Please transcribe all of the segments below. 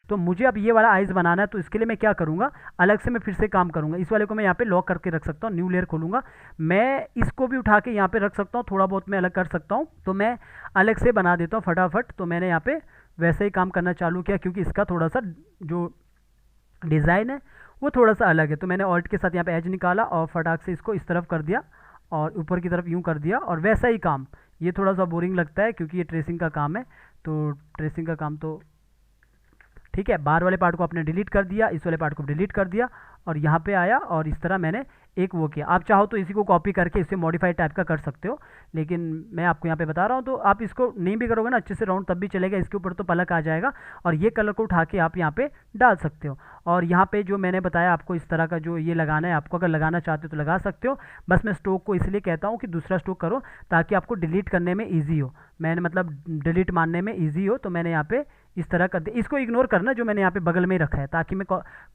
तो मुझे अब ये वाला आइज़ बनाना है, तो इसके लिए मैं क्या करूँगा, अलग से मैं फिर से काम करूँगा। इस वाले को मैं यहाँ पे लॉक करके रख सकता हूँ, न्यू लेयर खोलूँगा, मैं इसको भी उठा के यहाँ पे रख सकता हूँ, थोड़ा बहुत मैं अलग कर सकता हूँ, तो मैं अलग से बना देता हूँ फटाफट। तो मैंने यहाँ पे वैसे ही काम करना चालू किया, क्योंकि इसका थोड़ा सा जो डिज़ाइन है वो थोड़ा सा अलग है। तो मैंने ऑल्ट के साथ यहाँ पे एज निकाला और फटाक से इसको इस तरफ कर दिया और ऊपर की तरफ यूँ कर दिया, और वैसा ही काम। ये थोड़ा सा बोरिंग लगता है क्योंकि ये ट्रेसिंग का काम है, तो ट्रेसिंग का काम तो ठीक है। बाहर वाले पार्ट को आपने डिलीट कर दिया, इस वाले पार्ट को डिलीट कर दिया, और यहाँ पे आया और इस तरह मैंने एक वो किया। आप चाहो तो इसी को कॉपी करके इसे मॉडिफाइड टाइप का कर सकते हो, लेकिन मैं आपको यहाँ पे बता रहा हूँ। तो आप इसको नहीं भी करोगे ना अच्छे से राउंड, तब भी चलेगा, इसके ऊपर तो पलक आ जाएगा, और ये कलर को उठा के आप यहाँ पे डाल सकते हो। और यहाँ पे जो मैंने बताया आपको इस तरह का जो ये लगाना है, आपको अगर लगाना चाहते हो तो लगा सकते हो। बस मैं स्ट्रोक को इसलिए कहता हूँ कि दूसरा स्ट्रोक करो ताकि आपको डिलीट करने में ईजी हो, मैंने मतलब डिलीट मारने में ईजी हो। तो मैंने यहाँ पे इस तरह कर दिया, इसको इग्नोर करना जो मैंने यहाँ पे बगल में ही रखा है, ताकि मैं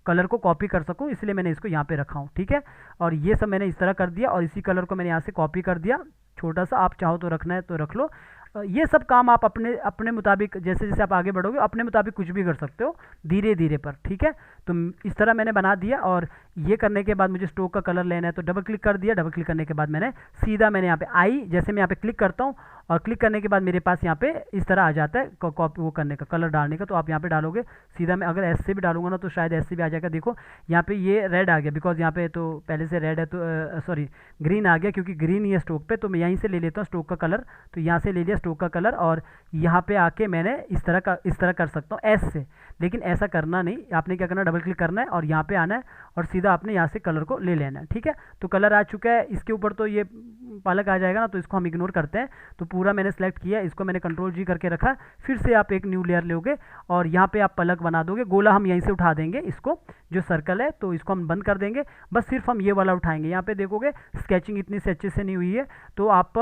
कलर को कॉपी कर सकूँ, इसलिए मैंने इसको यहाँ पे रखा हूँ, ठीक है। और ये सब मैंने इस तरह कर दिया, और इसी कलर को मैंने यहाँ से कॉपी कर दिया छोटा सा। आप चाहो तो रखना है तो रख लो। ये सब काम आप अपने अपने मुताबिक, जैसे जैसे आप आगे बढ़ोगे अपने मुताबिक कुछ भी कर सकते हो, धीरे धीरे पर, ठीक है। तो इस तरह मैंने बना दिया, और ये करने के बाद मुझे स्ट्रोक का कलर लेना है, तो डबल क्लिक कर दिया। डबल क्लिक करने के बाद मैंने सीधा मैंने यहाँ पे आई, जैसे मैं यहाँ पे क्लिक करता हूँ और क्लिक करने के बाद मेरे पास यहाँ पे इस तरह आ जाता है कॉपी वो करने का, कलर डालने का। तो आप यहाँ पे डालोगे सीधा, मैं अगर एस से भी डालूंगा ना तो शायद एस से भी आ जाएगा। देखो यहाँ पे ये रेड आ गया, बिकॉज यहाँ पे तो पहले से रेड है, तो सॉरी ग्रीन आ गया, क्योंकि ग्रीन ही है स्ट्रोक पे। तो मैं यहीं से ले लेता हूँ स्ट्रोक का कलर, तो यहाँ से ले लिया स्ट्रोक का कलर, और यहाँ पे आके मैंने इस तरह कर सकता हूँ एस से। लेकिन ऐसा करना नहीं, आपने क्या करना, डबल क्लिक करना है और यहाँ पे आना है, और सीधा आपने यहाँ से कलर को ले लेना है, ठीक है। तो कलर आ चुका है, इसके ऊपर तो ये पालक आ जाएगा ना, तो इसको हम इग्नोर करते हैं। तो पूरा मैंने सेलेक्ट किया, इसको मैंने कंट्रोल जी करके रखा। फिर से आप एक न्यू लेयर लोगे और यहाँ पे आप पलक बना दोगे। गोला हम यहीं से उठा देंगे, इसको जो सर्कल है तो इसको हम बंद कर देंगे, बस सिर्फ हम ये वाला उठाएंगे। यहाँ पे देखोगे स्केचिंग इतनी से अच्छे से नहीं हुई है, तो आप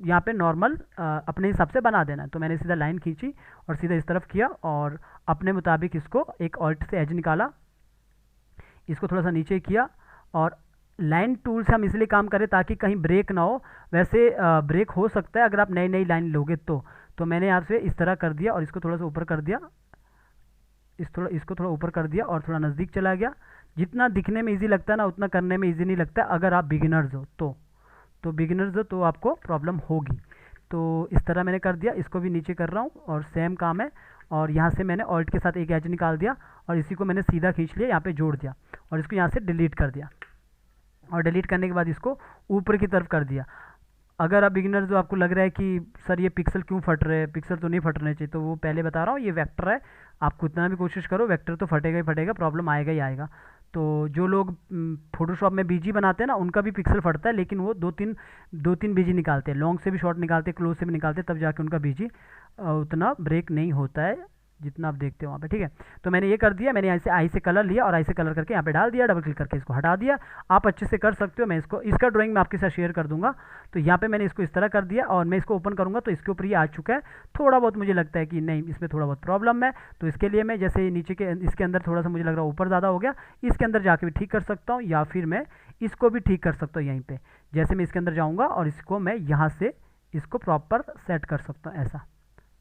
यहाँ पे नॉर्मल अपने हिसाब से बना देना। तो मैंने सीधा लाइन खींची और सीधा इस तरफ किया, और अपने मुताबिक इसको एक ऑल्ट से एज निकाला, इसको थोड़ा सा नीचे किया, और लाइन टूल से हम इसलिए काम करें ताकि कहीं ब्रेक ना हो। वैसे ब्रेक हो सकता है अगर आप नई नई लाइन लोगे तो मैंने यहाँ से इस तरह कर दिया, और इसको थोड़ा सा ऊपर कर दिया, इसको थोड़ा ऊपर कर दिया, और थोड़ा नज़दीक चला गया। जितना दिखने में इजी लगता है ना, उतना करने में इजी नहीं लगता अगर आप बिगिनर्स हो तो बिगिनर्स हो तो आपको प्रॉब्लम होगी। तो इस तरह मैंने कर दिया, इसको भी नीचे कर रहा हूँ, और सेम काम है। और यहाँ से मैंने ऑल्ट के साथ एक एज निकाल दिया, और इसी को मैंने सीधा खींच लिया, यहाँ पे जोड़ दिया, और इसको यहाँ से डिलीट कर दिया, और डिलीट करने के बाद इसको ऊपर की तरफ कर दिया। अगर आप बिगिनर जो आपको लग रहा है कि सर ये पिक्सल क्यों फट रहे हैं, पिक्सल तो नहीं फटने चाहिए, तो वो पहले बता रहा हूँ, ये वेक्टर है। आप कितना भी कोशिश करो वेक्टर तो फटेगा ही फटेगा, प्रॉब्लम आएगा ही आएगा। तो जो लोग फोटोशॉप में बीजी बनाते हैं ना, उनका भी पिक्सल फटता है, लेकिन वो दो तीन बीजी निकालते हैं, लॉन्ग से भी शॉर्ट निकालते हैं, क्लोज से भी निकालते हैं, तब जाके उनका बीजी उतना ब्रेक नहीं होता है जितना आप देखते हो वहाँ पे, ठीक है। तो मैंने ये कर दिया, मैंने यहाँ से आई से कलर लिया और आई से कलर करके यहाँ पे डाल दिया, डबल क्लिक करके इसको हटा दिया। आप अच्छे से कर सकते हो, मैं इसका ड्राइंग मैं आपके साथ शेयर कर दूंगा। तो यहाँ पे मैंने इसको इस तरह कर दिया, और मैं इसको ओपन करूँगा तो इसके ऊपर ये आ चुका है। थोड़ा बहुत मुझे लगता है कि नहीं, इसमें थोड़ा बहुत प्रॉब्लम है, तो इसके लिए मैं जैसे नीचे के इसके अंदर थोड़ा सा मुझे लग रहा है ऊपर ज़्यादा हो गया, इसके अंदर जाके भी ठीक कर सकता हूँ, या फिर मैं इसको भी ठीक कर सकता हूँ यहीं पर। जैसे मैं इसके अंदर जाऊँगा और इसको मैं यहाँ से इसको प्रॉपर सेट कर सकता हूँ ऐसा,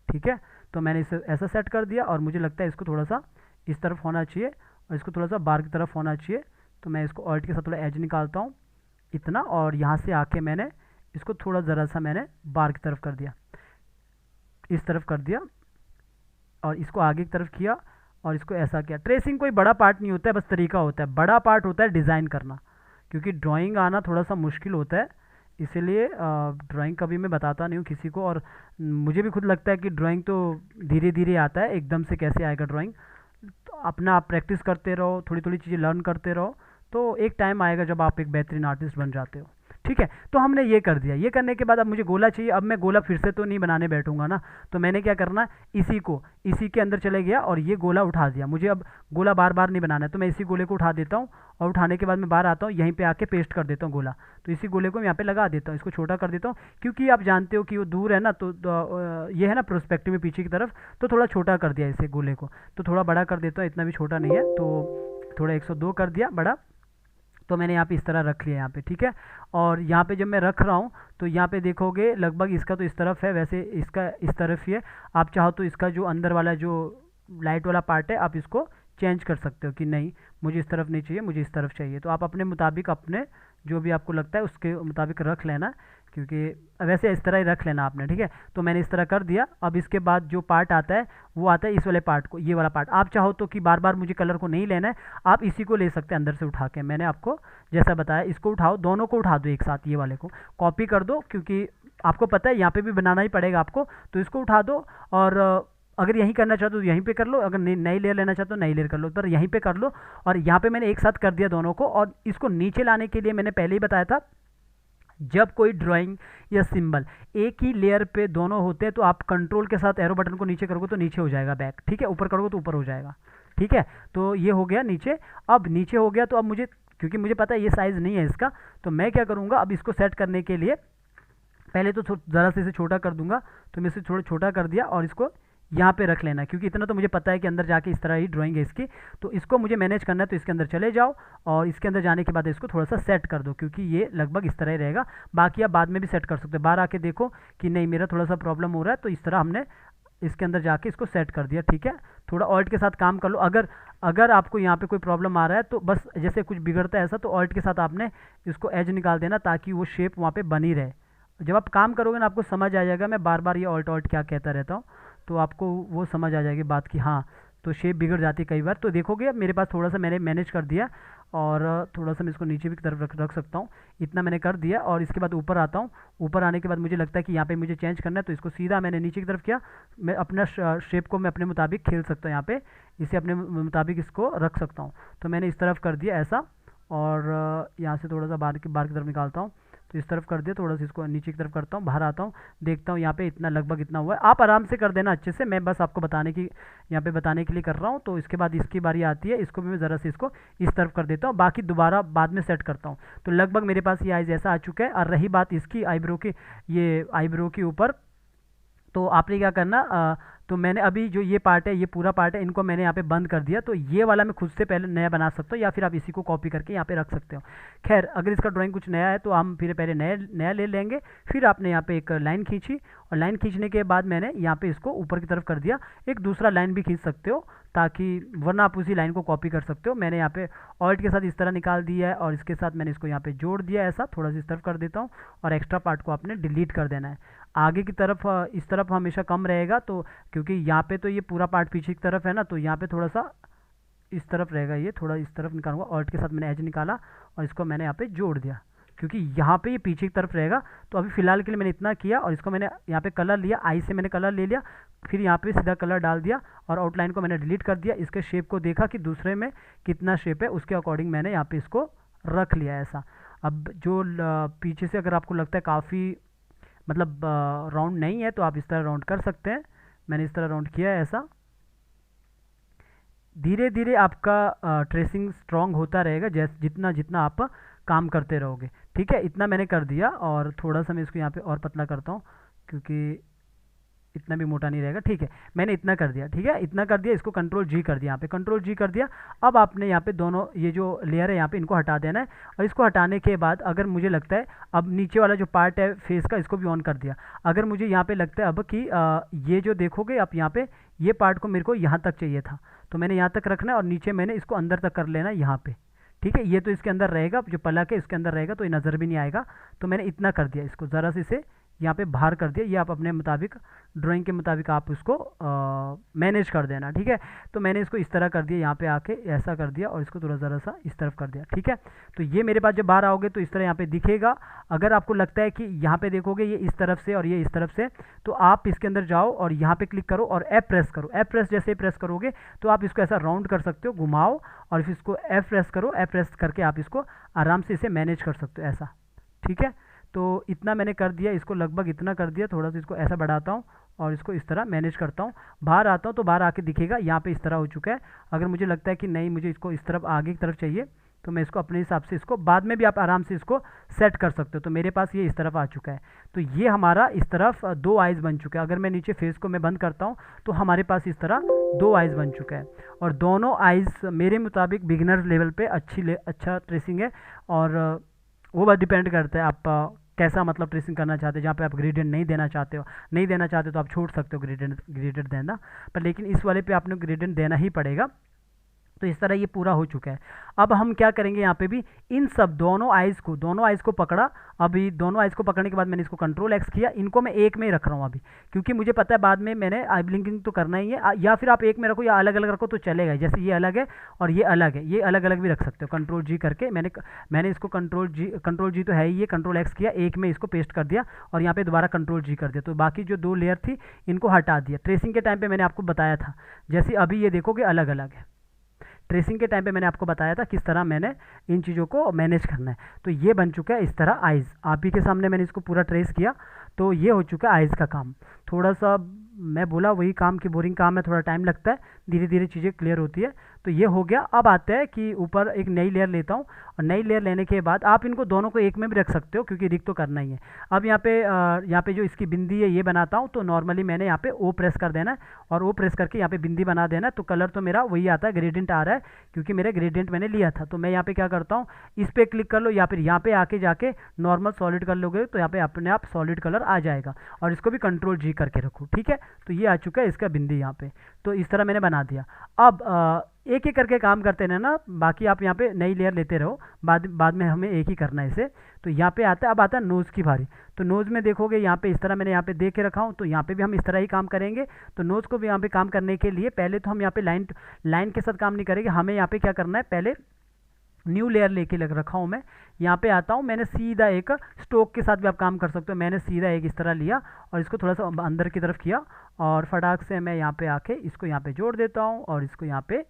ठीक है। तो मैंने इसे ऐसा सेट कर दिया, और मुझे लगता है इसको थोड़ा सा इस तरफ होना चाहिए, और इसको थोड़ा सा बाहर की तरफ होना चाहिए। तो मैं इसको ऑल्ट के साथ थोड़ा एज निकालता हूँ इतना, और यहाँ से आके मैंने इसको थोड़ा ज़रा सा मैंने बाहर की तरफ कर दिया, इस तरफ कर दिया, और इसको आगे की तरफ किया, और इसको ऐसा किया। ट्रेसिंग कोई बड़ा पार्ट नहीं होता है, बस तरीका होता है। बड़ा पार्ट होता है डिज़ाइन करना, क्योंकि ड्राइंग आना थोड़ा सा मुश्किल होता है, इसलिए ड्राइंग कभी मैं बताता नहीं हूँ किसी को। और मुझे भी खुद लगता है कि ड्राइंग तो धीरे धीरे आता है, एकदम से कैसे आएगा ड्राइंग। तो अपना आप प्रैक्टिस करते रहो, थोड़ी थोड़ी चीज़ें लर्न करते रहो, तो एक टाइम आएगा जब आप एक बेहतरीन आर्टिस्ट बन जाते हो, ठीक है। तो हमने ये कर दिया। ये करने के बाद अब मुझे गोला चाहिए। अब मैं गोला फिर से तो नहीं बनाने बैठूंगा ना, तो मैंने क्या करना, इसी के अंदर चले गया और ये गोला उठा दिया। मुझे अब गोला बार बार नहीं बनाना है, तो मैं इसी गोले को उठा देता हूँ, और उठाने के बाद मैं बाहर आता हूँ, यहीं पे आके पेस्ट कर देता हूँ गोला। तो इसी गोले को मैं यहाँ पे लगा देता हूँ, इसको छोटा कर देता हूँ, क्योंकि आप जानते हो कि वो दूर है ना, तो ये है ना प्रोस्पेक्टिव में पीछे की तरफ, तो थोड़ा छोटा कर दिया इसे गोले को। तो थोड़ा बड़ा कर देता हूँ, इतना भी छोटा नहीं है, तो थोड़ा 102 कर दिया बड़ा। तो मैंने यहाँ पे इस तरह रख लिया यहाँ पे, ठीक है। और यहाँ पे जब मैं रख रहा हूँ तो यहाँ पे देखोगे लगभग इसका तो इस तरफ है, वैसे इसका इस तरफ ही है। आप चाहो तो इसका जो अंदर वाला जो लाइट वाला पार्ट है आप इसको चेंज कर सकते हो कि नहीं मुझे इस तरफ नहीं चाहिए, मुझे इस तरफ चाहिए। तो आप अपने मुताबिक अपने जो भी आपको लगता है उसके मुताबिक रख लेना, क्योंकि वैसे इस तरह ही रख लेना आपने, ठीक है। तो मैंने इस तरह कर दिया। अब इसके बाद जो पार्ट आता है वो आता है इस वाले पार्ट को, ये वाला पार्ट। आप चाहो तो कि बार बार मुझे कलर को नहीं लेना है, आप इसी को ले सकते हैं अंदर से उठा के। मैंने आपको जैसा बताया, इसको उठाओ, दोनों को उठा दो एक साथ, ये वाले को कॉपी कर दो, क्योंकि आपको पता है यहाँ पे भी बनाना ही पड़ेगा आपको। तो इसको उठा दो, और अगर यहीं करना चाहते हो तो यहीं पे कर लो, अगर नई लेयर लेना चाहते हो नई लेयर कर लो, पर यहीं पे कर लो। और यहाँ पे मैंने एक साथ कर दिया दोनों को। और इसको नीचे लाने के लिए मैंने पहले ही बताया था, जब कोई ड्राइंग या सिंबल एक ही लेयर पे दोनों होते हैं तो आप कंट्रोल के साथ एरो बटन को नीचे करोगे तो नीचे हो जाएगा बैक, ठीक है। ऊपर करोगे तो ऊपर हो जाएगा, ठीक है। तो ये हो गया नीचे। अब नीचे हो गया तो अब मुझे, क्योंकि मुझे पता है ये साइज़ नहीं है इसका, तो मैं क्या करूँगा, अब इसको सेट करने के लिए पहले तो ज़रा से इसे छोटा कर दूंगा। तो मैं इसे थोड़ा छोटा कर दिया और इसको यहाँ पे रख लेना, क्योंकि इतना तो मुझे पता है कि अंदर जाके इस तरह ही ड्राइंग है इसकी। तो इसको मुझे मैनेज करना है, तो इसके अंदर चले जाओ और इसके अंदर जाने के बाद इसको थोड़ा सा सेट कर दो, क्योंकि ये लगभग इस तरह ही रहेगा। बाकी आप बाद में भी सेट कर सकते हो, बाहर आके देखो कि नहीं मेरा थोड़ा सा प्रॉब्लम हो रहा है, तो इस तरह हमने इसके अंदर जाके इसको सेट कर दिया, ठीक है। थोड़ा ऑल्ट के साथ काम कर लो। अगर आपको यहाँ पे कोई प्रॉब्लम आ रहा है तो बस जैसे कुछ बिगड़ता है ऐसा, तो ऑल्ट के साथ आपने इसको एज निकाल देना, ताकि वो शेप वहाँ पे बनी रहे। जब आप काम करोगे ना आपको समझ आ जाएगा, मैं बार बार ये ऑल्ट ऑल्ट क्या कहता रहता हूँ, तो आपको वो समझ आ जाएगी बात की, हाँ तो शेप बिगड़ जाती है कई बार। तो देखोगे अब मेरे पास थोड़ा सा मैंने मैनेज कर दिया, और थोड़ा सा मैं इसको नीचे भी की तरफ रख सकता हूँ, इतना मैंने कर दिया। और इसके बाद ऊपर आता हूँ, ऊपर आने के बाद मुझे लगता है कि यहाँ पे मुझे चेंज करना है, तो इसको सीधा मैंने नीचे की तरफ किया। मैं अपना शेप को मैं अपने मुताबिक खेल सकता हूँ, यहाँ पे इसे अपने मुताबिक इसको रख सकता हूँ। तो मैंने इस तरफ कर दिया ऐसा, और यहाँ से थोड़ा सा बाहर की तरफ निकालता हूँ, तो इस तरफ कर दिया। थोड़ा सा इसको नीचे की तरफ करता हूँ, बाहर आता हूँ, देखता हूँ यहाँ पे इतना लगभग इतना हुआ है। आप आराम से कर देना अच्छे से, मैं बस आपको बताने की यहाँ पे बताने के लिए कर रहा हूँ। तो इसके बाद इसकी बारी आती है, इसको भी मैं ज़रा से इसको इस तरफ कर देता हूँ, बाकी दोबारा बाद में सेट करता हूँ। तो लगभग मेरे पास ये आइज ऐसा आ चुका है। और रही बात इसकी आईब्रो की, ये आईब्रो के ऊपर, तो आपने क्या करना, तो मैंने अभी जो ये पार्ट है, ये पूरा पार्ट है, इनको मैंने यहाँ पे बंद कर दिया। तो ये वाला मैं खुद से पहले नया बना सकता हूँ, या फिर आप इसी को कॉपी करके यहाँ पे रख सकते हो। खैर अगर इसका ड्राइंग कुछ नया है तो हम फिर पहले नया ले लेंगे। फिर आपने यहाँ पे एक लाइन खींची, और लाइन खींचने के बाद मैंने यहाँ पे इसको ऊपर की तरफ कर दिया। एक दूसरा लाइन भी खींच सकते हो, ताकि वरना आप उसी लाइन को कॉपी कर सकते हो। मैंने यहाँ पे ऑल्ट के साथ इस तरह निकाल दिया है, और इसके साथ मैंने इसको यहाँ पे जोड़ दिया ऐसा, थोड़ा सा इस तरफ कर देता हूँ, और एक्स्ट्रा पार्ट को आपने डिलीट कर देना है। आगे की तरफ इस तरफ हमेशा कम रहेगा, तो क्योंकि यहाँ पे तो ये पूरा पार्ट पीछे की तरफ है ना, तो यहाँ पे थोड़ा सा इस तरफ रहेगा, ये थोड़ा इस तरफ निकालूंगा। ऑल्ट के साथ मैंने एज निकाला और इसको मैंने यहाँ पे जोड़ दिया, क्योंकि यहाँ पे ये पीछे की तरफ रहेगा। तो अभी फ़िलहाल के लिए मैंने इतना किया, और इसको मैंने यहाँ पे कलर लिया, आई से मैंने कलर ले लिया, फिर यहाँ पे सीधा कलर डाल दिया, और आउटलाइन को मैंने डिलीट कर दिया। इसके शेप को देखा कि दूसरे में कितना शेप है, उसके अकॉर्डिंग मैंने यहाँ पे इसको रख लिया ऐसा। अब जो पीछे से अगर आपको लगता है काफ़ी मतलब राउंड नहीं है, तो आप इस तरह राउंड कर सकते हैं। मैंने इस तरह राउंड किया है ऐसा। धीरे धीरे आपका ट्रेसिंग स्ट्रॉन्ग होता रहेगा, जैसे जितना जितना आप काम करते रहोगे, ठीक है। इतना मैंने कर दिया, और थोड़ा सा मैं इसको यहाँ पे और पतला करता हूँ, क्योंकि इतना भी मोटा नहीं रहेगा, ठीक है। मैंने इतना कर दिया, ठीक है, इतना कर दिया। इसको कंट्रोल जी कर दिया, यहाँ पे कंट्रोल जी कर दिया। अब आपने यहाँ पे दोनों ये जो लेयर है यहाँ पे इनको हटा देना है, और इसको हटाने के बाद अगर मुझे लगता है, अब नीचे वाला जो पार्ट है फेस का, इसको भी ऑन कर दिया। अगर मुझे यहाँ पे लगता है अब कि ये जो देखोगे आप यहाँ पे, ये पार्ट को मेरे को यहाँ तक चाहिए था, तो मैंने यहाँ तक रखना है, और नीचे मैंने इसको अंदर तक कर लेना है यहाँ पे, ठीक है। ये तो इसके अंदर रहेगा, जो पलक है इसके अंदर रहेगा, तो ये नज़र भी नहीं आएगा। तो मैंने इतना कर दिया, इसको ज़रा से इसे यहाँ पे बाहर कर दिया। ये आप अपने मुताबिक ड्राइंग के मुताबिक आप उसको मैनेज कर देना, ठीक है। तो मैंने इसको इस तरह कर दिया, यहाँ पे आके ऐसा कर दिया, और इसको थोड़ा ज़रा सा इस तरफ कर दिया, ठीक है। तो ये मेरे पास जब बाहर आओगे तो इस तरह यहाँ पे दिखेगा। अगर आपको लगता है कि यहाँ पे देखोगे ये इस तरफ से और ये इस तरफ से, तो आप इसके अंदर जाओ और यहाँ पे क्लिक करो और F प्रेस करो। F प्रेस जैसे प्रेस करोगे तो आप इसको ऐसा राउंड कर सकते हो, घुमाओ, और फिर इसको F प्रेस करो। F प्रेस करके आप इसको आराम से इसे मैनेज कर सकते हो ऐसा, ठीक है। तो इतना मैंने कर दिया, इसको लगभग इतना कर दिया। थोड़ा सा इसको ऐसा बढ़ाता हूँ और इसको इस तरह मैनेज करता हूँ। बाहर आता हूँ तो बाहर आके दिखेगा यहाँ पे इस तरह हो चुका है। अगर मुझे लगता है कि नहीं मुझे इसको इस तरफ आगे की तरफ चाहिए, तो मैं इसको अपने हिसाब से इसको बाद में भी आप आराम से इसको सेट कर सकते हो। तो मेरे पास ये इस तरफ आ चुका है। तो ये हमारा इस तरफ दो आइज़ बन चुका है। अगर मैं नीचे फेस को मैं बंद करता हूँ तो हमारे पास इस तरह दो आइज़ बन चुका है, और दोनों आइज़ मेरे मुताबिक बिगिनर लेवल पे अच्छा ट्रेसिंग है। और वो बात डिपेंड करता है आप कैसा मतलब ट्रेसिंग करना चाहते हो, जहाँ पे आप ग्रेडियंट नहीं देना चाहते हो, नहीं देना चाहते तो आप छोड़ सकते हो ग्रेडियंट देना, पर लेकिन इस वाले पे आपने ग्रेडियंट देना ही पड़ेगा। तो इस तरह ये पूरा हो चुका है। अब हम क्या करेंगे, यहाँ पे भी इन सब दोनों आइज़ को पकड़ा। अभी दोनों आइज़ को पकड़ने के बाद मैंने इसको कंट्रोल एक्स किया, इनको मैं एक में ही रख रहा हूँ अभी, क्योंकि मुझे पता है बाद में मैंने आई ब्लिंकिंग तो करना ही है। या फिर आप एक में रखो या अलग अलग रखो तो चलेगा, जैसे ये अलग है और ये अलग है, ये अलग अलग भी रख सकते हो। कंट्रोल जी करके मैंने इसको कंट्रोल जी तो है ही, ये कंट्रोल एक्स किया, एक में इसको पेस्ट कर दिया और यहाँ पे दोबारा कंट्रोल जी कर दिया। तो बाकी जो 2 लेयर थी इनको हटा दिया। ट्रेसिंग के टाइम पे मैंने आपको बताया था, जैसे अभी ये देखोगे अलग अलग है। ट्रेसिंग के टाइम पे मैंने आपको बताया था किस तरह मैंने इन चीज़ों को मैनेज करना है। तो ये बन चुका है इस तरह आइज़, आप ही के सामने मैंने इसको पूरा ट्रेस किया। तो ये हो चुका है आइज़ का काम। थोड़ा सा मैं बोला वही काम की बोरिंग काम है, थोड़ा टाइम लगता है, धीरे धीरे चीज़ें क्लियर होती है। तो ये हो गया। अब आते हैं कि ऊपर एक नई लेयर लेता हूँ, और नई लेयर लेने के बाद आप इनको दोनों को एक में भी रख सकते हो, क्योंकि रिग तो करना ही है। अब यहाँ पे जो इसकी बिंदी है ये बनाता हूँ। तो नॉर्मली मैंने यहाँ पे ओ प्रेस कर देना है, और ओ प्रेस करके यहाँ पे बिंदी बना देना है। तो कलर तो मेरा वही आता है, ग्रेडियंट आ रहा है, क्योंकि मेरे ग्रेडियंट मैंने लिया था। तो मैं यहाँ पे क्या करता हूँ, इस पर क्लिक कर लो या फिर यहाँ पे आके जाके नॉर्मल सॉलिड कर लोगे तो यहाँ पे अपने आप सॉलिड कलर आ जाएगा। और इसको भी कंट्रोल जी करके रखो, ठीक है। तो ये आ चुका है इसका बिंदी यहाँ पे। तो इस तरह मैंने बना दिया। अब एक एक करके काम करते रहना, बाकी आप यहाँ पे नई लेयर लेते रहो, बाद में हमें एक ही करना है इसे। तो यहाँ पे आता है, अब आता है नोज़ की बारी। तो नोज़ में देखोगे यहाँ पे इस तरह मैंने यहाँ पे दे के रखा हूँ। तो यहाँ पे भी हम इस तरह ही काम करेंगे। तो नोज़ को भी यहाँ पे काम करने के लिए पहले तो हम यहाँ पे लाइन के साथ काम नहीं करेंगे, हमें यहाँ पे क्या करना है, पहले न्यू लेयर लेके लग रखा हूँ मैं। यहाँ पे आता हूँ, मैंने सीधा एक स्ट्रोक के साथ भी आप काम कर सकते हो। मैंने सीधा एक इस तरह लिया और इसको थोड़ा सा अंदर की तरफ किया, और फटाक से मैं यहाँ पे आके इसको यहाँ पे जोड़ देता हूँ, और इसको यहाँ पे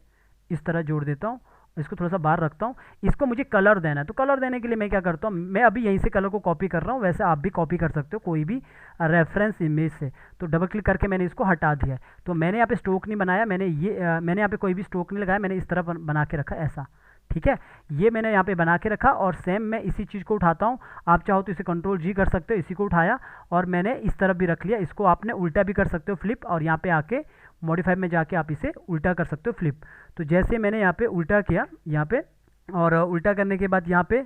इस तरह जोड़ देता हूँ। इसको थोड़ा सा बाहर रखता हूँ। इसको मुझे कलर देना है, तो कलर देने के लिए मैं क्या करता हूँ, मैं अभी यहीं से कलर को कॉपी कर रहा हूँ। वैसे आप भी कॉपी कर सकते हो कोई भी रेफरेंस इमेज से। तो डबल क्लिक करके मैंने इसको हटा दिया है। तो मैंने यहाँ पे स्ट्रोक नहीं बनाया, मैंने यहाँ पे कोई भी स्ट्रोक नहीं लगाया, मैंने इस तरह बना के रखा ऐसा, ठीक है। ये मैंने यहाँ पे बना के रखा, और सेम मैं इसी चीज़ को उठाता हूँ। आप चाहो तो इसे कंट्रोल जी कर सकते हो, इसी को उठाया और मैंने इस तरफ भी रख लिया। इसको आपने उल्टा भी कर सकते हो फ्लिप, और यहाँ पे आके मॉडिफाई में जाके आप इसे उल्टा कर सकते हो फ्लिप। तो जैसे मैंने यहाँ पे उल्टा किया यहाँ पे, और उल्टा करने के बाद यहाँ पे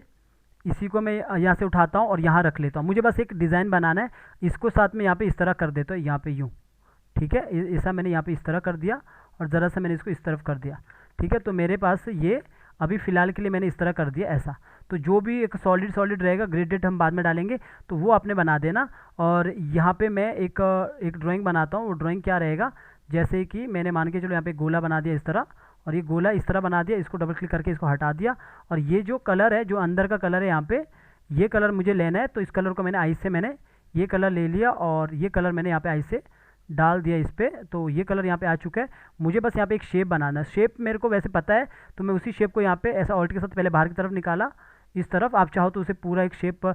इसी को मैं यहाँ से उठाता हूँ और यहाँ रख लेता हूँ। मुझे बस एक डिज़ाइन बनाना है, इसको साथ में यहाँ पे इस तरह कर देता हूँ, यहाँ पे यूँ, ठीक है। ऐसा मैंने यहाँ पे इस तरह कर दिया, और ज़रा सा मैंने इसको इस तरफ कर दिया, ठीक है। तो मेरे पास ये अभी फ़िलहाल के लिए मैंने इस तरह कर दिया ऐसा। तो जो भी एक सॉलिड रहेगा, ग्रेडेड हम बाद में डालेंगे, तो वो आपने बना देना। और यहाँ पे मैं एक ड्राइंग बनाता हूँ। वो ड्राइंग क्या रहेगा, जैसे कि मैंने मान के चलो यहाँ पे गोला बना दिया इस तरह, और ये गोला इस तरह बना दिया। इसको डबल क्लिक करके इसको हटा दिया, और ये जो कलर है, जो अंदर का कलर है यहाँ पे, ये कलर मुझे लेना है। तो इस कलर को मैंने आइस से मैंने ये कलर ले लिया, और ये कलर मैंने यहाँ पे आइस से डाल दिया इस पर। तो ये कलर यहाँ पे आ चुका है। मुझे बस यहाँ पे एक शेप बनाना है। शेप मेरे को वैसे पता है, तो मैं उसी शेप को यहाँ पे ऐसा ऑल्ट के साथ पहले बाहर की तरफ निकाला इस तरफ। आप चाहो तो उसे पूरा एक शेप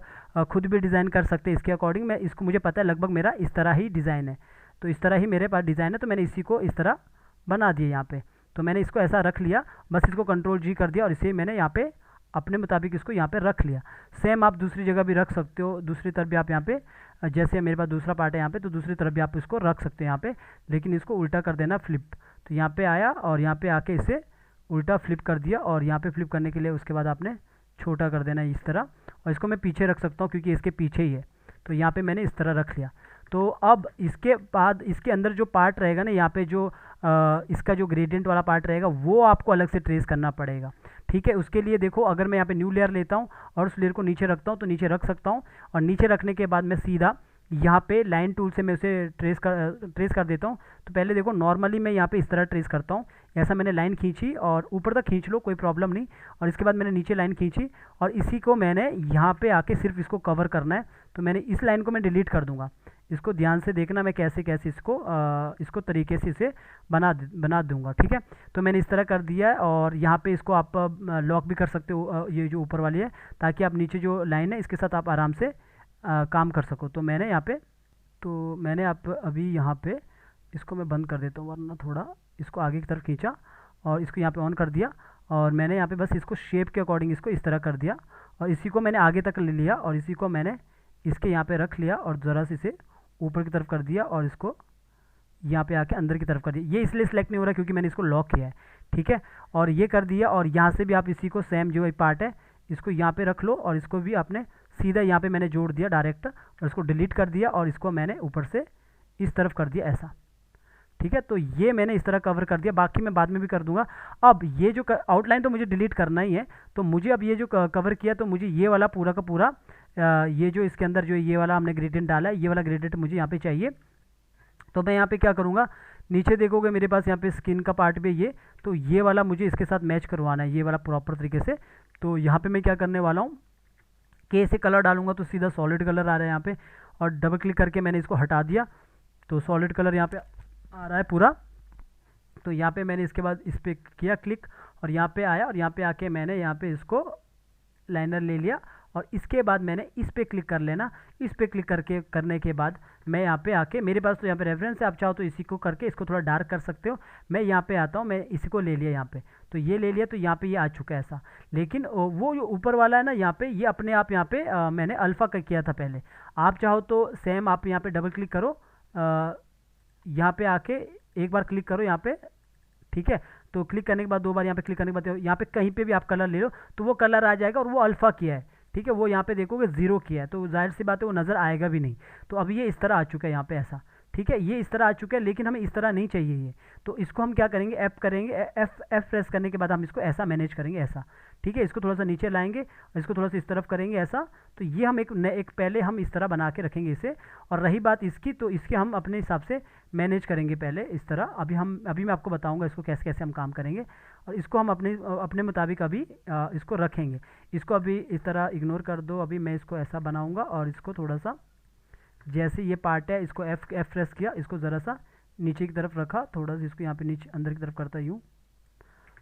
खुद भी डिज़ाइन कर सकते हैं इसके अकॉर्डिंग। मैं इसको, मुझे पता है लगभग मेरा इस तरह ही डिज़ाइन है, तो इस तरह ही मेरे पास डिज़ाइन है। तो मैंने इसी को इस तरह बना दिया यहाँ पे। तो मैंने इसको ऐसा रख लिया, बस इसको कंट्रोल जी कर दिया, और इसे मैंने यहाँ पे अपने मुताबिक इसको यहाँ पे रख लिया। सेम आप दूसरी जगह भी रख सकते हो, दूसरी तरफ भी आप यहाँ पे, जैसे मेरे पास दूसरा पार्ट है यहाँ पे, तो दूसरी तरफ भी आप इसको रख सकते हैं यहाँ पे, लेकिन इसको उल्टा कर देना फ्लिप। तो यहाँ पे आया और यहाँ पे आके इसे उल्टा फ्लिप कर दिया, और यहाँ पे फ्लिप करने के लिए उसके बाद आपने छोटा कर देना इस तरह, और इसको मैं पीछे रख सकता हूँ क्योंकि इसके पीछे ही है। तो यहाँ पे मैंने इस तरह रख लिया। तो अब इसके बाद इसके अंदर जो पार्ट रहेगा ना, यहाँ पे जो इसका जो ग्रेडियंट वाला पार्ट रहेगा, वो आपको अलग से ट्रेस करना पड़ेगा, ठीक है। उसके लिए देखो, अगर मैं यहाँ पे न्यू लेयर लेता हूँ और उस लेयर को नीचे रखता हूँ, तो नीचे रख सकता हूँ, और नीचे रखने के बाद मैं सीधा यहाँ पे लाइन टूल से मैं उसे ट्रेस कर देता हूँ। तो पहले देखो, नॉर्मली मैं यहाँ पे इस तरह ट्रेस करता हूँ, ऐसा मैंने लाइन खींची, और ऊपर तक खींच लो कोई प्रॉब्लम नहीं, और इसके बाद मैंने नीचे लाइन खींची, और इसी को मैंने यहाँ पे आके सिर्फ इसको कवर करना है। तो मैंने इस लाइन को मैं डिलीट कर दूंगा। इसको ध्यान से देखना, मैं कैसे कैसे इसको तरीके से इसे बना दूंगा, ठीक है। तो मैंने इस तरह कर दिया है, और यहाँ पे इसको आप लॉक भी कर सकते हो, ये जो ऊपर वाली है, ताकि आप नीचे जो लाइन है इसके साथ आप आराम से काम कर सको। तो मैंने यहाँ पे अभी यहाँ पे इसको मैं बंद कर देता हूँ, वरना थोड़ा इसको आगे की तरफ खींचा, और इसको यहाँ पे ऑन कर दिया, और मैंने यहाँ पे बस इसको शेप के अकॉर्डिंग इसको इस तरह कर दिया, और इसी को मैंने आगे तक ले लिया, और इसी को मैंने इसके यहाँ पे रख लिया, और ज़रा से इसे ऊपर की तरफ कर दिया, और इसको यहाँ पे आके अंदर की तरफ कर दिया। ये इसलिए सिलेक्ट नहीं हो रहा क्योंकि मैंने इसको लॉक किया है, ठीक है। और ये कर दिया, और यहाँ से भी आप इसी को सेम जो पार्ट है इसको यहाँ पे रख लो, और इसको भी आपने सीधा यहाँ पे मैंने जोड़ दिया डायरेक्ट, और इसको डिलीट कर दिया और इसको मैंने ऊपर से इस तरफ कर दिया ऐसा। ठीक है, तो ये मैंने इस तरह कवर कर दिया, बाकी मैं बाद में भी कर दूंगा। अब ये जो आउटलाइन तो मुझे डिलीट करना ही है, तो मुझे अब ये जो कवर किया तो मुझे ये वाला पूरा का पूरा ये जो इसके अंदर जो ये वाला हमने ग्रेडियंट डाला है, ये वाला ग्रेडियंट मुझे यहाँ पे चाहिए। तो मैं यहाँ पे क्या करूँगा, नीचे देखोगे मेरे पास यहाँ पे स्किन का पार्ट भी ये, तो ये वाला मुझे इसके साथ मैच करवाना है, ये वाला प्रॉपर तरीके से। तो यहाँ पे मैं क्या करने वाला हूँ के से कलर डालूंगा तो सीधा सॉलिड कलर आ रहा है यहाँ पे, और डबल क्लिक करके मैंने इसको हटा दिया तो सॉलिड कलर यहाँ पे आ रहा है पूरा। तो यहाँ पे मैंने इसके बाद इस पर किया क्लिक और यहाँ पे आया, और यहाँ पे आके मैंने यहाँ पे इसको लाइनर ले लिया, और इसके बाद मैंने इस पर क्लिक कर लेना। इस पर क्लिक करने के बाद मैं यहाँ पे आके, मेरे पास तो यहाँ पे रेफरेंस है, आप चाहो तो इसी को करके इसको थोड़ा डार्क कर सकते हो। मैं यहाँ पे आता हूँ, मैं इसी को ले लिया यहाँ पे, तो ये ले लिया, तो यहाँ पे ये आ चुका है ऐसा। लेकिन वो जो ऊपर वाला है ना यहाँ पे, ये अपने आप यहाँ पे मैंने अल्फ़ा का किया था पहले। आप चाहो तो सेम आप यहाँ पे डबल क्लिक करो, यहाँ पे आके एक बार क्लिक करो यहाँ पे, ठीक है। तो क्लिक करने के बाद 2 बार यहाँ पे क्लिक करने के बाद यहाँ पे कहीं पे भी आप कलर ले लो तो वो कलर आ जाएगा, और वो अल्फ़ा किया है, ठीक है। वो यहाँ पे देखोगे 0 किया है, तो जाहिर सी बात है वो नज़र आएगा भी नहीं। तो अब ये इस तरह आ चुका है यहाँ पे ऐसा, ठीक है, ये इस तरह आ चुका है, लेकिन हमें इस तरह नहीं चाहिए ये। तो इसको हम क्या करेंगे, एफ करेंगे, एफ प्रेस करने के बाद हम इसको ऐसा मैनेज करेंगे ऐसा, ठीक है। इसको थोड़ा सा नीचे लाएंगे और इसको थोड़ा सा इस तरफ करेंगे ऐसा। तो ये हम एक पहले हम इस तरह बना के रखेंगे इसे। और रही बात इसकी, तो इसके हम अपने हिसाब से मैनेज करेंगे पहले इस तरह। अभी मैं आपको बताऊंगा इसको कैसे कैसे हम काम करेंगे, और इसको हम अपने मुताबिक अभी इसको रखेंगे। इसको अभी इस तरह इग्नोर कर दो, अभी मैं इसको ऐसा बनाऊंगा, और इसको थोड़ा सा जैसे ये पार्ट है इसको एफ प्रेस किया, इसको ज़रा सा नीचे की तरफ रखा, थोड़ा सा इसको यहाँ पे नीचे अंदर की तरफ करता यूँ,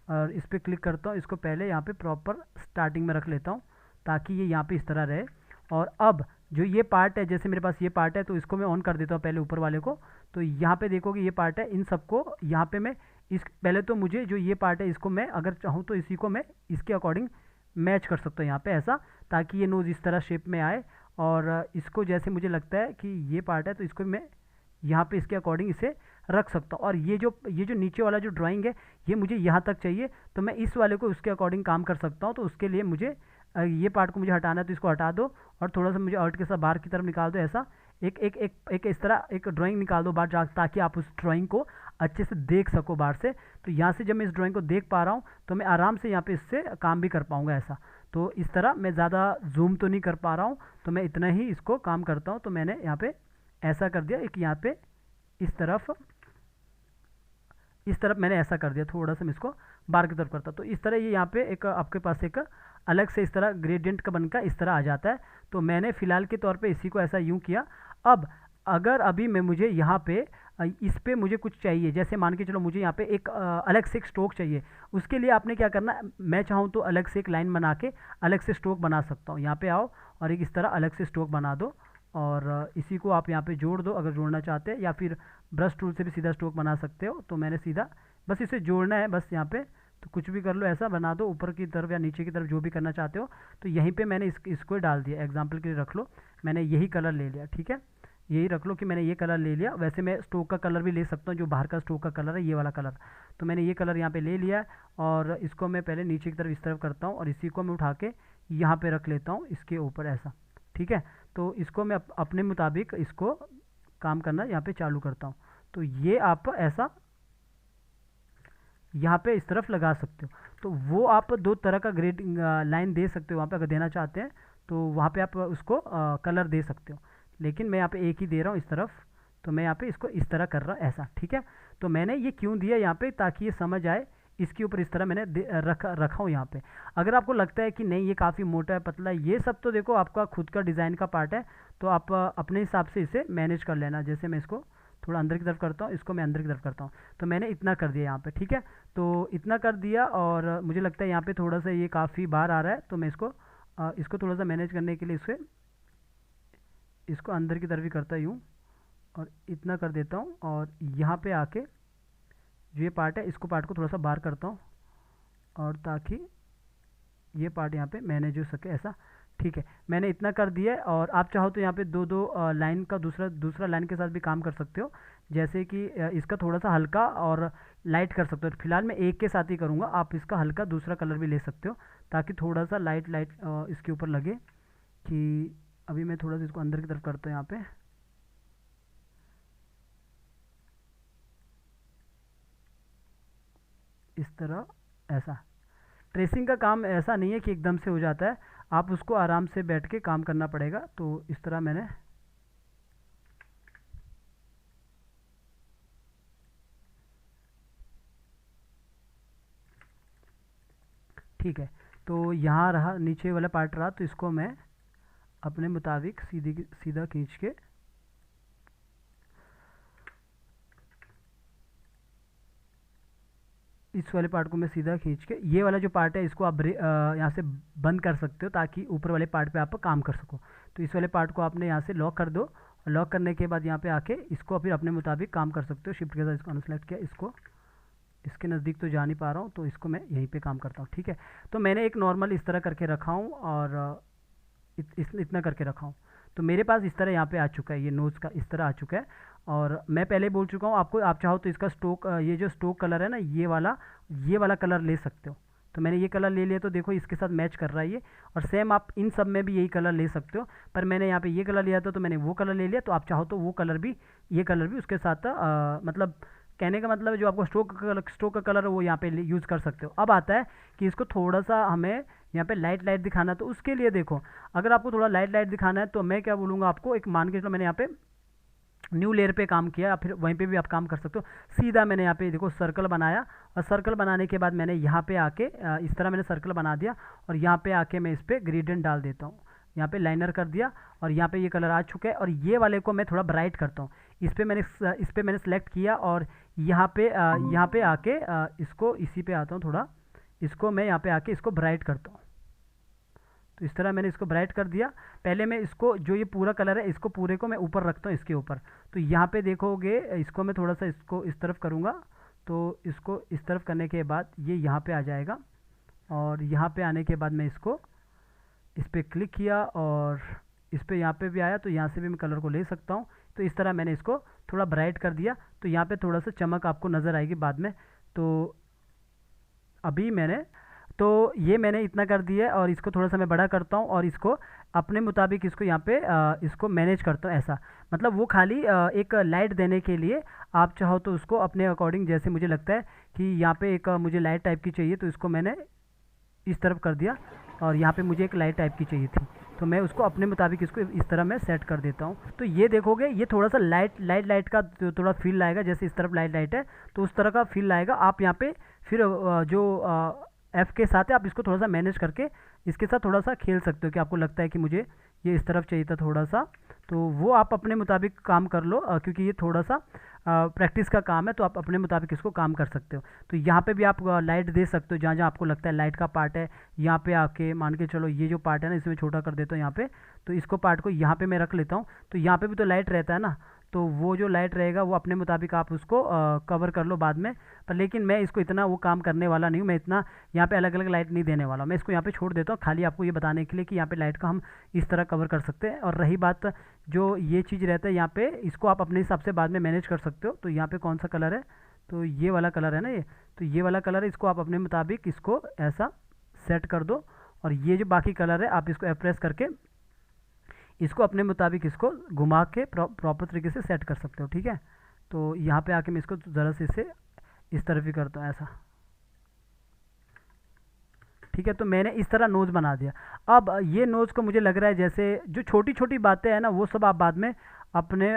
और इस पर क्लिक करता हूँ। इसको पहले यहाँ पे प्रॉपर स्टार्टिंग में रख लेता हूँ ताकि ये यहाँ पे इस तरह रहे। और अब जो ये पार्ट है, जैसे मेरे पास ये पार्ट है, तो इसको मैं ऑन कर देता हूँ पहले ऊपर वाले को। तो यहाँ पे देखोगे ये पार्ट है, इन सबको यहाँ पे मैं इस पहले तो मुझे जो ये पार्ट है इसको मैं अगर चाहूँ तो इसी को मैं इसके अकॉर्डिंग मैच कर सकता हूँ यहाँ पे ऐसा, ताकि ये नोज़ इस तरह शेप में आए। और इसको जैसे मुझे लगता है कि ये पार्ट है तो इसको मैं यहाँ पे इसके अकॉर्डिंग इसे रख सकता हूँ। और ये जो नीचे वाला जो ड्राइंग है ये मुझे यहाँ तक चाहिए, तो मैं इस वाले को उसके अकॉर्डिंग काम कर सकता हूँ। तो उसके लिए मुझे ये पार्ट को मुझे हटाना है, तो इसको हटा दो और थोड़ा सा मुझे आउट के साथ बाहर की तरफ निकाल दो ऐसा। एक इस तरह एक ड्राइंग निकाल दो बाहर, ताकि आप उस ड्राइंग को अच्छे से देख सको बाहर से। तो यहाँ से जब मैं इस ड्राइंग को देख पा रहा हूँ तो मैं आराम से यहाँ पे इससे काम भी कर पाऊँगा ऐसा। तो इस तरह मैं ज़्यादा जूम तो नहीं कर पा रहा हूँ, तो मैं इतना ही इसको काम करता हूँ। तो मैंने यहाँ पे ऐसा कर दिया, एक यहाँ पे इस तरफ मैंने ऐसा कर दिया, थोड़ा सा मैं इसको बाहर की तरफ करता। तो इस तरह ये यहाँ पे एक आपके पास एक अलग से इस तरह ग्रेडियंट का बनकर इस तरह आ जाता है। तो मैंने फ़िलहाल के तौर पे इसी को ऐसा यूँ किया। अब अगर अभी मैं मुझे यहाँ पे इस पे मुझे कुछ चाहिए, जैसे मान के चलो मुझे यहाँ पे एक अलग से एक स्ट्रोक चाहिए, उसके लिए आपने क्या करना, मैं चाहूँ तो अलग से एक लाइन बना के अलग से स्ट्रोक बना सकता हूँ। यहाँ पे आओ और एक इस तरह अलग से स्ट्रोक बना दो, और इसी को आप यहाँ पे जोड़ दो अगर जोड़ना चाहते हैं, या फिर ब्रश टूल से भी सीधा स्ट्रोक बना सकते हो। तो मैंने सीधा बस इसे जोड़ना है बस यहाँ पे, तो कुछ भी कर लो, ऐसा बना दो ऊपर की तरफ या नीचे की तरफ जो भी करना चाहते हो। तो यहीं पे मैंने इसको डाल दिया, एग्जांपल के लिए रख लो मैंने यही कलर ले लिया, ठीक है, यही रख लो कि मैंने ये कलर ले लिया। वैसे मैं स्ट्रोक का कलर भी ले सकता हूँ, जो बाहर का स्ट्रोक का कलर है ये वाला कलर। तो मैंने ये कलर यहाँ पे ले लिया, और इसको मैं पहले नीचे की तरफ इस तरफ करता हूँ, और इसी को मैं उठा के यहाँ पे रख लेता हूँ इसके ऊपर ऐसा, ठीक है। तो इसको मैं अपने मुताबिक इसको काम करना यहाँ पे चालू करता हूँ। तो ये आप ऐसा यहाँ पे इस तरफ लगा सकते हो। तो वो आप 2 तरह का ग्रेड लाइन दे सकते हो वहाँ पे, अगर देना चाहते हैं तो वहाँ पे आप उसको कलर दे सकते हो। लेकिन मैं यहाँ पे एक ही दे रहा हूँ इस तरफ, तो मैं यहाँ पे इसको इस तरह कर रहा हूँ ऐसा, ठीक है। तो मैंने ये क्यों दिया यहाँ पे, ताकि ये समझ आए, इसके ऊपर इस तरह मैंने रखा हूँ यहाँ पे। अगर आपको लगता है कि नहीं ये काफ़ी मोटा है पतला है, ये सब तो देखो आपका खुद का डिज़ाइन का पार्ट है, तो आप अपने हिसाब से इसे मैनेज कर लेना। जैसे मैं इसको थोड़ा अंदर की तरफ करता हूँ, इसको मैं अंदर की तरफ करता हूँ, तो मैंने इतना कर दिया यहाँ पे, ठीक है। तो इतना कर दिया, और मुझे लगता है यहाँ पे थोड़ा सा ये काफ़ी बाहर आ रहा है, तो मैं इसको थोड़ा सा मैनेज करने के लिए इसको अंदर की तरफ ही करता यूँ, और इतना कर देता हूँ। और यहाँ पे आके जो ये पार्ट है इसको पार्ट को थोड़ा सा बाहर करता हूँ, और ताकि ये पार्ट यहाँ पे मैनेज हो सके ऐसा, ठीक है। मैंने इतना कर दिया है, और आप चाहो तो यहाँ पे दो लाइन का दूसरा लाइन के साथ भी काम कर सकते हो। जैसे कि इसका थोड़ा सा हल्का और लाइट कर सकते हो। फिलहाल मैं एक के साथ ही करूँगा, आप इसका हल्का दूसरा कलर भी ले सकते हो, ताकि थोड़ा सा लाइट इसके ऊपर लगे। कि अभी मैं थोड़ा सा इसको अंदर की तरफ करता हूँ यहाँ पे। इस तरह ऐसा। ट्रेसिंग का काम ऐसा नहीं है कि एकदम से हो जाता है, आप उसको आराम से बैठ के काम करना पड़ेगा। तो इस तरह मैंने ठीक है। तो यहाँ रहा, नीचे वाला पार्ट रहा, तो इसको मैं अपने मुताबिक सीधा खींच के इस वाले पार्ट को मैं सीधा खींच के, ये वाला जो पार्ट है इसको आप यहाँ से बंद कर सकते हो ताकि ऊपर वाले पार्ट पे आप काम कर सको। तो इस वाले पार्ट को आपने यहाँ से लॉक कर दो, और लॉक करने के बाद यहाँ पे आके इसको फिर अपने मुताबिक काम कर सकते हो। शिफ्ट के साथ इसको अनसेलेक्ट किया, इसको इसके नज़दीक तो जा नहीं पा रहा हूँ, तो इसको मैं यहीं पे काम करता हूँ। ठीक है, तो मैंने एक नॉर्मल इस तरह करके रखा हूँ और इतना करके रखा हूँ। तो मेरे पास इस तरह यहाँ पे आ चुका है, ये नोज का इस तरह आ चुका है। और मैं पहले बोल चुका हूँ आपको, आप चाहो तो इसका स्टोक, ये जो स्टोक कलर है ना, ये वाला कलर ले सकते हो। तो मैंने ये कलर ले लिया, तो देखो इसके साथ मैच कर रहा है ये। और सेम आप इन सब में भी यही कलर ले सकते हो, पर मैंने यहाँ पे ये कलर लिया था तो मैंने वो कलर ले लिया। तो आप चाहो तो वो कलर भी, ये कलर भी उसके साथ मतलब कहने का मतलब है जो आपको स्टोक का कलर है वो यहाँ पे यूज़ कर सकते हो। अब आता है कि इसको थोड़ा सा हमें यहाँ पे लाइट लाइट दिखाना, तो उसके लिए देखो, अगर आपको थोड़ा लाइट लाइट दिखाना है तो मैं क्या बोलूँगा आपको, एक मान के चलो मैंने यहाँ पे न्यू लेयर पे काम किया, फिर वहीं पे भी आप काम कर सकते हो। सीधा मैंने यहाँ पे देखो सर्कल बनाया, और सर्कल बनाने के बाद मैंने यहाँ पे आके इस तरह मैंने सर्कल बना दिया, और यहाँ पे आके मैं इस पर ग्रेडियंट डाल देता हूँ। यहाँ पे लाइनर कर दिया, और यहाँ पे ये कलर आ चुका है। और ये वाले को मैं थोड़ा ब्राइट करता हूँ। इस पर मैंने सेलेक्ट किया, और यहाँ पे आके इसको इसी पे आता हूँ थोड़ा, इसको मैं यहाँ पे आके इसको ब्राइट करता हूँ। तो इस तरह मैंने इसको ब्राइट कर दिया। पहले मैं इसको, जो ये पूरा कलर है, इसको पूरे को मैं ऊपर रखता हूँ इसके ऊपर। तो यहाँ पे देखोगे इसको मैं थोड़ा सा इसको इस तरफ करूँगा, तो इसको इस तरफ करने के बाद ये यहाँ पे आ जाएगा। और यहाँ पे आने के बाद मैं इसको इस पर क्लिक किया, और इस पर यहाँ पे भी आया, तो यहाँ से भी मैं कलर को ले सकता हूँ। तो इस तरह मैंने इसको थोड़ा ब्राइट कर दिया, तो यहाँ पे थोड़ा सा चमक आपको नज़र आएगी बाद में। तो अभी ये मैंने इतना कर दिया है, और इसको थोड़ा सा मैं बड़ा करता हूँ, और इसको अपने मुताबिक इसको यहाँ पे इसको मैनेज करता हूँ ऐसा। मतलब वो खाली एक लाइट देने के लिए, आप चाहो तो उसको अपने अकॉर्डिंग, जैसे मुझे लगता है कि यहाँ पे एक मुझे लाइट टाइप की चाहिए, तो इसको मैंने इस तरफ कर दिया, और यहाँ पे मुझे एक लाइट टाइप की चाहिए थी, तो मैं उसको अपने मुताबिक इसको इस तरह मैं सेट कर देता हूँ। तो ये देखोगे ये थोड़ा सा लाइट का थोड़ा फील आएगा, जैसे इस तरफ लाइट है तो उस तरह का फील आएगा। आप यहाँ पे फिर जो एफ़ के साथ है, आप इसको थोड़ा सा मैनेज करके इसके साथ थोड़ा सा खेल सकते हो कि आपको लगता है कि मुझे ये इस तरफ चाहिए था थोड़ा सा, तो वो आप अपने मुताबिक काम कर लो, क्योंकि ये थोड़ा सा प्रैक्टिस का काम है, तो आप अपने मुताबिक इसको काम कर सकते हो। तो यहाँ पे भी आप लाइट दे सकते हो जहाँ जहाँ आपको लगता है लाइट का पार्ट है। यहाँ पे आके मान के चलो ये जो पार्ट है ना, इसमें छोटा कर देता हूँ यहाँ पे, तो इसको पार्ट को यहाँ पे मैं रख लेता हूँ। तो यहाँ पे भी तो लाइट रहता है ना, तो वो जो लाइट रहेगा वो अपने मुताबिक आप उसको कवर कर लो बाद में। पर लेकिन मैं इसको इतना वो काम करने वाला नहीं हूँ, मैं इतना यहाँ पे अलग अलग लाइट नहीं देने वाला हूँ। मैं इसको यहाँ पे छोड़ देता हूँ, खाली आपको ये बताने के लिए कि यहाँ पे लाइट का हम इस तरह कवर कर सकते हैं। और रही बात जो ये चीज़ रहता है यहाँ पे, इसको आप अपने हिसाब से बाद में मैनेज कर सकते हो। तो यहाँ पे कौन सा कलर है, तो ये वाला कलर है ना, ये तो ये वाला कलर है, इसको आप अपने मुताबिक इसको ऐसा सेट कर दो। और ये जो बाकी कलर है आप इसको एप्रेस करके इसको अपने मुताबिक इसको घुमा के प्रॉपर तरीके से सेट कर सकते हो। ठीक है, तो यहाँ पे आके मैं इसको ज़रा से इसे इस तरफ ही करता हूँ ऐसा। ठीक है, तो मैंने इस तरह नोज़ बना दिया। अब ये नोज़ को मुझे लग रहा है जैसे जो छोटी छोटी बातें हैं ना, वो सब आप बाद में अपने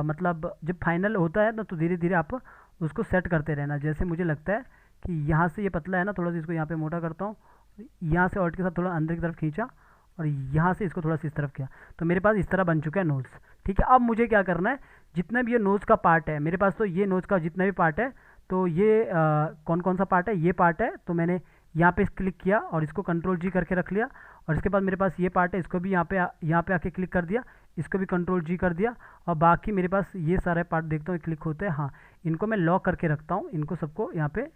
मतलब जब फाइनल होता है ना, तो धीरे धीरे आप उसको सेट करते रहना। जैसे मुझे लगता है कि यहाँ से ये पतला है ना, थोड़ा सा इसको यहाँ पे मोटा करता हूँ, यहाँ से ऑल्ट के साथ थोड़ा अंदर की तरफ खींचा, और यहाँ से इसको थोड़ा सा इस तरफ किया, तो मेरे पास इस तरह बन चुका है नोज़। ठीक है, अब मुझे क्या करना है, जितना भी ये नोज़ का पार्ट है मेरे पास, तो ये नोज़ का जितना भी पार्ट है, तो ये कौन कौन सा पार्ट है, ये पार्ट है। तो मैंने यहाँ पे क्लिक किया और इसको कंट्रोल जी करके रख लिया, और इसके बाद मेरे पास ये पार्ट है, इसको भी यहाँ पे आके क्लिक कर दिया, इसको भी कंट्रोल जी कर दिया। और बाकी मेरे पास ये सारे पार्ट देखता हूँ क्लिक होते हैं, हाँ इनको मैं लॉक करके रखता हूँ, इनको सबको यहाँ पे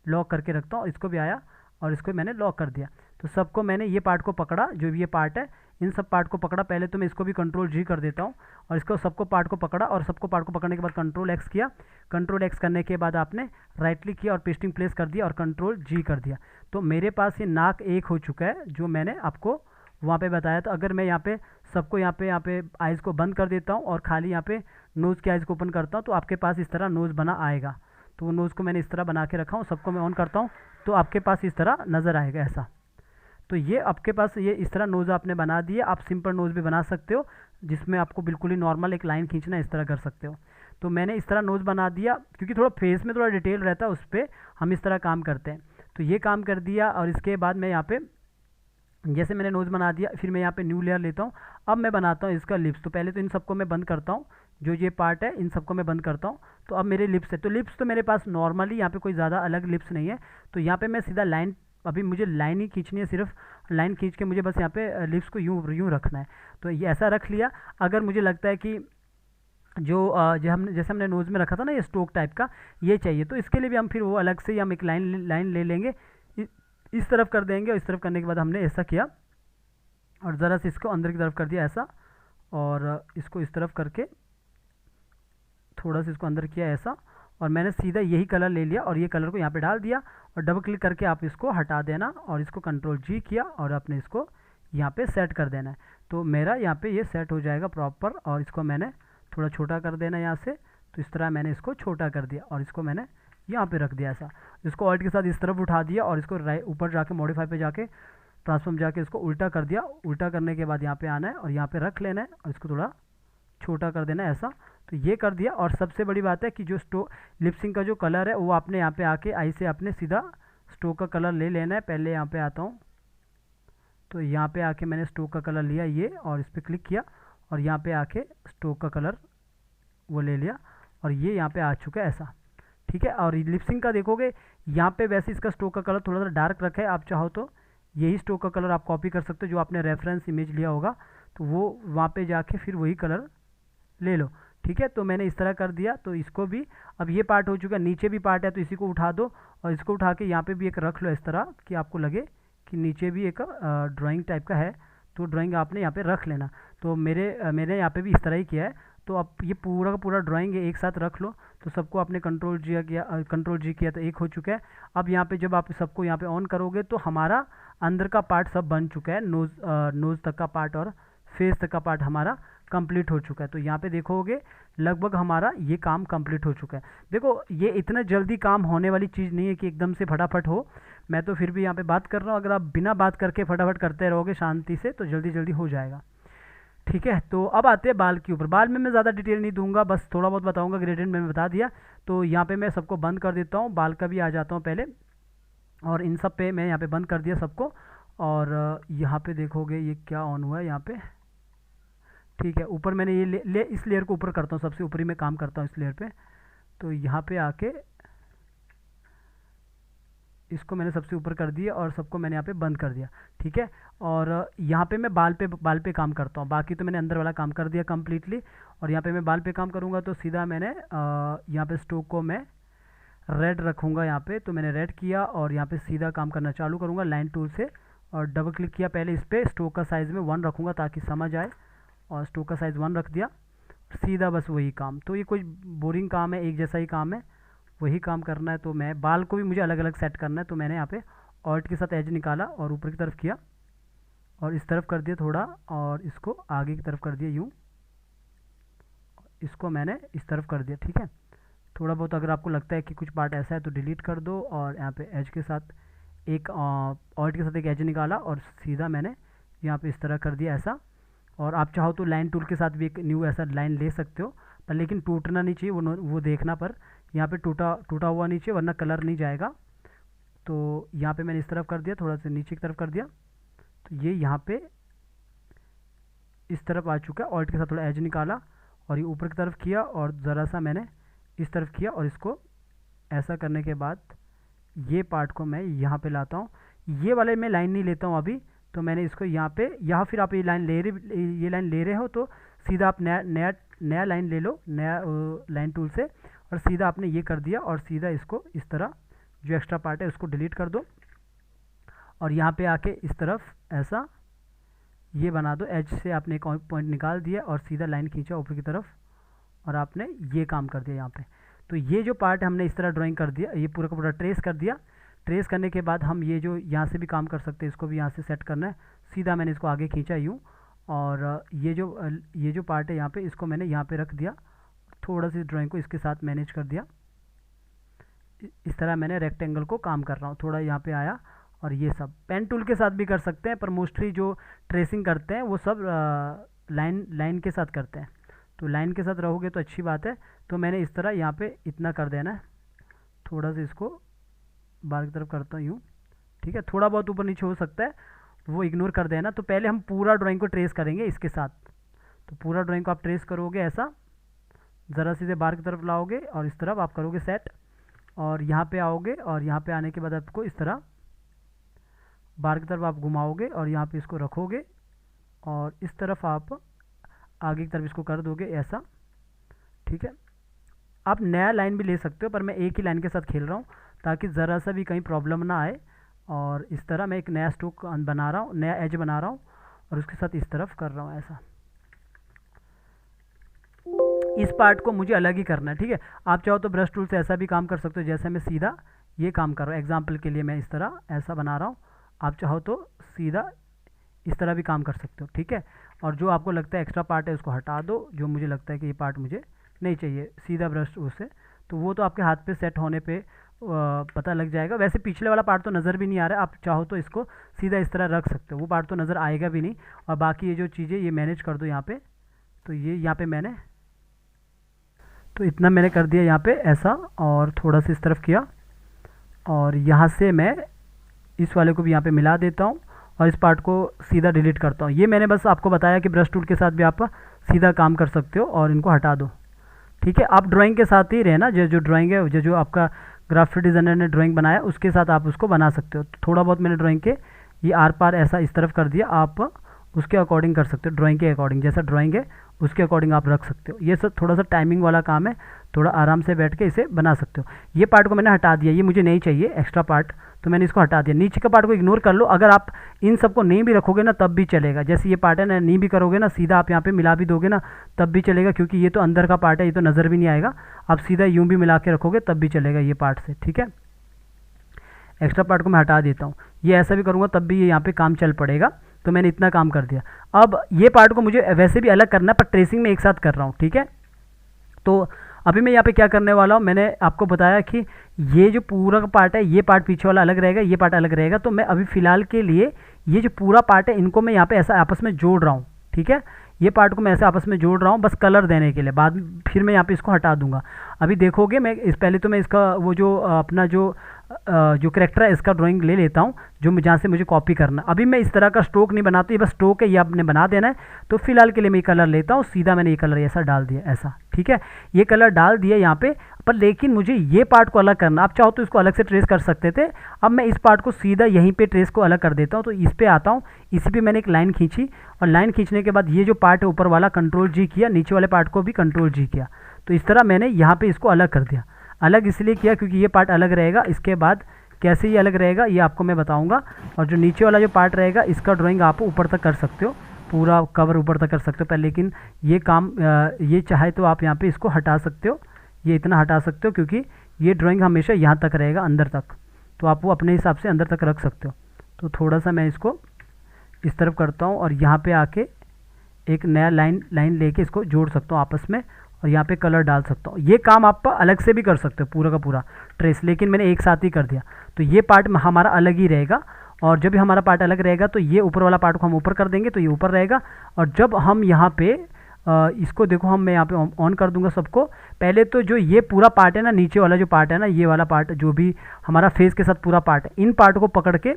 लॉक करके रखता हूँ। इसको भी आया और इसको मैंने लॉक कर दिया। तो सबको मैंने ये पार्ट को पकड़ा, जो भी ये पार्ट है इन सब पार्ट को पकड़ा। पहले तो मैं इसको भी कंट्रोल जी कर देता हूँ, और इसको सबको पार्ट को पकड़ा, और सबको पार्ट को पकड़ने के बाद कंट्रोल एक्स किया। कंट्रोल एक्स करने के बाद आपने राइट क्लिक किया और पेस्टिंग प्लेस कर दिया और कंट्रोल जी कर दिया। तो मेरे पास ये नाक एक हो चुका है, जो मैंने आपको वहाँ पे बताया। तो अगर मैं यहाँ पे सबको यहाँ पे आइज़ को बंद कर देता हूँ और खाली यहाँ पे नोज़ की आइज़ को ओपन करता हूँ तो आपके पास इस तरह नोज़ बना आएगा। तो वो नोज़ को मैंने इस तरह बना के रखा हूँ, सबको मैं ऑन करता हूँ तो आपके पास इस तरह नज़र आएगा ऐसा। तो ये आपके पास ये इस तरह नोज़ आपने बना दिए। आप सिंपल नोज़ भी बना सकते हो जिसमें आपको बिल्कुल ही नॉर्मल एक लाइन खींचना है, इस तरह कर सकते हो। तो मैंने इस तरह नोज़ बना दिया, क्योंकि थोड़ा फेस में थोड़ा डिटेल रहता है उस पर हम इस तरह काम करते हैं। तो ये काम कर दिया और इसके बाद मैं यहाँ पे जैसे मैंने नोज़ बना दिया, फिर मैं यहाँ पे न्यू लेयर लेता हूँ। अब मैं बनाता हूँ इसका लिप्स। तो पहले तो इन सबको मैं बंद करता हूँ, जो ये पार्ट है इन सबको मैं बंद करता हूँ। तो अब मेरे लिप्स है, तो लिप्स तो मेरे पास नॉर्मली यहाँ पे कोई ज़्यादा अलग लिप्स नहीं है। तो यहाँ पे मैं सीधा लाइन, अभी मुझे लाइन ही खींचनी है, सिर्फ लाइन खींच के मुझे बस यहाँ पे लिप्स को यूँ यूँ रखना है। तो ये ऐसा रख लिया। अगर मुझे लगता है कि जो हमने जैसे हमने नोज़ में रखा था ना ये स्टोक टाइप का, ये चाहिए, तो इसके लिए भी हम फिर वो अलग से हम एक लाइन ले लेंगे, इस तरफ कर देंगे। और इस तरफ करने के बाद हमने ऐसा किया और ज़रा से इसको अंदर की तरफ कर दिया ऐसा, और इसको इस तरफ करके थोड़ा सा इसको अंदर किया ऐसा, और मैंने सीधा यही कलर ले लिया और ये कलर को यहाँ पे डाल दिया और डबल क्लिक करके आप इसको हटा देना और इसको कंट्रोल जी किया और आपने इसको यहाँ पे सेट कर देना है। तो मेरा यहाँ पे ये सेट हो जाएगा प्रॉपर। और इसको मैंने थोड़ा छोटा कर देना यहाँ से, तो इस तरह मैंने इसको छोटा कर दिया और इसको मैंने यहाँ पे रख दिया ऐसा। इसको ऑल्ट के साथ इस तरफ उठा दिया और इसको ऊपर जाके मॉडिफाई पे जाके ट्रांसफॉर्म जाके इसको उल्टा कर दिया। उल्टा करने के बाद यहाँ पे आना है और यहाँ पे रख लेना है और इसको थोड़ा छोटा कर देना है ऐसा। तो ये कर दिया। और सबसे बड़ी बात है कि जो लिपसिंग का जो कलर है वो आपने यहाँ पे आके आई से आपने सीधा स्टोक का कलर ले लेना है। पहले यहाँ पे आता हूँ, तो यहाँ पे आके मैंने स्टोक का कलर लिया ये, और इस पर क्लिक किया और यहाँ पे आके स्टोक का कलर वो ले लिया और ये यहाँ पे आ चुका है ऐसा, ठीक है। और लिपसिंग का देखोगे यहाँ पे वैसे इसका स्टोक का कलर थोड़ा सा डार्क रखा है, आप चाहो तो यही स्टोक का कलर आप कॉपी कर सकते हो जो आपने रेफरेंस इमेज लिया होगा, तो वो वहाँ पे जाके फिर वही कलर ले लो, ठीक है। तो मैंने इस तरह कर दिया। तो इसको भी, अब ये पार्ट हो चुका है, नीचे भी पार्ट है तो इसी को उठा दो और इसको उठा के यहाँ पे भी एक रख लो इस तरह कि आपको लगे कि नीचे भी एक ड्राइंग टाइप का है, तो ड्राइंग आपने यहाँ पे रख लेना। तो मैंने यहाँ पे भी इस तरह ही किया है। तो अब ये पूरा का पूरा ड्राइंग एक साथ रख लो। तो सबको आपने कंट्रोल जी किया तो एक हो चुका है। अब यहाँ पे जब आप सबको यहाँ पे ऑन करोगे तो हमारा अंदर का पार्ट सब बन चुका है, नोज़ तक का पार्ट और फेस तक का पार्ट हमारा कंप्लीट हो चुका है। तो यहाँ पे देखोगे लगभग हमारा ये काम कंप्लीट हो चुका है। देखो ये इतना जल्दी काम होने वाली चीज़ नहीं है कि एकदम से फटाफट हो। मैं तो फिर भी यहाँ पे बात कर रहा हूँ, अगर आप बिना बात करके फटाफट करते रहोगे शांति से तो जल्दी जल्दी हो जाएगा, ठीक है। तो अब आते हैं बाल के ऊपर। बाल में मैं ज़्यादा डिटेल नहीं दूंगा, बस थोड़ा बहुत बताऊंगा, ग्रेडियंट मैंने बता दिया। तो यहाँ पे मैं सबको बंद कर देता हूँ, बाल का भी आ जाता हूँ पहले, और इन सब पे मैं यहाँ पे बंद कर दिया सबको। और यहाँ पे देखोगे ये क्या ऑन हुआ है यहाँ पे, ठीक है। ऊपर मैंने ये इस लेयर को ऊपर करता हूँ, सबसे ऊपर ही मैं काम करता हूँ इस लेयर पे। तो यहाँ पे आके इसको मैंने सबसे ऊपर कर दिया और सबको मैंने यहाँ पे बंद कर दिया, ठीक है। और यहाँ पे मैं बाल पे काम करता हूँ, बाकी तो मैंने अंदर वाला काम कर दिया कम्प्लीटली। और यहाँ पे मैं बाल पे काम करूँगा तो सीधा मैंने यहाँ पे स्ट्रोक को मैं रेड रखूँगा यहाँ पे। तो मैंने रेड किया और यहाँ पे सीधा काम करना चालू करूँगा लाइन टूल से, और डबल क्लिक किया पहले इस पर, स्ट्रोक का साइज़ में 1 रखूँगा ताकि समझ आए, और स्ट्रोक का साइज़ 1 रख दिया, सीधा बस वही काम। तो ये कोई बोरिंग काम है, एक जैसा ही काम है, वही काम करना है। तो मैं बाल को भी मुझे अलग अलग सेट करना है। तो मैंने यहाँ पे ऑल्ट के साथ एज निकाला और ऊपर की तरफ किया और इस तरफ कर दिया थोड़ा, और इसको आगे की तरफ कर दिया यूँ, इसको मैंने इस तरफ कर दिया, ठीक है। थोड़ा बहुत अगर आपको लगता है कि कुछ पार्ट ऐसा है तो डिलीट कर दो। और यहाँ पे एज के साथ एक ऑल्ट के साथ एक एज निकाला और सीधा मैंने यहाँ पे इस तरह कर दिया ऐसा। और आप चाहो तो लाइन टूल के साथ भी एक न्यू ऐसा लाइन ले सकते हो, पर लेकिन टूटना नहीं चाहिए, वो देखना, पर यहाँ पे टूटा हुआ नीचे, वरना कलर नहीं जाएगा। तो यहाँ पे मैंने इस तरफ कर दिया, थोड़ा सा नीचे की तरफ कर दिया, तो ये यहाँ पे इस तरफ आ चुका है। ऑल्ट के साथ थोड़ा एज निकाला और ये ऊपर की तरफ किया और ज़रा सा मैंने इस तरफ किया, और इसको ऐसा करने के बाद ये पार्ट को मैं यहाँ पे लाता हूँ। ये वाले मैं लाइन नहीं लेता हूँ अभी, तो मैंने इसको यहाँ पे, या फिर आप ये लाइन ले रहे हो तो सीधा आप नया लाइन ले लो, नया लाइन टूल से, और सीधा आपने ये कर दिया और सीधा इसको इस तरह जो एक्स्ट्रा पार्ट है उसको डिलीट कर दो और यहाँ पे आके इस तरफ ऐसा ये बना दो। एज से आपने एक पॉइंट निकाल दिया और सीधा लाइन खींचा ऊपर की तरफ और आपने ये काम कर दिया यहाँ पे। तो ये जो पार्ट हमने इस तरह ड्राइंग कर दिया, ये पूरा का पूरा ट्रेस कर दिया। ट्रेस करने के बाद हम ये जो यहाँ से भी काम कर सकते हैं, इसको भी यहाँ से सेट करना है, सीधा मैंने इसको आगे खींचा यूँ, और ये जो पार्ट है यहाँ पे, इसको मैंने यहाँ पे रख दिया, थोड़ा सी ड्राइंग को इसके साथ मैनेज कर दिया। इस तरह मैंने रेक्टेंगल को काम कर रहा हूँ, थोड़ा यहाँ पे आया। और ये सब पेन टूल के साथ भी कर सकते हैं, पर मोस्टली जो ट्रेसिंग करते हैं वो सब लाइन के साथ करते हैं। तो लाइन के साथ रहोगे तो अच्छी बात है। तो मैंने इस तरह यहाँ पे इतना कर देना है, थोड़ा सा इसको बाहर की तरफ करता हूँ यूँ, ठीक है। थोड़ा बहुत ऊपर नीचे हो सकता है, वो इग्नोर कर देना। तो पहले हम पूरा ड्राइंग को ट्रेस करेंगे इसके साथ। तो पूरा ड्राइंग को आप ट्रेस करोगे ऐसा, ज़रा सीधे बाहर की तरफ लाओगे और इस तरफ आप करोगे सेट, और यहाँ पे आओगे, और यहाँ पे आने के बाद आपको इस तरह बाहर की तरफ आप घुमाओगे और यहाँ पे इसको रखोगे, और इस तरफ आप आगे की तरफ इसको कर दोगे ऐसा, ठीक है। आप नया लाइन भी ले सकते हो, पर मैं एक ही लाइन के साथ खेल रहा हूँ ताकि ज़रा सा भी कहीं प्रॉब्लम ना आए। और इस तरह मैं एक नया स्ट्रोक बना रहा हूँ, नया एज बना रहा हूँ, और उसके साथ इस तरफ कर रहा हूँ ऐसा। इस पार्ट को मुझे अलग ही करना है, ठीक है। आप चाहो तो ब्रश टूल से ऐसा भी काम कर सकते हो, जैसे मैं सीधा ये काम कर रहा हूँ। एग्जाम्पल के लिए मैं इस तरह ऐसा बना रहा हूँ, आप चाहो तो सीधा इस तरह भी काम कर सकते हो, ठीक है। और जो आपको लगता है एक्स्ट्रा पार्ट है उसको हटा दो, जो मुझे लगता है कि ये पार्ट मुझे नहीं चाहिए सीधा ब्रश टूल से, तो वो तो आपके हाथ पे सेट होने पे पता लग जाएगा। वैसे पिछले वाला पार्ट तो नज़र भी नहीं आ रहा है, आप चाहो तो इसको सीधा इस तरह रख सकते हो, वो पार्ट तो नज़र आएगा भी नहीं। और बाकी ये जो चीज़ें ये मैनेज कर दो यहाँ पे। तो ये यहाँ पे मैंने तो इतना मैंने कर दिया यहाँ पे ऐसा, और थोड़ा सा इस तरफ किया, और यहाँ से मैं इस वाले को भी यहाँ पे मिला देता हूँ और इस पार्ट को सीधा डिलीट करता हूँ। ये मैंने बस आपको बताया कि ब्रश टूल के साथ भी आप सीधा काम कर सकते हो, और इनको हटा दो, ठीक है। आप ड्राइंग के साथ ही रहना, जो ड्राइंग है, जो आपका ग्राफिक डिज़ाइनर ने ड्राइंग बनाया उसके साथ आप उसको बना सकते हो। थोड़ा बहुत मैंने ड्राइंग के ये आर पार ऐसा इस तरफ कर दिया, आप उसके अकॉर्डिंग कर सकते हो, ड्राइंग के अकॉर्डिंग, जैसा ड्राइंग है उसके अकॉर्डिंग आप रख सकते हो। ये सब थोड़ा सा टाइमिंग वाला काम है, थोड़ा आराम से बैठ के इसे बना सकते हो। ये पार्ट को मैंने हटा दिया, ये मुझे नहीं चाहिए एक्स्ट्रा पार्ट, तो मैंने इसको हटा दिया। नीचे का पार्ट को इग्नोर कर लो, अगर आप इन सबको नहीं भी रखोगे ना तब भी चलेगा। जैसे ये पार्ट है ना, नहीं भी करोगे ना, सीधा आप यहाँ पे मिला भी दोगे ना तब भी चलेगा, क्योंकि ये तो अंदर का पार्ट है, ये तो नज़र भी नहीं आएगा। आप सीधा यूँ भी मिला के रखोगे तब भी चलेगा ये पार्ट से, ठीक है। एक्स्ट्रा पार्ट को मैं हटा देता हूँ, ये ऐसा भी करूँगा तब भी ये यहाँ पे काम चल पड़ेगा। तो मैंने इतना काम कर दिया। अब ये पार्ट को मुझे वैसे भी अलग करना है, पर ट्रेसिंग में एक साथ कर रहा हूँ, ठीक है। तो अभी मैं यहाँ पे क्या करने वाला हूँ, मैंने आपको बताया कि ये जो पूरा का पार्ट है, ये पार्ट पीछे वाला अलग रहेगा, ये पार्ट अलग रहेगा। तो मैं अभी फ़िलहाल के लिए ये जो पूरा पार्ट है इनको मैं यहाँ पे ऐसा आपस में जोड़ रहा हूँ, ठीक है। ये पार्ट को मैं ऐसे आपस में जोड़ रहा हूँ बस कलर देने के लिए, बाद फिर मैं यहाँ पे इसको हटा दूंगा। अभी देखोगे मैं पहले तो मैं इसका वो जो अपना जो करेक्टर है इसका ड्राइंग ले लेता हूँ, जो जहाँ से मुझे कॉपी करना। अभी मैं इस तरह का स्ट्रोक नहीं बनाता, ये बस स्ट्रोक है, ये आपने बना देना है। तो फिलहाल के लिए मैं ये कलर लेता हूँ, सीधा मैंने ये कलर ऐसा डाल दिया ऐसा, ठीक है। ये कलर डाल दिया यहाँ पे, पर लेकिन मुझे ये पार्ट को अलग करना। आप चाहो तो इसको अलग से ट्रेस कर सकते थे। अब मैं इस पार्ट को सीधा यहीं पे ट्रेस को अलग कर देता हूँ। तो इस पे आता हूँ, इसी पे मैंने एक लाइन खींची, और लाइन खींचने के बाद ये जो पार्ट है ऊपर वाला कंट्रोल-G किया, नीचे वाले पार्ट को भी कंट्रोल-G किया। तो इस तरह मैंने यहाँ पे इसको अलग कर दिया। अलग इसलिए किया क्योंकि ये पार्ट अलग रहेगा, इसके बाद कैसे ये अलग रहेगा ये आपको मैं बताऊँगा। और जो नीचे वाला जो पार्ट रहेगा इसका ड्राइंग आप ऊपर तक कर सकते हो, पूरा कवर ऊपर तक कर सकते हो पर लेकिन ये काम ये चाहे तो आप यहाँ पे इसको हटा सकते हो, ये इतना हटा सकते हो, क्योंकि ये ड्राइंग हमेशा यहाँ तक रहेगा अंदर तक, तो आप वो अपने हिसाब से अंदर तक रख सकते हो। तो थोड़ा सा मैं इसको इस तरफ करता हूँ और यहाँ पे आके एक नया लाइन लेके इसको जोड़ सकता हूँ आपस में, और यहाँ पे कलर डाल सकता हूँ। ये काम आप अलग से भी कर सकते हो पूरा का पूरा ट्रेस, लेकिन मैंने एक साथ ही कर दिया। तो ये पार्ट हमारा अलग ही रहेगा, और जब भी हमारा पार्ट अलग रहेगा तो ये ऊपर वाला पार्ट को हम ऊपर कर देंगे तो ये ऊपर रहेगा। और जब हम यहाँ पे इसको देखो, मैं यहाँ पे ऑन कर दूंगा सबको। पहले तो जो ये पूरा पार्ट है ना, नीचे वाला जो पार्ट है ना, ये वाला पार्ट जो भी हमारा फेस के साथ पूरा पार्ट है, इन पार्ट को पकड़ के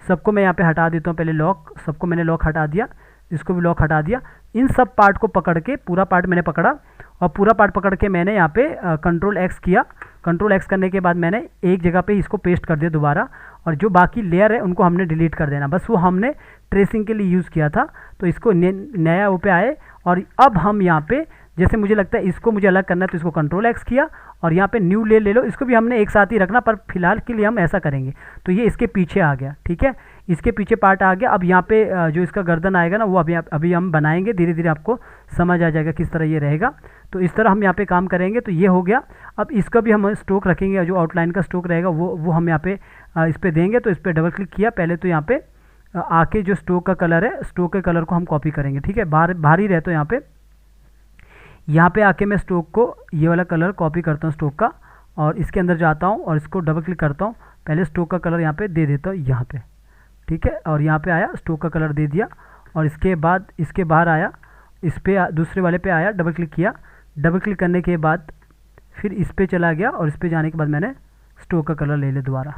सबको मैं यहाँ पे हटा देता हूँ। पहले लॉक, सबको मैंने लॉक हटा दिया, इसको भी लॉक हटा दिया। इन सब पार्ट को पकड़ के पूरा पार्ट मैंने पकड़ा, और पूरा पार्ट पकड़ के मैंने यहाँ पे कंट्रोल-X किया। कंट्रोल-X करने के बाद मैंने एक जगह पे इसको पेस्ट कर दिया दोबारा, और जो बाकी लेयर है उनको हमने डिलीट कर देना, बस वो हमने ट्रेसिंग के लिए यूज़ किया था। तो इसको नया वो पे आए, और अब हम यहाँ पे जैसे मुझे लगता है इसको मुझे अलग करना है तो इसको कंट्रोल-X किया, और यहाँ पे न्यू ले लो, इसको भी हमने एक साथ ही रखना, पर फिलहाल के लिए हम ऐसा करेंगे। तो ये इसके पीछे आ गया, ठीक है, इसके पीछे पार्ट आ गया। अब यहाँ पे जो इसका गर्दन आएगा ना, वो अभी हम बनाएंगे, धीरे धीरे आपको समझ आ जाएगा किस तरह ये रहेगा। तो इस तरह हम यहाँ पे काम करेंगे। तो ये हो गया। अब इसका भी हम स्ट्रोक रखेंगे, जो आउटलाइन का स्ट्रोक रहेगा वो हम यहाँ पे इस पर देंगे। तो इस पर डबल क्लिक किया, पहले तो यहाँ पे आके जो स्ट्रोक का कलर है, स्ट्रोक के कलर को हम कॉपी करेंगे, ठीक है। बाहर ही रहते हो यहाँ पे आके मैं स्ट्रोक को ये वाला कलर कॉपी करता हूँ स्ट्रोक का, और इसके अंदर जाता हूँ और इसको डबल क्लिक करता हूँ। पहले स्ट्रोक का कलर यहाँ पे दे देता हूँ यहाँ पे, ठीक है। और यहाँ पे आया, स्ट्रोक का कलर दे दिया, और इसके बाद इसके बाहर आया, इस पे दूसरे वाले पे आया, डबल क्लिक किया। डबल क्लिक करने के बाद फिर इस पे चला गया, और इस पे जाने के बाद मैंने स्ट्रोक का कलर ले लिया दोबारा।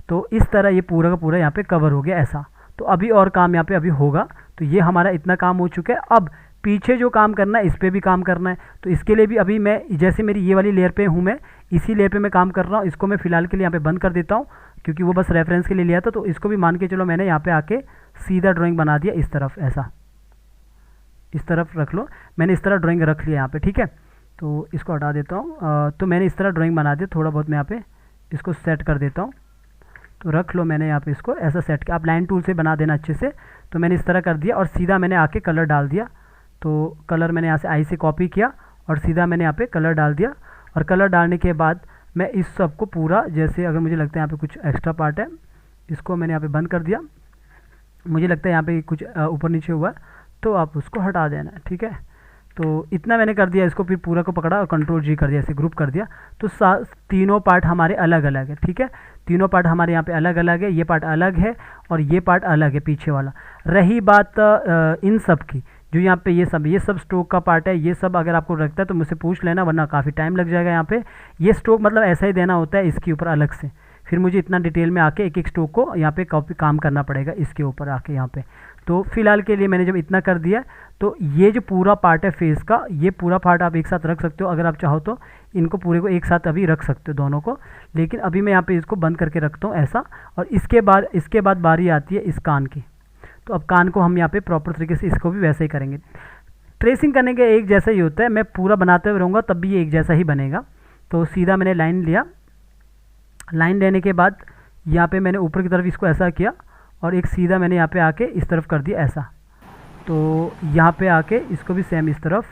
तो इस तरह ये पूरा का पूरा यहाँ पे कवर हो गया ऐसा। तो अभी और काम यहाँ पे अभी होगा। तो ये हमारा इतना काम हो चुका है। अब पीछे जो काम करना है इस पर भी काम करना है। तो इसके लिए भी अभी मैं, जैसे मेरी ये वाली लेयर पे हूँ, मैं इसी लेयर पे मैं काम कर रहा हूँ। इसको मैं फ़िलहाल के लिए यहाँ पे बंद कर देता हूँ, क्योंकि वो बस रेफरेंस के लिए लिया था। तो इसको भी मान के चलो, मैंने यहाँ पे आके सीधा ड्राइंग बना दिया इस तरफ, ऐसा इस तरफ रख लो। मैंने इस तरह ड्राइंग रख लिया यहाँ पे, ठीक है। तो इसको हटा देता हूँ। तो मैंने इस तरह ड्राइंग बना दिया। थोड़ा बहुत मैं यहाँ पे इसको सेट कर देता हूँ। तो रख लो, मैंने यहाँ पे इसको ऐसा सेट किया। आप लाइन टूल से बना देना अच्छे से। तो मैंने इस तरह कर दिया, और सीधा मैंने आके कलर डाल दिया। तो कलर मैंने यहाँ से आई से कॉपी किया, और सीधा मैंने यहाँ पे कलर डाल दिया। और कलर डालने के बाद मैं इस सब को पूरा, जैसे अगर मुझे लगता है यहाँ पे कुछ एक्स्ट्रा पार्ट है, इसको मैंने यहाँ पे बंद कर दिया। मुझे लगता है यहाँ पे कुछ ऊपर नीचे हुआ है, तो आप उसको हटा देना, ठीक है। तो इतना मैंने कर दिया। इसको फिर पूरा को पकड़ा और कंट्रोल जी कर दिया, ऐसे ग्रुप कर दिया। तो तीनों पार्ट हमारे अलग अलग है, ठीक है। तीनों पार्ट हमारे यहाँ पे अलग अलग है। ये पार्ट अलग है और ये पार्ट अलग है, पीछे वाला। रही बात इन सब की, जो यहाँ पे ये सब स्ट्रोक का पार्ट है। ये सब अगर आपको लगता है तो मुझसे पूछ लेना, वरना काफ़ी टाइम लग जाएगा यहाँ पे। ये स्ट्रोक मतलब ऐसा ही देना होता है इसके ऊपर अलग से। फिर मुझे इतना डिटेल में आके एक एक स्ट्रोक को यहाँ पे कॉपी काम करना पड़ेगा इसके ऊपर आके यहाँ पे। तो फिलहाल के लिए मैंने जब इतना कर दिया, तो ये जो पूरा पार्ट है फेस का, ये पूरा पार्ट आप एक साथ रख सकते हो। अगर आप चाहो तो इनको पूरे को एक साथ अभी रख सकते हो दोनों को, लेकिन अभी मैं यहाँ पे इसको बंद करके रखता हूँ ऐसा। और इसके बाद बारी आती है इस कान की। तो अब कान को हम यहाँ पे प्रॉपर तरीके से इसको भी वैसे ही करेंगे। ट्रेसिंग करने का एक जैसा ही होता है। मैं पूरा बनाते हुए रहूँगा तब भी ये एक जैसा ही बनेगा। तो सीधा मैंने लाइन लिया। लाइन लेने के बाद यहाँ पे मैंने ऊपर की तरफ इसको ऐसा किया, और एक सीधा मैंने यहाँ पे आके इस तरफ कर दिया ऐसा। तो यहाँ पे आके इसको भी सेम इस तरफ।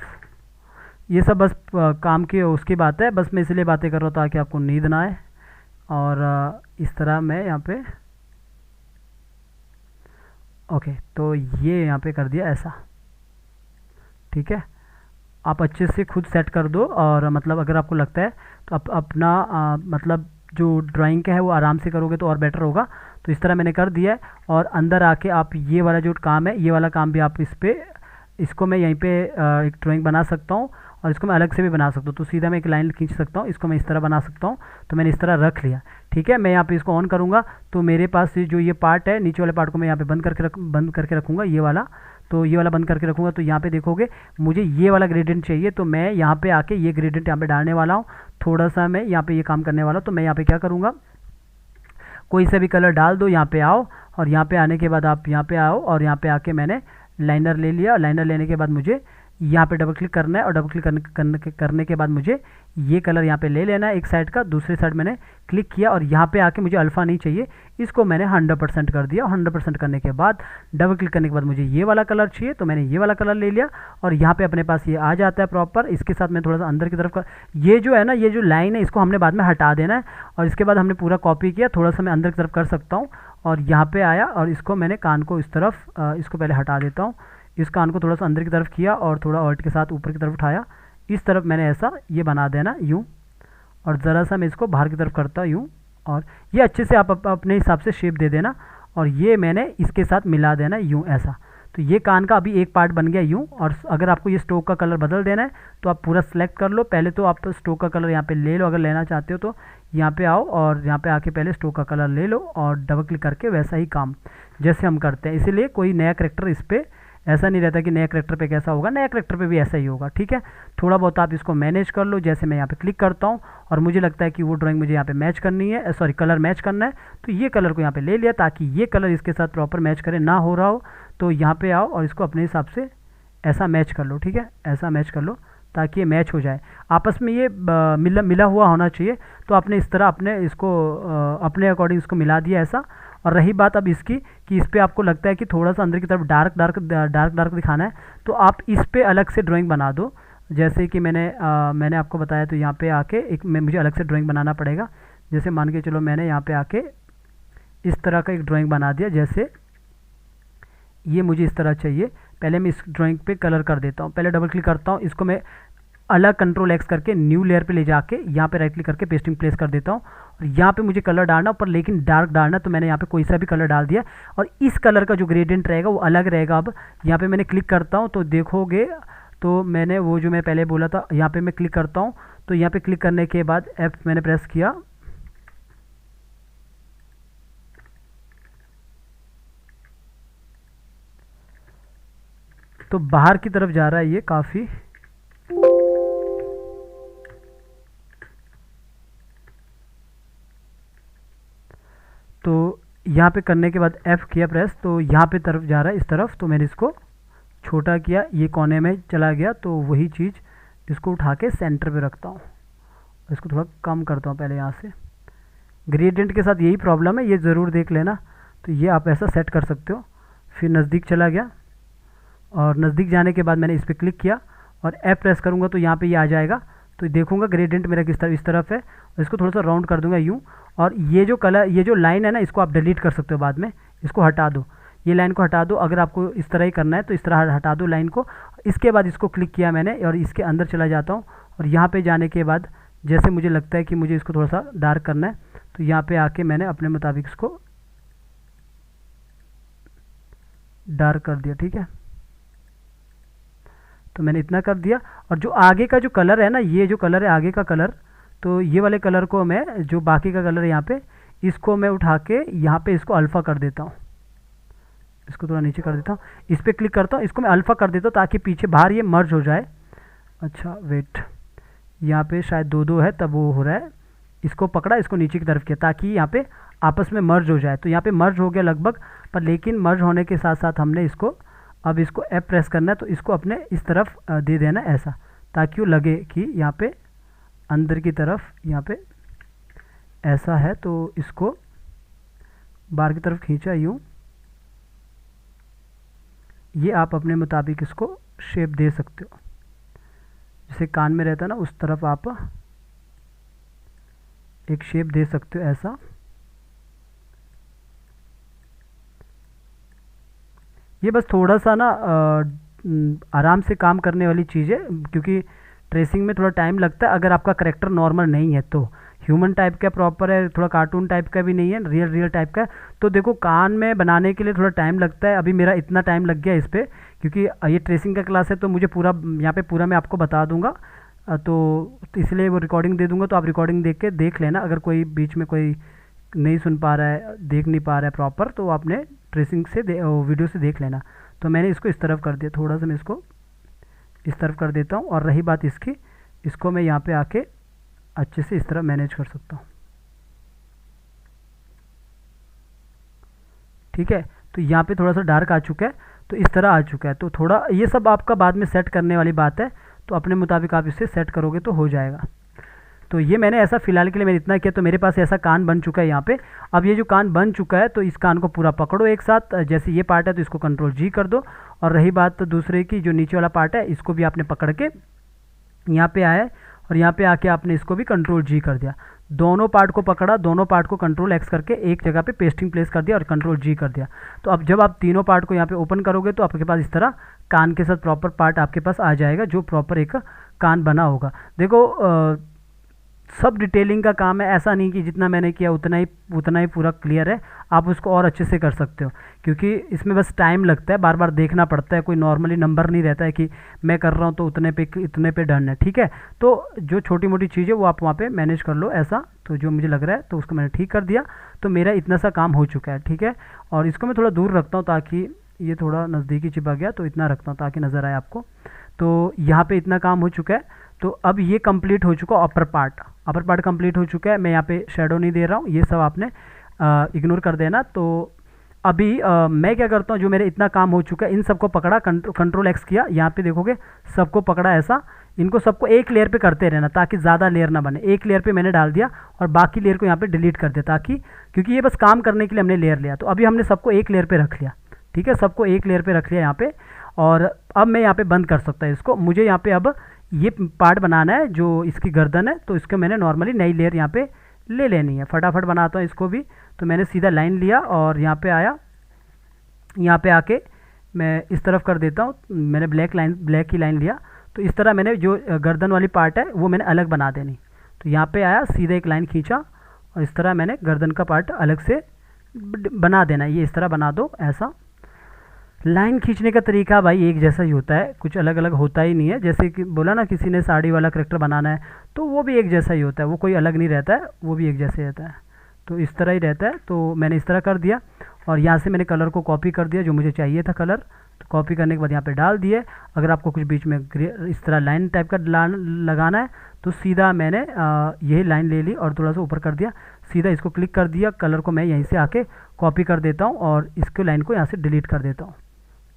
ये सब बस काम की उसकी बात है, बस मैं इसलिए बातें कर रहा हूँ ताकि आपको नींद ना आए। और इस तरह मैं यहाँ पे, ओके, तो ये यहाँ पे कर दिया ऐसा, ठीक है। आप अच्छे से खुद सेट कर दो, और मतलब अगर आपको लगता है तो आप अपना मतलब जो ड्राइंग का है वो आराम से करोगे तो और बेटर होगा। तो इस तरह मैंने कर दिया है। और अंदर आके आप ये वाला जो काम है, ये वाला काम भी आप इसको मैं यहीं पे एक ड्राइंग बना सकता हूँ, और इसको मैं अलग से भी बना सकता हूँ। तो सीधा मैं एक लाइन खींच सकता हूँ, इसको मैं इस तरह बना सकता हूँ। तो मैंने इस तरह रख लिया, ठीक है। मैं यहाँ पे इसको ऑन करूँगा तो मेरे पास जो ये पार्ट है, नीचे वाले पार्ट को मैं यहाँ पे बंद करके रखूँगा, ये वाला। तो ये वाला बंद करके रखूँगा। तो यहाँ पे देखोगे मुझे ये वाला ग्रेडियंट चाहिए, तो मैं यहाँ पे आके ये ग्रेडियंट यहाँ पे डालने वाला हूँ। थोड़ा सा मैं यहाँ पे ये काम करने वाला हूँ। तो मैं यहाँ पे क्या करूँगा, कोई सा भी कलर डाल दो, यहाँ पे आओ, और यहाँ पे आने के बाद आप यहाँ पे आओ, और यहाँ पे आके मैंने लाइनर ले लिया। लाइनर लेने के बाद मुझे यहाँ पे डबल क्लिक करना है, और डबल क्लिक करने के बाद मुझे ये कलर यहाँ पे ले लेना है एक साइड का। दूसरी साइड मैंने क्लिक किया, और यहाँ पे आके मुझे अल्फ़ा नहीं चाहिए, इसको मैंने 100% कर दिया। 100% करने के बाद डबल क्लिक करने के बाद मुझे ये वाला कलर चाहिए, तो मैंने ये वाला कलर ले लिया, और यहाँ पे अपने पास ये आ जाता है प्रॉपर। इसके साथ मैं थोड़ा सा अंदर की तरफ का, ये जो है ना, ये जो लाइन है, इसको हमने बाद में हटा देना है। और इसके बाद हमने पूरा कॉपी किया, थोड़ा सा मैं अंदर की तरफ कर सकता हूँ, और यहाँ पे आया, और इसको मैंने कान को इस तरफ, इसको पहले हटा देता हूँ। इस कान को थोड़ा सा अंदर की तरफ किया, और थोड़ा ऑल्ट के साथ ऊपर की तरफ उठाया, इस तरफ मैंने ऐसा ये बना देना यूँ। और ज़रा सा मैं इसको बाहर की तरफ करता यूँ, और ये अच्छे से आप अपने हिसाब से शेप दे देना। और ये मैंने इसके साथ मिला देना यूँ ऐसा। तो ये कान का अभी एक पार्ट बन गया यूँ। और अगर आपको ये स्ट्रोक का कलर बदल देना है तो आप पूरा सेलेक्ट कर लो। पहले तो आप स्ट्रोक का कलर यहाँ पे ले लो, अगर लेना चाहते हो तो यहाँ पे आओ, और यहाँ पे आके पहले स्ट्रोक का कलर ले लो, और डबल क्लिक करके वैसा ही काम जैसे हम करते हैं। इसीलिए कोई नया करेक्टर इस पर ऐसा नहीं रहता कि नया करेक्टर पे कैसा होगा, नया करेक्टर पे भी ऐसा ही होगा, ठीक है। थोड़ा बहुत आप इसको मैनेज कर लो। जैसे मैं यहाँ पे क्लिक करता हूँ, और मुझे लगता है कि वो ड्राइंग मुझे यहाँ पे मैच करनी है, सॉरी कलर मैच करना है, तो ये कलर को यहाँ पे ले लिया ताकि ये कलर इसके साथ प्रॉपर मैच करे, ना हो रहा हो तो यहाँ पे आओ और इसको अपने हिसाब से ऐसा मैच कर लो, ठीक है। ऐसा मैच कर लो ताकि ये मैच हो जाए आपस में, ये मिला हुआ होना चाहिए। तो आपने इस तरह अपने अकॉर्डिंग इसको मिला दिया ऐसा। और रही बात अब इसकी कि इस पर आपको लगता है कि थोड़ा सा अंदर की तरफ डार्क दिखाना है, तो आप इस पर अलग से ड्राइंग बना दो। जैसे कि मैंने आपको बताया, तो यहाँ पे आके मुझे अलग से ड्राइंग बनाना पड़ेगा। जैसे मान के चलो मैंने यहाँ पे आके इस तरह का एक ड्राइंग बना दिया, जैसे ये मुझे इस तरह चाहिए। पहले मैं इस ड्राइंग पे कलर कर देता हूँ, पहले डबल क्लिक करता हूँ, इसको मैं अलग कंट्रोल एक्स करके न्यू लेयर पे ले जाके यहाँ पे राइट क्लिक करके पेस्टिंग प्लेस कर देता हूँ। और यहाँ पे मुझे कलर डालना पर लेकिन डार्क डालना, तो मैंने यहाँ पे कोई सा भी कलर डाल दिया और इस कलर का जो ग्रेडियंट रहेगा वो अलग रहेगा। अब यहाँ पे मैंने क्लिक करता हूँ तो देखोगे, तो मैंने वो जो मैं पहले बोला था यहाँ पे मैं क्लिक करता हूँ, तो यहाँ पे क्लिक करने के बाद F मैंने प्रेस किया, तो बाहर की तरफ जा रहा है ये काफ़ी। तो यहाँ पे करने के बाद F किया प्रेस, तो यहाँ पे तरफ जा रहा है इस तरफ, तो मैंने इसको छोटा किया, ये कोने में चला गया। तो वही चीज़ इसको उठा के सेंटर पे रखता हूँ, इसको थोड़ा कम करता हूँ पहले यहाँ से। ग्रेडियंट के साथ यही प्रॉब्लम है, ये ज़रूर देख लेना। तो ये आप ऐसा सेट कर सकते हो। फिर नज़दीक चला गया और नज़दीक जाने के बाद मैंने इस पर क्लिक किया और F प्रेस करूँगा तो यहाँ पे ये आ जाएगा। तो देखूँगा ग्रेडियंट मेरा किस तरफ, इस तरफ है। और इसको थोड़ा सा राउंड कर दूँगा यूँ। और ये जो कलर, ये जो लाइन है ना, इसको आप डिलीट कर सकते हो बाद में, इसको हटा दो, ये लाइन को हटा दो। अगर आपको इस तरह ही करना है तो इस तरह हटा दो लाइन को। इसके बाद इसको क्लिक किया मैंने और इसके अंदर चला जाता हूँ। और यहाँ पे जाने के बाद जैसे मुझे लगता है कि मुझे इसको थोड़ा सा डार्क करना है, तो यहाँ पे आके मैंने अपने मुताबिक इसको डार्क कर दिया। ठीक है, तो मैंने इतना कर दिया। और जो आगे का जो कलर है ना, ये जो कलर है आगे का कलर, तो ये वाले कलर को मैं, जो बाकी का कलर है यहाँ पे, इसको मैं उठा के यहाँ पे इसको अल्फ़ा कर देता हूँ। इसको थोड़ा नीचे कर देता हूँ, इस पर क्लिक करता हूँ, इसको मैं अल्फ़ा कर देता हूँ ताकि पीछे बाहर ये मर्ज हो जाए। अच्छा वेट, यहाँ पे शायद 2-2 है तब वो हो रहा है। इसको पकड़ा, इसको नीचे की तरफ किया ताकि यहाँ पे आपस में मर्ज हो जाए। तो यहाँ पे मर्ज हो गया लगभग, पर लेकिन मर्ज होने के साथ साथ हमने इसको, अब इसको F प्रेस करना है, तो इसको अपने इस तरफ दे देना ऐसा, ताकि वो लगे कि यहाँ पे अंदर की तरफ यहाँ पे ऐसा है। तो इसको बाहर की तरफ खींचा यूँ, ये आप अपने मुताबिक इसको शेप दे सकते हो। जैसे कान में रहता है ना, उस तरफ आप एक शेप दे सकते हो ऐसा। ये बस थोड़ा सा ना आराम से काम करने वाली चीज़ है, क्योंकि ट्रेसिंग में थोड़ा टाइम लगता है। अगर आपका करेक्टर नॉर्मल नहीं है, तो ह्यूमन टाइप का प्रॉपर है, थोड़ा कार्टून टाइप का भी नहीं है, रियल टाइप का है, तो देखो कान में बनाने के लिए थोड़ा टाइम लगता है। अभी मेरा इतना टाइम लग गया इस पर, क्योंकि ये ट्रेसिंग का क्लास है, तो मुझे पूरा यहाँ पे पूरा मैं आपको बता दूंगा। तो इसलिए वो रिकॉर्डिंग दे दूंगा, तो आप रिकॉर्डिंग देख के देख लेना। अगर कोई बीच में कोई नहीं सुन पा रहा है, देख नहीं पा रहा है प्रॉपर, तो आपने ट्रेसिंग से वीडियो से देख लेना। तो मैंने इसको इस तरफ कर दिया, थोड़ा सा मैं इसको इस तरफ कर देता हूँ। और रही बात इसकी, इसको मैं यहाँ पे आके अच्छे से इस तरह मैनेज कर सकता हूँ। ठीक है, तो यहाँ पे थोड़ा सा डार्क आ चुका है, तो इस तरह आ चुका है। तो थोड़ा ये सब आपका बाद में सेट करने वाली बात है, तो अपने मुताबिक आप इसे सेट करोगे तो हो जाएगा। तो ये मैंने ऐसा फ़िलहाल के लिए मैंने इतना किया, तो मेरे पास ऐसा कान बन चुका है यहाँ पे। अब ये जो कान बन चुका है, तो इस कान को पूरा पकड़ो एक साथ। जैसे ये पार्ट है तो इसको Ctrl+G कर दो। और रही बात तो दूसरे की, जो नीचे वाला पार्ट है, इसको भी आपने पकड़ के यहाँ पे आया और यहाँ पे आके आपने इसको भी Ctrl+G कर दिया। दोनों पार्ट को पकड़ा, दोनों पार्ट को Ctrl+X करके एक जगह पे पेस्टिंग प्लेस कर दिया और Ctrl+G कर दिया। तो अब जब आप तीनों पार्ट को यहाँ पे ओपन करोगे, तो आपके पास इस तरह कान के साथ प्रॉपर पार्ट आपके पास आ जाएगा, जो प्रॉपर एक कान बना होगा। देखो सब डिटेलिंग का काम है, ऐसा नहीं कि जितना मैंने किया उतना ही पूरा क्लियर है। आप उसको और अच्छे से कर सकते हो, क्योंकि इसमें बस टाइम लगता है, बार बार देखना पड़ता है। कोई नॉर्मली नंबर नहीं रहता है कि मैं कर रहा हूँ तो इतने पे डन है। ठीक है, तो जो छोटी मोटी चीज़ें वो आप वहाँ पे मैनेज कर लो ऐसा। तो जो मुझे लग रहा है तो उसको मैंने ठीक कर दिया, तो मेरा इतना सा काम हो चुका है। ठीक है, और इसको मैं थोड़ा दूर रखता हूँ ताकि ये थोड़ा नज़दीकी चिपक गया, तो इतना रखता हूँ ताकि नज़र आए आपको। तो यहाँ पे इतना काम हो चुका है। तो अब ये कंप्लीट हो चुका, अपर पार्ट कंप्लीट हो चुका है। मैं यहाँ पे शेडो नहीं दे रहा हूँ, ये सब आपने इग्नोर कर देना। तो अभी मैं क्या करता हूँ, जो मेरे इतना काम हो चुका है, इन सबको पकड़ा, Ctrl+X किया, यहाँ पे देखोगे सबको पकड़ा ऐसा। इनको सबको एक लेयर पे करते रहना ताकि ज़्यादा लेयर ना बने। एक लेयर पे मैंने डाल दिया और बाकी लेयर को यहाँ पे डिलीट कर दिया, ताकि क्योंकि ये बस काम करने के लिए हमने लेयर लिया। तो अभी हमने सबको एक लेयर पे रख लिया। ठीक है, सबको एक लेयर पे रख लिया यहाँ पे। और अब मैं यहाँ पे बंद कर सकता हूँ इसको। मुझे यहाँ पे अब ये पार्ट बनाना है जो इसकी गर्दन है, तो इसको मैंने नॉर्मली नई लेयर यहाँ पे ले लेनी है। फटाफट बनाता हूँ इसको भी। तो मैंने सीधा लाइन लिया और यहाँ पे आया, यहाँ पे आके मैं इस तरफ कर देता हूँ। मैंने ब्लैक की लाइन लिया, तो इस तरह मैंने जो गर्दन वाली पार्ट है वो मैंने अलग बना देनी। तो यहाँ पे आया, सीधा एक लाइन खींचा और इस तरह मैंने गर्दन का पार्ट अलग से बना देना। ये इस तरह बना दो। ऐसा लाइन खींचने का तरीका भाई एक जैसा ही होता है, कुछ अलग अलग होता ही नहीं है। जैसे कि बोला ना, किसी ने साड़ी वाला करेक्टर बनाना है तो वो भी एक जैसा ही होता है, वो कोई अलग नहीं रहता है, वो भी एक जैसे रहता है। तो इस तरह ही रहता है। तो मैंने इस तरह कर दिया और यहाँ से मैंने कलर को कॉपी कर दिया, जो मुझे चाहिए था कलर। तो कॉपी करने के बाद यहाँ पे डाल दिए। अगर आपको कुछ बीच में इस तरह लाइन टाइप का लगाना है तो सीधा मैंने यही लाइन ले ली और थोड़ा सा ऊपर कर दिया, सीधा इसको क्लिक कर दिया। कलर को मैं यहीं से आके कॉपी कर देता हूँ और इसको लाइन को यहाँ से डिलीट कर देता हूँ।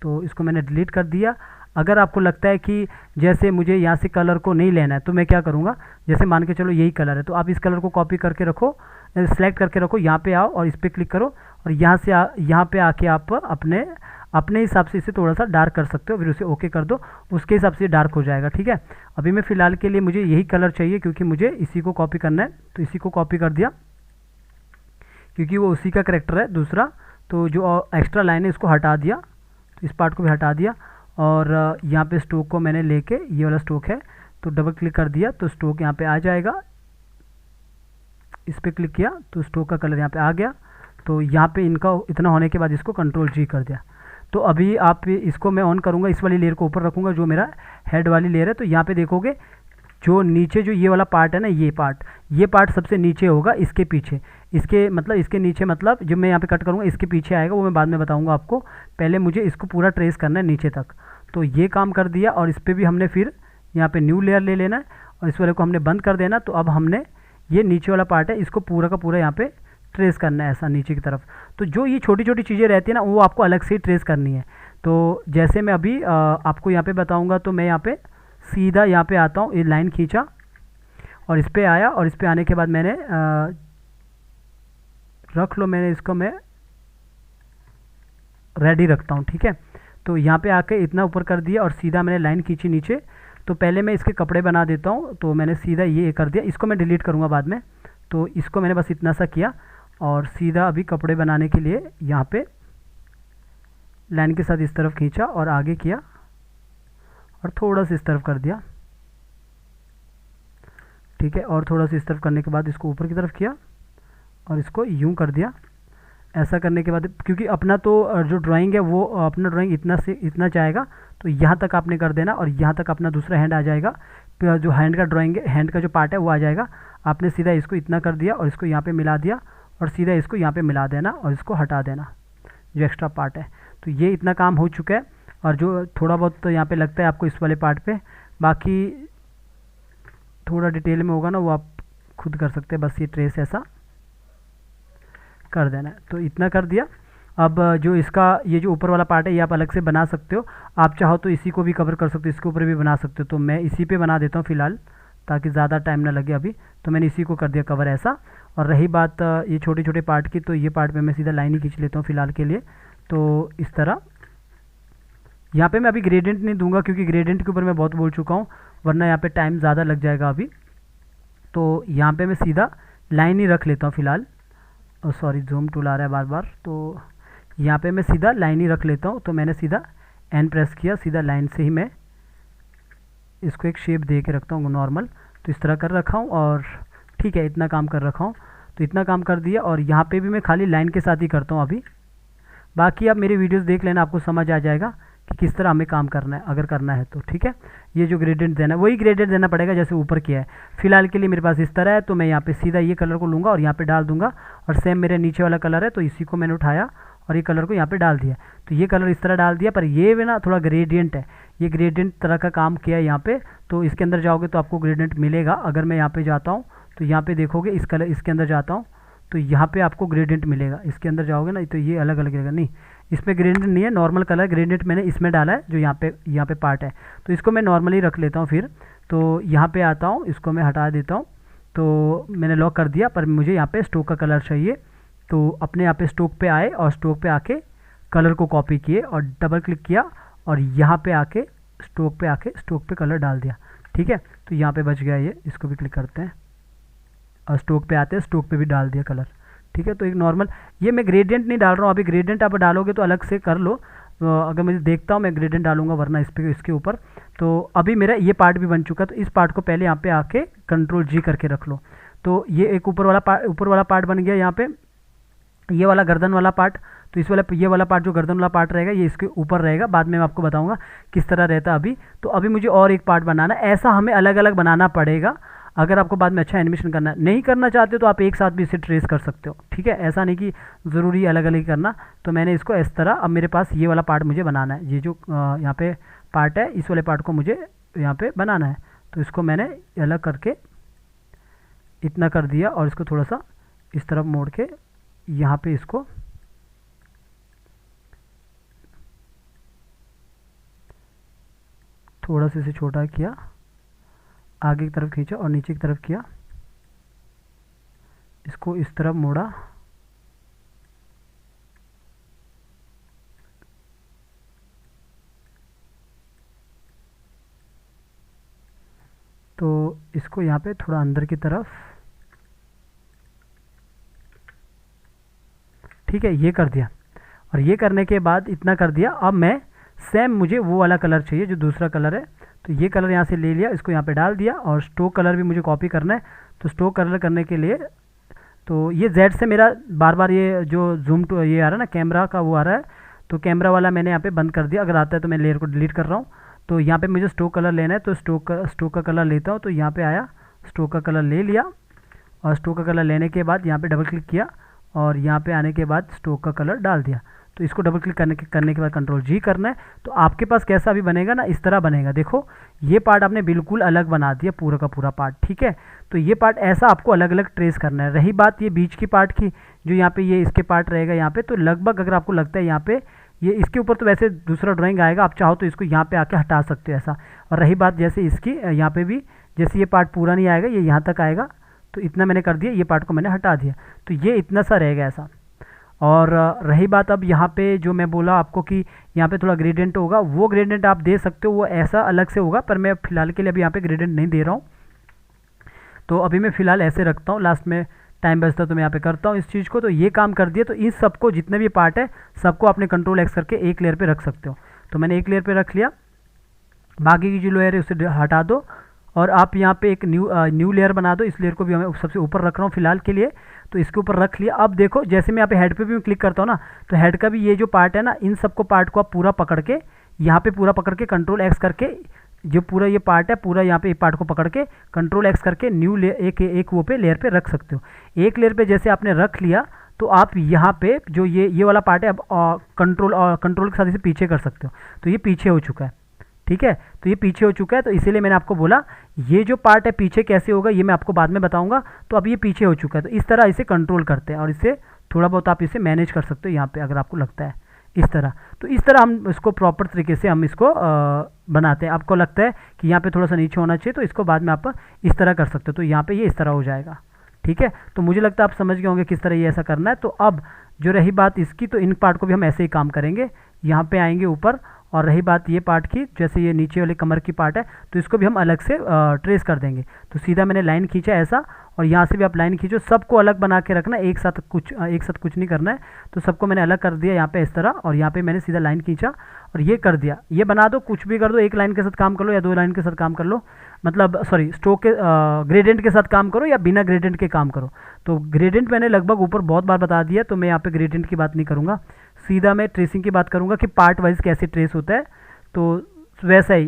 तो इसको मैंने डिलीट कर दिया। अगर आपको लगता है कि जैसे मुझे यहाँ से कलर को नहीं लेना है तो मैं क्या करूँगा, जैसे मान के चलो यही कलर है तो आप इस कलर को कॉपी करके रखो, सेलेक्ट करके रखो, यहाँ पे आओ और इस पर क्लिक करो और यहाँ से यहाँ पे आके आप अपने हिसाब से इसे थोड़ा सा डार्क कर सकते हो, फिर उसे ओके कर दो, उसके हिसाब से डार्क हो जाएगा। ठीक है, अभी मैं फ़िलहाल के लिए मुझे यही कलर चाहिए क्योंकि मुझे इसी को कॉपी करना है। तो इसी को कॉपी कर दिया क्योंकि वो उसी का करेक्टर है दूसरा। तो जो एक्स्ट्रा लाइन है इसको हटा दिया, तो इस पार्ट को भी हटा दिया और यहाँ पे स्ट्रोक को मैंने लेके, ये वाला स्ट्रोक है तो डबल क्लिक कर दिया तो स्ट्रोक यहाँ पे आ जाएगा। इस पर क्लिक किया तो स्ट्रोक का कलर यहाँ पे आ गया। तो यहाँ पे इनका इतना होने के बाद इसको कंट्रोल जी कर दिया। तो अभी आप इसको मैं ऑन करूँगा, इस वाली लेयर को ऊपर रखूँगा जो मेरा हेड वाली लेयर है। तो यहाँ पे देखोगे जो नीचे जो ये वाला पार्ट है ना, ये पार्ट सबसे नीचे होगा, इसके पीछे, इसके नीचे मतलब जब मैं यहाँ पे कट करूँगा इसके पीछे आएगा, वो मैं बाद में बताऊँगा आपको। पहले मुझे इसको पूरा ट्रेस करना है नीचे तक। तो ये काम कर दिया और इस पर भी हमने फिर यहाँ पे न्यू लेयर ले लेना है और इस वाले को हमने बंद कर देना। तो अब हमने ये नीचे वाला पार्ट है इसको पूरा का पूरा यहाँ पे ट्रेस करना है ऐसा नीचे की तरफ। तो जो ये छोटी छोटी चीज़ें रहती है ना वो आपको अलग से ही ट्रेस करनी है। तो जैसे मैं अभी आपको यहाँ पे बताऊँगा, तो मैं यहाँ पे सीधा यहाँ पे आता हूँ, ये लाइन खींचा और इस पर आया और इस पर आने के बाद मैंने रख लो, मैंने इसको मैं रेडी रखता हूँ। ठीक है, तो यहाँ पे आके इतना ऊपर कर दिया और सीधा मैंने लाइन खींची नीचे। तो पहले मैं इसके कपड़े बना देता हूँ, तो मैंने सीधा ये कर दिया, इसको मैं डिलीट करूँगा बाद में। तो इसको मैंने बस इतना सा किया और सीधा अभी कपड़े बनाने के लिए यहाँ पे लाइन के साथ इस तरफ खींचा और आगे किया और थोड़ा सा इस तरफ कर दिया। ठीक है, और थोड़ा सा इस तरफ करने के बाद इसको ऊपर की तरफ किया और इसको यूं कर दिया। ऐसा करने के बाद क्योंकि अपना तो जो ड्राइंग है वो अपना ड्राइंग इतना से इतना जाएगा, तो यहाँ तक आपने कर देना और यहाँ तक अपना दूसरा हैंड आ जाएगा। जो हैंड का ड्राइंग है, हैंड का जो पार्ट है वो आ जाएगा। आपने सीधा इसको इतना कर दिया और इसको यहाँ पे मिला दिया और सीधा इसको यहाँ पे मिला देना और इसको हटा देना जो एक्स्ट्रा पार्ट है। तो ये इतना काम हो चुका है और जो थोड़ा बहुत तो यहाँ पे लगता है आपको इस वाले पार्ट पे, बाकी थोड़ा डिटेल में होगा ना वो आप खुद कर सकते हैं। बस ये ट्रेस ऐसा कर देना है, तो इतना कर दिया। अब जो इसका ये जो ऊपर वाला पार्ट है ये आप अलग से बना सकते हो, आप चाहो तो इसी को भी कवर कर सकते हो, इसके ऊपर भी बना सकते हो। तो मैं इसी पे बना देता हूँ फ़िलहाल ताकि ज़्यादा टाइम ना लगे अभी। तो मैंने इसी को कर दिया कवर ऐसा। और रही बात ये छोटे छोटे पार्ट की, तो ये पार्ट पे मैं सीधा लाइन ही खींच लेता हूँ फ़िलहाल के लिए। तो इस तरह यहाँ पे मैं अभी ग्रेडियंट नहीं दूंगा क्योंकि ग्रेडियंट के ऊपर मैं बहुत बोल चुका हूँ, वरना यहाँ पे टाइम ज़्यादा लग जाएगा अभी। तो यहाँ पे मैं सीधा लाइन ही रख लेता हूँ फ़िलहाल। और सॉरी, जूम टूल आ रहा है बार बार, तो यहाँ पे मैं सीधा लाइन ही रख लेता हूँ। तो मैंने सीधा एन प्रेस किया, सीधा लाइन से ही मैं इसको एक शेप दे के रखता हूँ नॉर्मल। तो इस तरह कर रखा हूँ और ठीक है, इतना काम कर रखा हूँ। तो इतना काम कर दिया और यहाँ पे भी मैं खाली लाइन के साथ ही करता हूँ अभी। बाकी आप मेरी वीडियोस देख लेना, आपको समझ आ जाएगा कि किस तरह हमें काम करना है अगर करना है तो। ठीक है, ये जो ग्रेडियंट देना है वही ग्रेडियंट देना पड़ेगा जैसे ऊपर किया है। फिलहाल के लिए मेरे पास इस तरह है, तो मैं यहाँ पे सीधा ये कलर को लूँगा और यहाँ पे डाल दूंगा। और सेम मेरे नीचे वाला कलर है तो इसी को मैंने उठाया और ये कलर को यहाँ पे डाल दिया। तो ये कलर इस तरह डाल दिया, पर ये भी ना थोड़ा ग्रेडियंट है, ये ग्रेडियंट तरह का काम किया है यहाँ पे। तो इसके अंदर जाओगे तो आपको ग्रेडियंट मिलेगा। अगर मैं यहाँ पे जाता हूँ तो यहाँ पे देखोगे इस कलर, इसके अंदर जाता हूँ तो यहाँ पे आपको ग्रेडियंट मिलेगा। इसके अंदर जाओगे ना तो ये अलग अलग रहेगा, नहीं इसमें ग्रेडियंट नहीं है, नॉर्मल कलर ग्रेडियंट मैंने इसमें डाला है जो यहाँ पे पार्ट है। तो इसको मैं नॉर्मली रख लेता हूँ फिर। तो यहाँ पे आता हूँ, इसको मैं हटा देता हूँ। तो मैंने लॉक कर दिया, पर मुझे यहाँ पे स्ट्रोक का कलर चाहिए। तो अपने यहाँ पे स्ट्रोक पे आए और स्ट्रोक पे आके कलर को कॉपी किए और डबल क्लिक किया और यहाँ पे आके स्ट्रोक पे कलर डाल दिया। ठीक है, तो यहाँ पे बच गया ये, इसको भी क्लिक करते हैं और स्ट्रोक पे आते हैं, स्ट्रोक पे भी डाल दिया कलर। ठीक है, तो एक नॉर्मल, ये मैं ग्रेडियंट नहीं डाल रहा हूँ अभी, ग्रेडियंट आप डालोगे तो अलग से कर लो। अगर मुझे देखता हूँ मैं ग्रेडियंट डालूंगा, वरना इस पे इसके ऊपर। तो अभी मेरा ये पार्ट भी बन चुका है, तो इस पार्ट को पहले यहाँ पे आके कंट्रोल जी करके रख लो। तो ये एक ऊपर वाला पार्ट बन गया यहाँ पे, ये वाला गर्दन वाला पार्ट। तो इस वाला ये वाला पार्ट जो गर्दन वाला पार्ट रहेगा ये इसके ऊपर रहेगा, बाद में मैं आपको बताऊंगा किस तरह रहता है अभी। तो अभी मुझे और एक पार्ट बनाना है, ऐसा हमें अलग अलग बनाना पड़ेगा अगर आपको बाद में अच्छा एनिमेशन करना है। नहीं करना चाहते तो आप एक साथ भी इसे ट्रेस कर सकते हो, ठीक है, ऐसा नहीं कि ज़रूरी अलग अलग ही करना। तो मैंने इसको इस तरह, अब मेरे पास ये वाला पार्ट मुझे बनाना है, ये जो यहाँ पे पार्ट है इस वाले पार्ट को मुझे यहाँ पे बनाना है। तो इसको मैंने अलग करके इतना कर दिया और इसको थोड़ा सा इस तरफ मोड़ के यहाँ पे इसको थोड़ा सा इसे छोटा किया, आगे की तरफ खींचा और नीचे की तरफ किया, इसको इस तरफ मोड़ा, तो इसको यहाँ पे थोड़ा अंदर की तरफ, ठीक है, ये कर दिया। और ये करने के बाद इतना कर दिया, अब मैं सेम मुझे वो वाला कलर चाहिए जो दूसरा कलर है। तो ये कलर यहाँ से ले लिया, इसको यहाँ पे डाल दिया, और स्ट्रोक कलर भी मुझे कॉपी करना है। तो स्ट्रोक कलर करने के लिए तो ये जेड से मेरा बार बार ये जो जूम टू ये आ रहा है ना कैमरा का, वो आ रहा है। तो कैमरा वाला मैंने यहाँ पे बंद कर दिया, अगर आता है तो मैं लेयर को डिलीट कर रहा हूँ। तो यहाँ पे मुझे स्ट्रोक कलर लेना है, तो स्ट्रोक का कलर लेता हूँ। तो यहाँ पे आया, स्ट्रोक का कलर ले लिया, और स्ट्रोक का कलर लेने के बाद यहाँ पे डबल क्लिक किया, और यहाँ पे आने के बाद स्ट्रोक का कलर डाल दिया। तो इसको डबल क्लिक करने के बाद कंट्रोल जी करना है। तो आपके पास कैसा भी बनेगा ना, इस तरह बनेगा। देखो ये पार्ट आपने बिल्कुल अलग बना दिया, पूरा का पूरा पार्ट, ठीक है। तो ये पार्ट ऐसा आपको अलग अलग ट्रेस करना है। रही बात ये बीच की पार्ट की, जो यहाँ पे ये इसके पार्ट रहेगा यहाँ पे, तो लगभग अगर आपको लगता है यहाँ पे ये इसके ऊपर, तो वैसे दूसरा ड्राइंग आएगा, आप चाहो तो इसको यहाँ पे आके हटा सकते हो ऐसा। और रही बात जैसे इसकी, यहाँ पे भी जैसे ये पार्ट पूरा नहीं आएगा, ये यहाँ तक आएगा, तो इतना मैंने कर दिया, ये पार्ट को मैंने हटा दिया, तो ये इतना सा रहेगा ऐसा। और रही बात अब यहाँ पे जो मैं बोला आपको कि यहाँ पे थोड़ा ग्रेडियंट होगा, वो ग्रेडियंट आप दे सकते हो, वो ऐसा अलग से होगा, पर मैं फिलहाल के लिए अभी यहाँ पे ग्रेडियंट नहीं दे रहा हूँ। तो अभी मैं फ़िलहाल ऐसे रखता हूँ, लास्ट में टाइम बचता तो मैं यहाँ पे करता हूँ इस चीज़ को। तो ये काम कर दिया। तो इस सबको जितने भी पार्ट है सबको आपने कंट्रोल एक्स करके एक लेयर पे रख सकते हो। तो मैंने एक लेयर पे रख लिया, बाकी की जो लेयर है उसे हटा दो, और आप यहाँ पे एक न्यू लेयर बना दो। इस लेयर को भी हमें सबसे ऊपर रख रहा हूँ फिलहाल के लिए, तो इसके ऊपर रख लिया। अब देखो जैसे मैं यहाँ पे हेड पे भी क्लिक करता हूँ ना, तो हेड का भी ये जो पार्ट है ना, इन सबको पार्ट को आप पूरा पकड़ के यहाँ पे पूरा पकड़ के कंट्रोल एक्स करके, जो पूरा ये पार्ट है पूरा यहाँ पे पार्ट को पकड़ के कंट्रोल एक्स करके न्यू एक वो पे लेयर पे रख सकते हो। एक लेयर पे जैसे आपने रख लिया, तो आप यहाँ पे जो ये वाला पार्ट है, अब कंट्रोल के साथ इसे पीछे कर सकते हो। तो ये पीछे हो चुका है, ठीक है। तो ये पीछे हो चुका है, तो इसीलिए मैंने आपको बोला ये जो पार्ट है पीछे कैसे होगा ये मैं आपको बाद में बताऊंगा। तो अब ये पीछे हो चुका है, तो इस तरह इसे कंट्रोल करते हैं, और इससे थोड़ा बहुत आप इसे मैनेज कर सकते हो यहाँ पे, अगर आपको लगता है इस तरह। तो इस तरह हम इसको प्रॉपर तरीके से हम इसको बनाते हैं। आपको लगता है कि यहाँ पे थोड़ा सा नीचे होना चाहिए, तो इसको बाद में आप इस तरह कर सकते हो। तो यहाँ पे ये इस तरह हो जाएगा, ठीक है। तो मुझे लगता है आप समझ गए होंगे किस तरह ये ऐसा करना है। तो अब जो रही बात इसकी, तो इन पार्ट को भी हम ऐसे ही काम करेंगे, यहाँ पे आएंगे ऊपर। और रही बात ये पार्ट की, जैसे ये नीचे वाले कमर की पार्ट है, तो इसको भी हम अलग से ट्रेस कर देंगे। तो सीधा मैंने लाइन खींचा ऐसा, और यहाँ से भी आप लाइन खींचो, सबको अलग बना के रखना, एक साथ कुछ नहीं करना है। तो सबको मैंने अलग कर दिया यहाँ पे इस तरह, और यहाँ पे मैंने सीधा लाइन खींचा और ये कर दिया। ये बना दो, कुछ भी कर दो, एक लाइन के साथ काम कर लो या दो लाइन के साथ काम कर लो, मतलब सॉरी स्ट्रोक के ग्रेडियंट के साथ काम करो या बिना ग्रेडियंट के काम करो। तो ग्रेडियंट मैंने लगभग ऊपर बहुत बार बता दिया, तो मैं यहाँ पे ग्रेडियंट की बात नहीं करूँगा, सीधा मैं ट्रेसिंग की बात करूँगा कि पार्ट वाइज कैसे ट्रेस होता है। तो वैसा ही,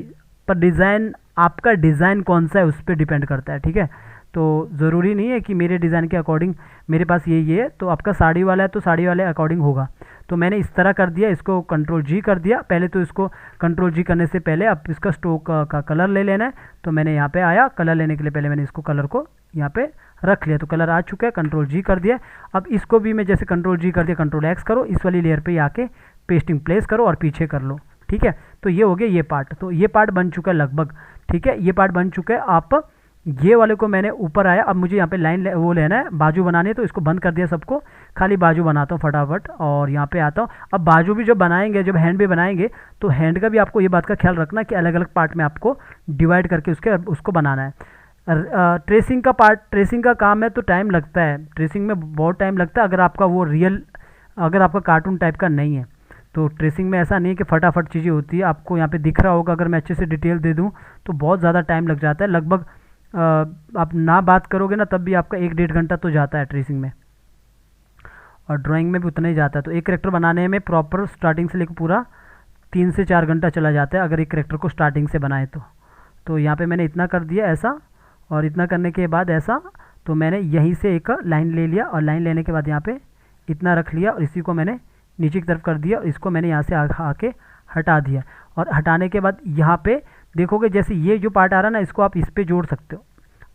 पर डिज़ाइन आपका डिज़ाइन कौन सा है उस पर डिपेंड करता है, ठीक है। तो ज़रूरी नहीं है कि मेरे डिज़ाइन के अकॉर्डिंग मेरे पास ये है, तो आपका साड़ी वाला है तो साड़ी वाले अकॉर्डिंग होगा। तो मैंने इस तरह कर दिया, इसको कंट्रोल जी कर दिया पहले। तो इसको कंट्रोल जी करने से पहले आप इसका स्ट्रोक का कलर ले लेना है। तो मैंने यहाँ पे आया, कलर लेने के लिए पहले मैंने इसको कलर को यहाँ पे रख लिया, तो कलर आ चुका है, कंट्रोल जी कर दिया। अब इसको भी मैं जैसे कंट्रोल जी कर दिया, कंट्रोल एक्स करो, इस वाली लेयर पे आके पेस्टिंग प्लेस करो और पीछे कर लो, ठीक है। तो ये हो गया ये पार्ट, तो ये पार्ट बन चुका है लगभग, ठीक है, ये पार्ट बन चुका है। आप ये वाले को मैंने ऊपर आया, अब मुझे यहाँ पे लाइन वो लेना है, बाजू बनानी है, तो इसको बंद कर दिया सबको, खाली बाजू बनाता हूँ फटाफट, और यहाँ पे आता हूँ। अब बाजू भी जब बनाएंगे, जब हैंड भी बनाएंगे, तो हैंड का भी आपको ये बात का ख्याल रखना कि अलग अलग पार्ट में आपको डिवाइड करके उसको बनाना है। ट्रेसिंग का पार्ट, ट्रेसिंग का काम है तो टाइम लगता है, ट्रेसिंग में बहुत टाइम लगता है, अगर आपका वो रियल, अगर आपका कार्टून टाइप का नहीं है तो ट्रेसिंग में ऐसा नहीं है कि फटाफट चीज़ें होती है। आपको यहाँ पे दिख रहा होगा, अगर मैं अच्छे से डिटेल दे दूँ तो बहुत ज़्यादा टाइम लग जाता है, लगभग आप ना बात करोगे ना तब भी आपका 1-1.5 घंटा तो जाता है ट्रेसिंग में, और ड्राइंग में भी उतना ही जाता है। तो एक करेक्टर बनाने में प्रॉपर स्टार्टिंग से लेकर पूरा 3 से 4 घंटा चला जाता है अगर एक करेक्टर को स्टार्टिंग से बनाए तो यहाँ पे मैंने इतना कर दिया ऐसा, और इतना करने के बाद ऐसा, तो मैंने यहीं से एक लाइन ले लिया, और लाइन लेने के बाद यहाँ पे इतना रख लिया, और इसी को मैंने नीचे की तरफ कर दिया, और इसको मैंने यहाँ से आके हटा दिया। और हटाने के बाद यहाँ पे देखोगे जैसे ये जो पार्ट आ रहा है ना, इसको आप इस पर जोड़ सकते हो,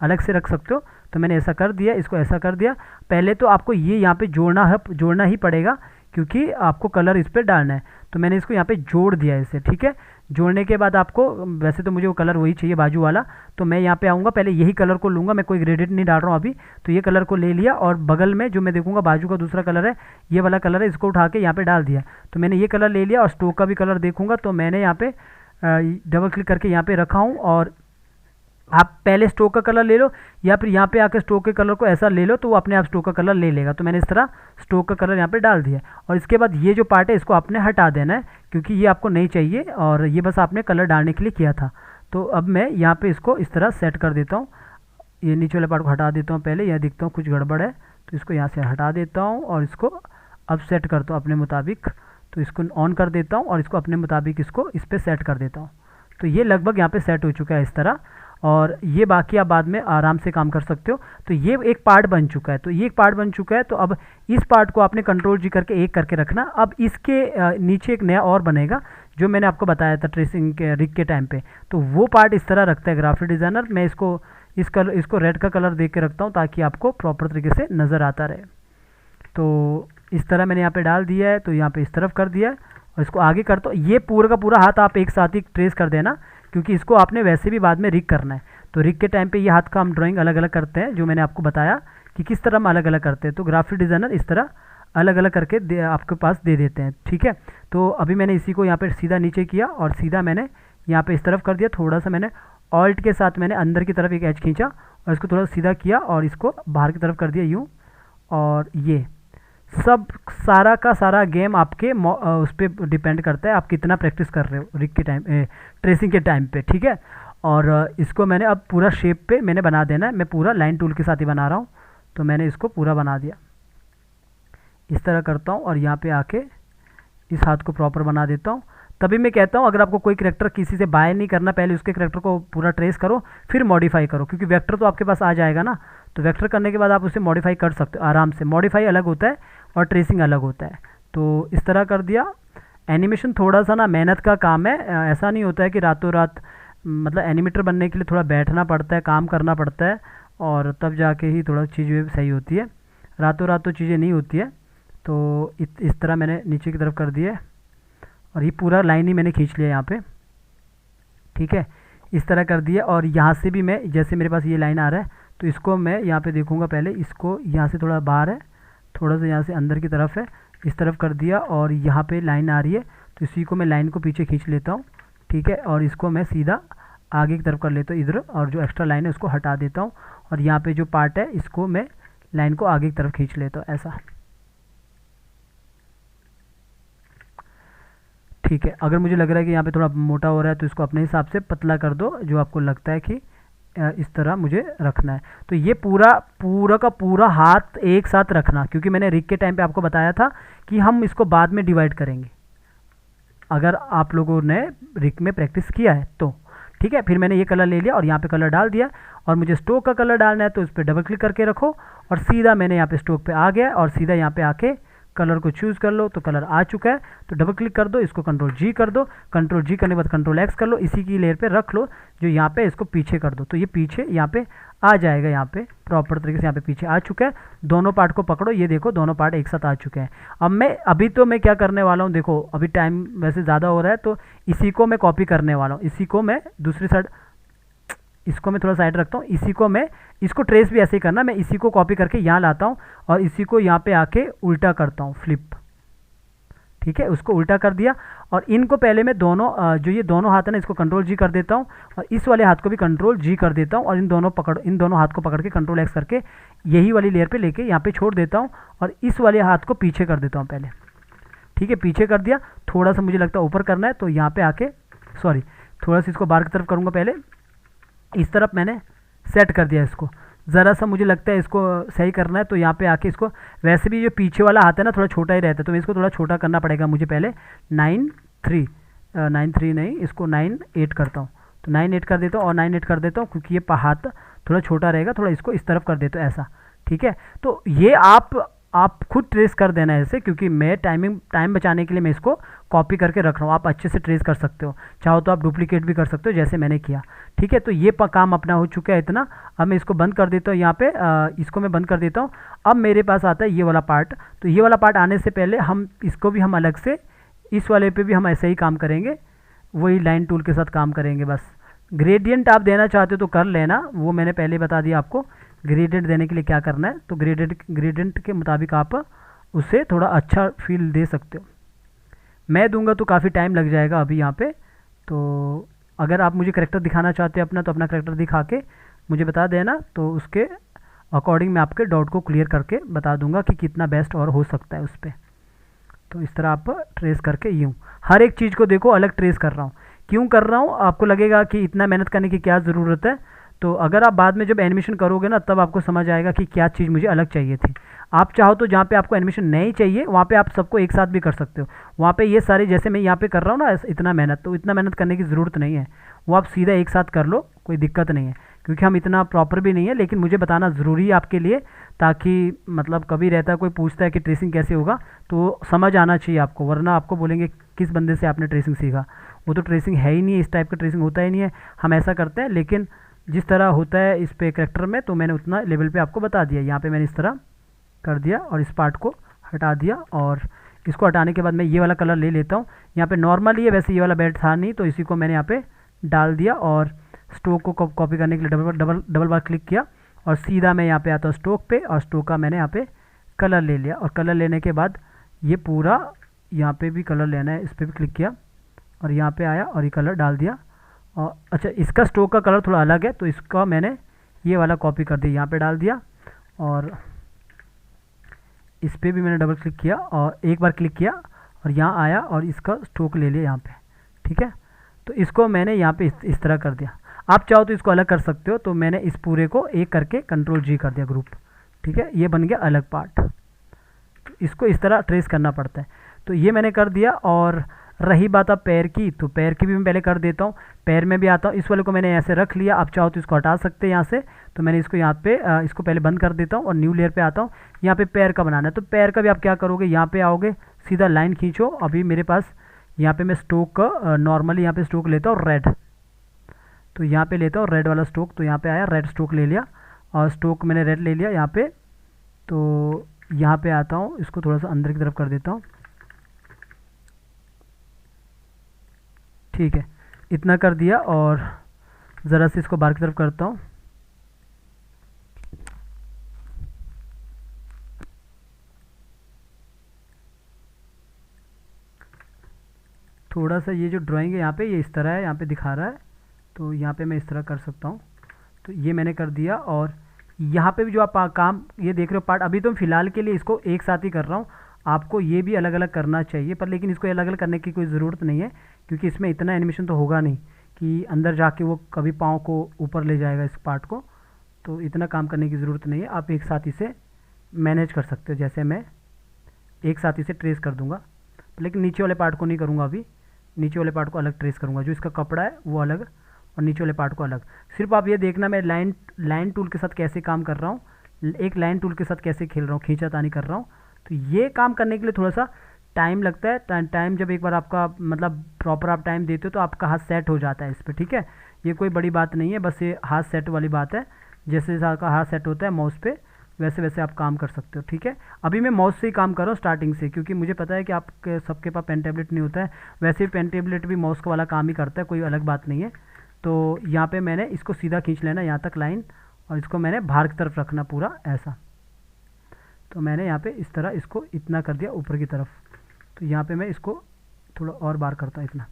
अलग से रख सकते हो। तो मैंने ऐसा कर दिया, इसको ऐसा कर दिया। पहले तो आपको ये यहाँ पे जोड़ना ही पड़ेगा, क्योंकि आपको कलर इस पर डालना है। तो मैंने इसको यहाँ पे जोड़ दिया इसे, ठीक है। जोड़ने के बाद आपको, वैसे तो मुझे वो कलर वही चाहिए बाजू वाला, तो मैं यहाँ पे आऊँगा, पहले यही कलर को लूँगा, मैं कोई ग्रेडेड नहीं डाल रहा हूँ अभी। तो ये कलर को ले लिया, और बगल में जो मैं देखूँगा बाजू का दूसरा कलर है, ये वाला कलर है, इसको उठा के यहाँ पे डाल दिया। तो मैंने ये कलर ले लिया, और स्ट्रोक का भी कलर देखूँगा, तो मैंने यहाँ पे डबल क्लिक करके यहाँ पे रखा हूँ। और आप पहले स्ट्रोक का कलर ले लो, या फिर यहाँ पे आकर स्ट्रोक के कलर को ऐसा ले लो, तो वो अपने आप स्ट्रोक का कलर ले लेगा। तो मैंने इस तरह स्ट्रोक का कलर यहाँ पे डाल दिया, और इसके बाद ये जो पार्ट है इसको आपने हटा देना है, क्योंकि ये आपको नहीं चाहिए, और ये बस आपने कलर डालने के लिए किया था। तो अब मैं यहाँ पे इसको इस तरह सेट कर देता हूँ। ये नीचे वाले पार्ट को हटा देता हूँ पहले, यह दिखता हूँ कुछ गड़बड़ है, तो इसको यहाँ से हटा देता हूँ, और इसको अब सेट करता हूँ अपने मुताबिक। तो इसको ऑन कर देता हूँ, और इसको अपने मुताबिक इसको इस पर सेट कर देता हूँ। तो ये लगभग यहाँ पे सेट हो चुका है इस तरह, और ये बाकी आप बाद में आराम से काम कर सकते हो। तो ये एक पार्ट बन चुका है, तो ये एक पार्ट बन चुका है। तो अब इस पार्ट को आपने कंट्रोल जी करके एक करके रखना। अब इसके नीचे एक नया और बनेगा, जो मैंने आपको बताया था ट्रेसिंग के रिग के टाइम पे। तो वो पार्ट इस तरह रखता है ग्राफिक डिज़ाइनर। मैं इसको रेड का कलर देख के रखता हूँ, ताकि आपको प्रॉपर तरीके से नज़र आता रहे। तो इस तरह मैंने यहाँ पे डाल दिया है, तो यहाँ पे इस तरफ कर दिया है, और इसको आगे करता हूँ। ये पूरा का पूरा हाथ आप एक साथ ही ट्रेस कर देना, क्योंकि इसको आपने वैसे भी बाद में रिग करना है। तो रिग के टाइम पे ये हाथ का हम ड्राइंग अलग अलग करते हैं, जो मैंने आपको बताया कि किस तरह हम अलग अलग करते हैं। तो ग्राफिक डिज़ाइनर इस तरह अलग अलग करके आपके पास दे देते हैं, ठीक है। तो अभी मैंने इसी को यहाँ पे सीधा नीचे किया, और सीधा मैंने यहाँ पे इस तरफ कर दिया। थोड़ा सा मैंने ऑल्ट के साथ मैंने अंदर की तरफ एक एज खींचा, और इसको थोड़ा सीधा किया, और इसको बाहर की तरफ कर दिया यूँ। और ये सब सारा का सारा गेम आपके उस पर डिपेंड करता है, आप कितना प्रैक्टिस कर रहे हो रिग के टाइम ट्रेसिंग के टाइम पे, ठीक है। और इसको मैंने अब पूरा शेप पे मैंने बना देना है। मैं पूरा लाइन टूल के साथ ही बना रहा हूँ, तो मैंने इसको पूरा बना दिया, इस तरह करता हूँ। और यहाँ पे आके इस हाथ को प्रॉपर बना देता हूँ। तभी मैं कहता हूँ, अगर आपको कोई करेक्टर किसी से बाय नहीं करना, पहले उसके करेक्टर को पूरा ट्रेस करो, फिर मॉडिफाई करो, क्योंकि वेक्टर तो आपके पास आ जाएगा ना। तो वेक्टर करने के बाद आप उसे मॉडिफाई कर सकते हो आराम से। मॉडिफाई अलग होता है और ट्रेसिंग अलग होता है। तो इस तरह कर दिया। एनिमेशन थोड़ा सा ना मेहनत का काम है, ऐसा नहीं होता है कि रातों रात, मतलब एनिमेटर बनने के लिए थोड़ा बैठना पड़ता है, काम करना पड़ता है, और तब जाके ही थोड़ा चीज़ें सही होती है। रातों रात तो चीज़ें नहीं होती है। तो इस तरह मैंने नीचे की तरफ कर दिया, और ये पूरा लाइन ही मैंने खींच लिया यहाँ पे, ठीक है। इस तरह कर दिया। और यहाँ से भी मैं, जैसे मेरे पास ये लाइन आ रहा है, तो इसको मैं यहाँ पे देखूँगा, पहले इसको यहाँ से थोड़ा बाहर है, थोड़ा सा यहाँ से अंदर की तरफ है, इस तरफ कर दिया। और यहाँ पे लाइन आ रही है, तो इसी को मैं लाइन को पीछे खींच लेता हूँ, ठीक है। और इसको मैं सीधा आगे की तरफ कर लेता हूँ इधर, और जो एक्स्ट्रा लाइन है उसको हटा देता हूँ। और यहाँ पे जो पार्ट है इसको मैं लाइन को आगे की तरफ खींच लेता हूँ, ऐसा, ठीक है। अगर मुझे लग रहा है कि यहाँ पे थोड़ा मोटा हो रहा है, तो इसको अपने हिसाब से पतला कर दो, जो आपको लगता है कि इस तरह मुझे रखना है। तो ये पूरा का पूरा हाथ एक साथ रखना, क्योंकि मैंने रिग के टाइम पे आपको बताया था कि हम इसको बाद में डिवाइड करेंगे, अगर आप लोगों ने रिग में प्रैक्टिस किया है तो, ठीक है। फिर मैंने ये कलर ले लिया, और यहाँ पे कलर डाल दिया, और मुझे स्ट्रोक का कलर डालना है, तो इस पर डबल क्लिक करके रखो, और सीधा मैंने यहाँ पे स्ट्रोक पे आ गया, और सीधा यहाँ पे आके कलर को चूज़ कर लो, तो कलर आ चुका है। तो डबल क्लिक कर दो, इसको कंट्रोल जी कर दो, कंट्रोल जी करने के बाद कंट्रोल एक्स कर लो, इसी की लेयर पे रख लो, जो यहाँ पे इसको पीछे कर दो, तो ये पीछे यहाँ पे आ जाएगा। यहाँ पे प्रॉपर तरीके से यहाँ पे पीछे आ चुका है। दोनों पार्ट को पकड़ो, ये देखो दोनों पार्ट एक साथ आ चुके हैं। अब अभी तो मैं क्या करने वाला हूँ, देखो अभी टाइम वैसे ज़्यादा हो रहा है, तो इसी को मैं कॉपी करने वाला हूँ। इसी को मैं दूसरी साइड, इसको मैं थोड़ा साइड रखता हूँ, इसको ट्रेस भी ऐसे ही करना। मैं इसी को कॉपी करके यहाँ लाता हूँ, और इसी को यहाँ पे आके उल्टा करता हूँ, फ्लिप, ठीक है। उसको उल्टा कर दिया, और इनको पहले मैं दोनों जो ये दोनों हाथ है ना, इसको कंट्रोल जी कर देता हूँ, और इस वाले हाथ को भी कंट्रोल जी कर देता हूँ, और इन दोनों हाथ को पकड़ के कंट्रोल एक्स करके यही वाली लेयर पे लेके यहाँ पे छोड़ देता हूँ, और इस वाले हाथ को पीछे कर देता हूँ पहले, ठीक है, पीछे कर दिया, थोड़ा सा मुझे लगता है ऊपर करना है, तो यहाँ पे आके सॉरी थोड़ा सा इसको बाहर की तरफ करूँगा पहले, इस तरफ मैंने सेट कर दिया इसको। ज़रा सा मुझे लगता है इसको सही करना है, तो यहाँ पे आके इसको, वैसे भी जो पीछे वाला हाथ है ना थोड़ा छोटा ही रहता है, तो मैं इसको थोड़ा छोटा करना पड़ेगा मुझे पहले। 9 3 नहीं, इसको 9 8 करता हूँ, तो 9 8 कर देता हूँ और 9 8 कर देता हूँ, क्योंकि ये हाथ थोड़ा छोटा रहेगा, थोड़ा इसको इस तरफ कर देता हूँ ऐसा। ठीक है, तो ये आप खुद ट्रेस कर देना है ऐसे, क्योंकि मैं टाइम बचाने के लिए मैं इसको कॉपी करके रख रहा हूँ। आप अच्छे से ट्रेस कर सकते हो, चाहो तो आप डुप्लीकेट भी कर सकते हो जैसे मैंने किया। ठीक है, तो ये काम अपना हो चुका है इतना। अब मैं इसको बंद कर देता हूँ यहाँ पे, इसको मैं बंद कर देता हूँ। अब मेरे पास आता है ये वाला पार्ट, तो ये वाला पार्ट आने से पहले हम इसको भी हम अलग से, इस वाले पे भी हम ऐसे ही काम करेंगे, वही लाइन टूल के साथ काम करेंगे बस। ग्रेडियंट आप देना चाहते हो तो कर लेना, वो मैंने पहले बता दिया आपको ग्रेडियंट देने के लिए क्या करना है। तो ग्रेडियंट के मुताबिक आप उससे थोड़ा अच्छा फील दे सकते हो। मैं दूंगा तो काफ़ी टाइम लग जाएगा अभी यहाँ पे। तो अगर आप मुझे करेक्टर दिखाना चाहते हो अपना, तो अपना करेक्टर दिखा के मुझे बता देना, तो उसके अकॉर्डिंग मैं आपके डॉट को क्लियर करके बता दूंगा कि कितना बेस्ट और हो सकता है उस पर। तो इस तरह आप ट्रेस करके यूँ हर एक चीज़ को देखो अलग ट्रेस कर रहा हूँ। क्यों कर रहा हूँ, आपको लगेगा कि इतना मेहनत करने की क्या ज़रूरत है, तो अगर आप बाद में जब एनिमेशन करोगे ना तब आपको समझ आएगा कि क्या चीज़ मुझे अलग चाहिए थी। आप चाहो तो जहाँ पे आपको एनिमेशन नहीं चाहिए वहाँ पे आप सबको एक साथ भी कर सकते हो। वहाँ पे ये सारे जैसे मैं यहाँ पे कर रहा हूँ ना इतना मेहनत, तो इतना मेहनत करने की ज़रूरत नहीं है, वो आप सीधा एक साथ कर लो, कोई दिक्कत नहीं है। क्योंकि हम इतना प्रॉपर भी नहीं है, लेकिन मुझे बताना ज़रूरी है आपके लिए, ताकि मतलब कभी रहता है कोई पूछता है कि ट्रेसिंग कैसे होगा, तो समझ आना चाहिए आपको, वरना आपको बोलेंगे किस बंदे से आपने ट्रेसिंग सीखा। वो तो ट्रेसिंग है ही नहीं, इस टाइप का ट्रेसिंग होता ही नहीं है। हम ऐसा करते हैं, लेकिन जिस तरह होता है इस पे करेक्टर में, तो मैंने उतना लेवल पे आपको बता दिया। यहाँ पे मैंने इस तरह कर दिया और इस पार्ट को हटा दिया, और इसको हटाने के बाद मैं ये वाला कलर ले लेता हूँ। यहाँ पे नॉर्मली है, वैसे ये वाला बेड था नहीं, तो इसी को मैंने यहाँ पे डाल दिया और स्ट्रोक को कॉपी करने के लिए डबल बार क्लिक किया और सीधा मैं यहाँ पे आता हूँ स्ट्रोक पे, और स्ट्रोक का मैंने यहाँ पे कलर ले लिया। और कलर लेने के बाद ये पूरा यहाँ पे भी कलर लेना है, इस पर भी क्लिक किया और यहाँ पे आया और ये कलर डाल दिया। और अच्छा, इसका स्ट्रोक का कलर थोड़ा अलग है, तो इसका मैंने ये वाला कॉपी कर दिया, यहाँ पे डाल दिया और इस पर भी मैंने डबल क्लिक किया और एक बार क्लिक किया और यहाँ आया और इसका स्ट्रोक ले लिया यहाँ पे। ठीक है, तो इसको मैंने यहाँ पे इस तरह कर दिया। आप चाहो तो इसको अलग कर सकते हो, तो मैंने इस पूरे को एक करके Ctrl+G कर दिया ग्रुप। ठीक है, ये बन गया अलग पार्ट। तो इसको इस तरह ट्रेस करना पड़ता है, तो ये मैंने कर दिया। और रही बात अब पैर की, तो पैर की भी मैं पहले कर देता हूँ। पैर में भी आता हूँ, इस वाले को मैंने ऐसे रख लिया, आप चाहो तो इसको हटा सकते हैं यहाँ से। तो मैंने इसको यहाँ पे इसको पहले बंद कर देता हूँ और न्यू लेयर पे आता हूँ। यहाँ पे पैर का बनाना है, तो पैर का भी आप क्या करोगे, यहाँ पे आओगे, सीधा लाइन खींचो। अभी मेरे पास यहाँ पे मैं स्ट्रोक का नॉर्मली यहाँ पे स्ट्रोक लेता हूँ रेड, तो यहाँ पे लेता हूँ रेड वाला स्ट्रोक। तो यहाँ पे आया, रेड स्ट्रोक ले लिया और स्ट्रोक मैंने रेड ले लिया यहाँ पे। तो यहाँ पे आता हूँ, इसको थोड़ा सा अंदर की तरफ कर देता हूँ। ठीक है, इतना कर दिया और ज़रा से इसको बाहर की तरफ करता हूँ। थोड़ा सा ये जो ड्राइंग है यहाँ पे, ये इस तरह है, यहाँ पे दिखा रहा है, तो यहाँ पे मैं इस तरह कर सकता हूँ। तो ये मैंने कर दिया। और यहाँ पे भी जो आप काम ये देख रहे हो पार्ट, अभी तो फ़िलहाल के लिए इसको एक साथ ही कर रहा हूँ। आपको ये भी अलग अलग करना चाहिए, पर लेकिन इसको अलग अलग करने की कोई ज़रूरत नहीं है, क्योंकि इसमें इतना एनिमेशन तो होगा नहीं कि अंदर जाके वो कभी पाँव को ऊपर ले जाएगा इस पार्ट को। तो इतना काम करने की ज़रूरत नहीं है, आप एक साथ इसे मैनेज कर सकते हो। जैसे मैं एक साथ इसे ट्रेस कर दूंगा, लेकिन नीचे वाले पार्ट को नहीं करूँगा अभी, नीचे वाले पार्ट को अलग ट्रेस करूँगा। जो इसका कपड़ा है वो अलग और नीचे वाले पार्ट को अलग। सिर्फ आप ये देखना मैं लाइन टूल के साथ कैसे काम कर रहा हूँ, एक लाइन टूल के साथ कैसे खेल रहा हूँ, खींचातानी कर रहा हूँ। तो ये काम करने के लिए थोड़ा सा टाइम लगता है। टाइम जब एक बार आपका मतलब प्रॉपर आप टाइम देते हो तो आपका हाथ सेट हो जाता है इस पर। ठीक है, ये कोई बड़ी बात नहीं है, बस ये हाथ सेट वाली बात है। जैसे आपका हाथ सेट होता है माउस पे, वैसे वैसे आप काम कर सकते हो। ठीक है, अभी मैं माउस से ही काम कर रहा हूँ स्टार्टिंग से, क्योंकि मुझे पता है कि आपके सबके पास पेन टेबलेट नहीं होता है। वैसे भी पेन टेबलेट भी माउस का वाला काम ही करता है, कोई अलग बात नहीं है। तो यहाँ पे मैंने इसको सीधा खींच लेना यहाँ तक लाइन, और इसको मैंने बाहर की तरफ रखना पूरा ऐसा। तो मैंने यहाँ पे इस तरह इसको इतना कर दिया ऊपर की तरफ। तो यहाँ पे मैं इसको थोड़ा और बार करता हूँ इतना।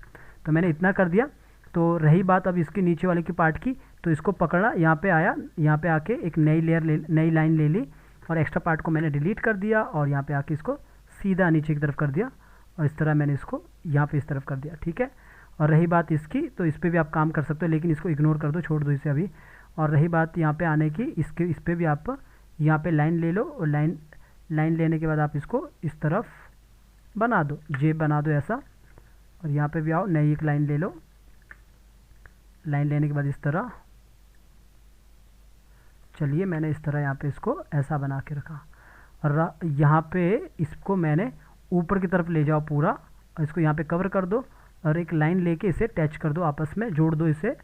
तो मैंने इतना कर दिया। तो रही बात अब इसके नीचे वाले की पार्ट की, तो इसको पकड़ा, यहाँ पे आया, यहाँ पे आके एक नई लाइन ले ली और एक्स्ट्रा पार्ट को मैंने डिलीट कर दिया और यहाँ पे आके इसको सीधा नीचे की तरफ कर दिया और इस तरह मैंने इसको यहाँ पे इस तरफ कर दिया, ठीक है। और रही बात इसकी, तो इस पर भी आप काम कर सकते हो, लेकिन इसको इग्नोर कर दो, छोड़ दो इसे अभी। और रही बात यहाँ पे आने की, इस पर भी आप यहाँ पे लाइन ले लो, और लाइन लेने के बाद आप इसको इस तरफ बना दो, जेब बना दो ऐसा। और यहाँ पे भी आओ, नई एक लाइन ले लो, लाइन लेने के बाद इस तरह, चलिए मैंने इस तरह यहाँ पे इसको ऐसा बना के रखा। और यहाँ पे इसको मैंने ऊपर की तरफ ले जाओ पूरा, और इसको यहाँ पे कवर कर दो, और एक लाइन लेके इसे अटैच कर दो, आपस में जोड़ दो इसे।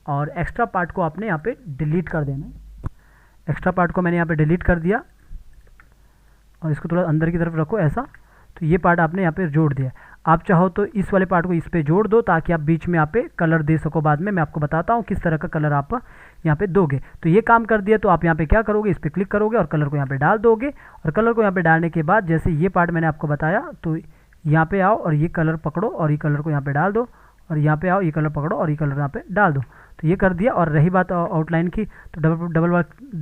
और एक्स्ट्रा पार्ट को आपने यहाँ पे डिलीट कर देना। एक्स्ट्रा पार्ट को मैंने यहाँ पे डिलीट कर दिया, और इसको थोड़ा अंदर की तरफ रखो ऐसा। तो ये पार्ट आपने यहाँ पे जोड़ दिया। आप चाहो तो इस वाले पार्ट को इस पे जोड़ दो, ताकि आप बीच में यहाँ पे कलर दे सको। बाद में मैं आपको बताता हूँ किस तरह का कलर आप यहाँ पे दोगे। तो ये काम कर दिया, तो आप यहाँ पे क्या करोगे, इस पर क्लिक करोगे और कलर को यहाँ पे डाल दोगे। और कलर को यहाँ पे डालने के बाद, जैसे ये पार्ट मैंने आपको बताया, तो यहाँ पे आओ और ये कलर पकड़ो और ये कलर को यहाँ पे डाल दो, और यहाँ पे आओ, ये कलर पकड़ो और ये कलर यहाँ पे डाल दो। तो ये कर दिया। और रही बात आउटलाइन की, तो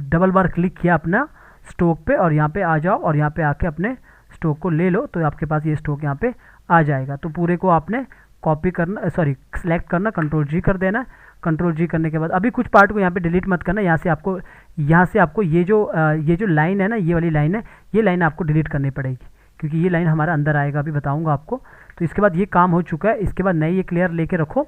डबल बार क्लिक किया अपना स्ट्रोक पे, और यहाँ पे आ जाओ, और यहाँ पे आके अपने स्ट्रोक को ले लो, तो आपके पास ये स्ट्रोक यहाँ पे आ जाएगा। तो पूरे को आपने कॉपी करना, सॉरी सेलेक्ट करना, कंट्रोल-G कर देना। कंट्रोल-G करने के बाद अभी कुछ पार्ट को यहाँ पे डिलीट मत करना। यहाँ से आपको ये जो लाइन है ना, ये वाली लाइन है, ये लाइन आपको डिलीट करनी पड़ेगी, क्योंकि ये लाइन हमारा अंदर आएगा, अभी बताऊँगा आपको। तो इसके बाद ये काम हो चुका है। इसके बाद नई एक लेयर लेके रखो,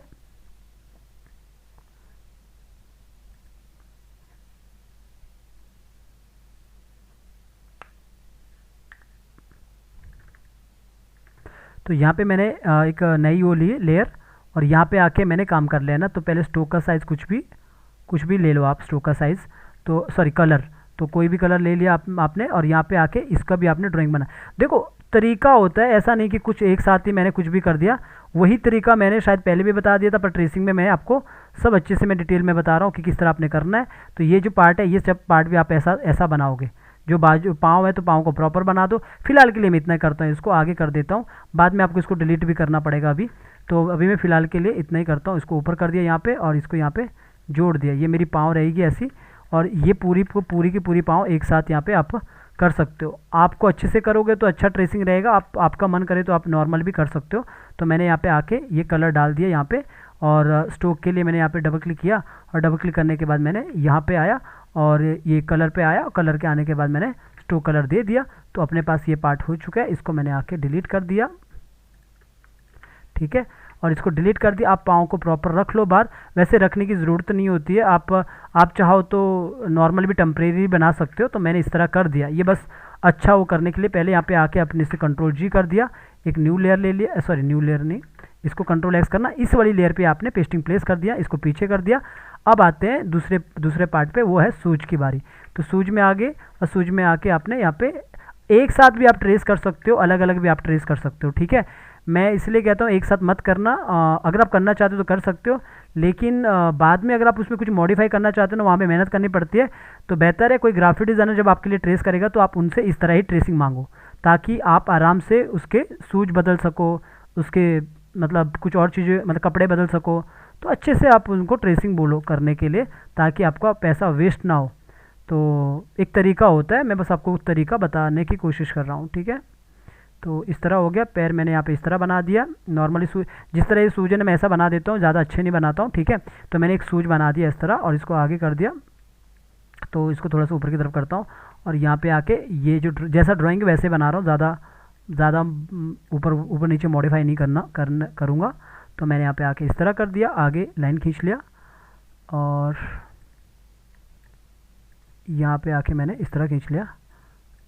तो यहाँ पे मैंने एक नई वो ली लेयर, और यहाँ पे आके मैंने काम कर लिया ना। तो पहले स्ट्रोक का साइज़ कुछ भी ले लो आप, स्ट्रोक का साइज़, तो सॉरी कलर, तो कोई भी कलर ले लिया आपने, और यहाँ पे आके इसका भी आपने ड्राइंग बना। देखो तरीका होता है, ऐसा नहीं कि कुछ एक साथ ही मैंने कुछ भी कर दिया। वही तरीका मैंने शायद पहले भी बता दिया था, पर ट्रेसिंग में मैं आपको सब अच्छे से मैं डिटेल में बता रहा हूँ कि किस तरह आपने करना है। तो ये जो पार्ट है, ये सब पार्ट भी आप ऐसा बनाओगे। जो बाजू पाँव है, तो पाँव को प्रॉपर बना दो। फिलहाल के लिए मैं इतना ही करता हूँ, इसको आगे कर देता हूँ, बाद में आपको इसको डिलीट भी करना पड़ेगा अभी। तो अभी मैं फ़िलहाल के लिए इतना ही करता हूँ। इसको ऊपर कर दिया यहाँ पे, और इसको यहाँ पे जोड़ दिया। ये मेरी पाँव रहेगी ऐसी, और ये पूरी की पूरी पाँव एक साथ यहाँ पे आप कर सकते हो। आपको अच्छे से करोगे तो अच्छा ट्रेसिंग रहेगा। आपका मन करे तो आप नॉर्मल भी कर सकते हो। तो मैंने यहाँ पे आके ये कलर डाल दिया यहाँ पे, और स्ट्रोक के लिए मैंने यहाँ पे डबल क्लिक किया, और डबल क्लिक करने के बाद मैंने यहाँ पे आया, और ये कलर पे आया, और कलर के आने के बाद मैंने स्ट्रोक कलर दे दिया। तो अपने पास ये पार्ट हो चुका है। इसको मैंने आके डिलीट कर दिया, ठीक है। और इसको डिलीट कर दिया। आप पाँव को प्रॉपर रख लो बाहर, वैसे रखने की ज़रूरत नहीं होती है। आप चाहो तो नॉर्मल भी टेम्परेरी बना सकते हो। तो मैंने इस तरह कर दिया, ये बस अच्छा वो करने के लिए। पहले यहाँ पे आके अपने से कंट्रोल-G कर दिया, एक न्यू लेयर ले लिया, सॉरी न्यू लेयर नहीं, इसको कंट्रोल-X करना। इस वाली लेयर पे आपने पेस्टिंग प्लेस कर दिया, इसको पीछे कर दिया। अब आते हैं दूसरे पार्ट पे, वो है सूज की बारी। तो सूज में आगे, और सूज में आके आपने यहाँ पे एक साथ भी आप ट्रेस कर सकते हो, अलग अलग भी आप ट्रेस कर सकते हो, ठीक है। मैं इसलिए कहता हूँ एक साथ मत करना। अगर आप करना चाहते हो तो कर सकते हो, लेकिन बाद में अगर आप उसमें कुछ मॉडिफाई करना चाहते हो ना, वहाँ पे मेहनत करनी पड़ती है। तो बेहतर है कोई ग्राफिक डिज़ाइनर जब आपके लिए ट्रेस करेगा, तो आप उनसे इस तरह ही ट्रेसिंग मांगो, ताकि आप आराम से उसके सूज बदल सको, उसके मतलब कुछ और चीज़ें, मतलब कपड़े बदल सको। तो अच्छे से आप उनको ट्रेसिंग बोलो करने के लिए, ताकि आपका पैसा वेस्ट ना हो। तो एक तरीका होता है, मैं बस आपको तरीका बताने की कोशिश कर रहा हूँ, ठीक है। तो इस तरह हो गया। पैर मैंने यहाँ पे इस तरह बना दिया। नॉर्मली जिस तरह ये सूज है ना, मैं ऐसा बना देता हूँ, ज़्यादा अच्छे नहीं बनाता हूँ, ठीक है। तो मैंने एक सूज बना दिया इस तरह, और इसको आगे कर दिया। तो इसको थोड़ा सा ऊपर की तरफ करता हूँ, और यहाँ पे आके ये जो जैसा ड्राइंग वैसे बना रहा हूँ, ज़्यादा ऊपर नीचे मॉडिफाई नहीं करूँगा। तो मैंने यहाँ पे आके इस तरह कर दिया, आगे लाइन खींच लिया, और यहाँ पे आके मैंने इस तरह खींच लिया,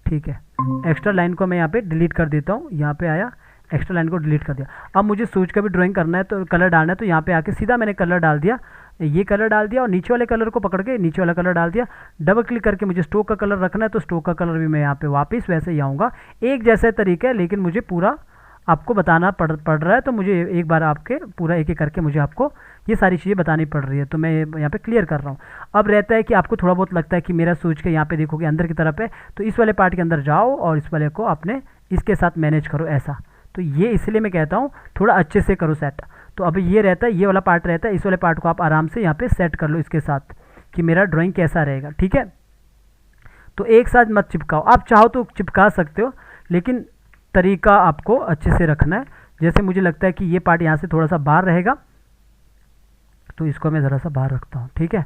ठीक है। एक्स्ट्रा लाइन को मैं यहाँ पे डिलीट कर देता हूँ। यहाँ पे आया, एक्स्ट्रा लाइन को डिलीट कर दिया। अब मुझे सूज का भी ड्राइंग करना है, तो कलर डालना है। तो यहाँ पे आके सीधा मैंने कलर डाल दिया, ये कलर डाल दिया, और नीचे वाले कलर को पकड़ के नीचे वाला कलर डाल दिया। डबल क्लिक करके मुझे स्ट्रोक का कलर रखना है, तो स्ट्रोक का कलर भी मैं यहाँ पे वापस वैसे ही आऊँगा। एक जैसा तरीका है, लेकिन मुझे पूरा आपको बताना पड़ रहा है। तो मुझे एक बार आपके पूरा एक करके मुझे आपको ये सारी चीज़ें बतानी पड़ रही है। तो मैं यहाँ पे क्लियर कर रहा हूँ। अब रहता है कि आपको थोड़ा बहुत लगता है कि मेरा सूज के यहाँ पे देखोगे अंदर की तरफ है, तो इस वाले पार्ट के अंदर जाओ, और इस वाले को अपने इसके साथ मैनेज करो ऐसा। तो ये इसलिए मैं कहता हूँ थोड़ा अच्छे से करो सेट। तो अब ये रहता है, ये वाला पार्ट रहता है, इस वाले पार्ट को आप आराम से यहाँ पे सेट कर लो इसके साथ, कि मेरा ड्राइंग कैसा रहेगा, ठीक है। तो एक साथ मत चिपकाओ, आप चाहो तो चिपका सकते हो, लेकिन तरीका आपको अच्छे से रखना है। जैसे मुझे लगता है कि ये पार्ट यहाँ से थोड़ा सा बाहर रहेगा, तो इसको मैं ज़रा सा बाहर रखता हूँ, ठीक है।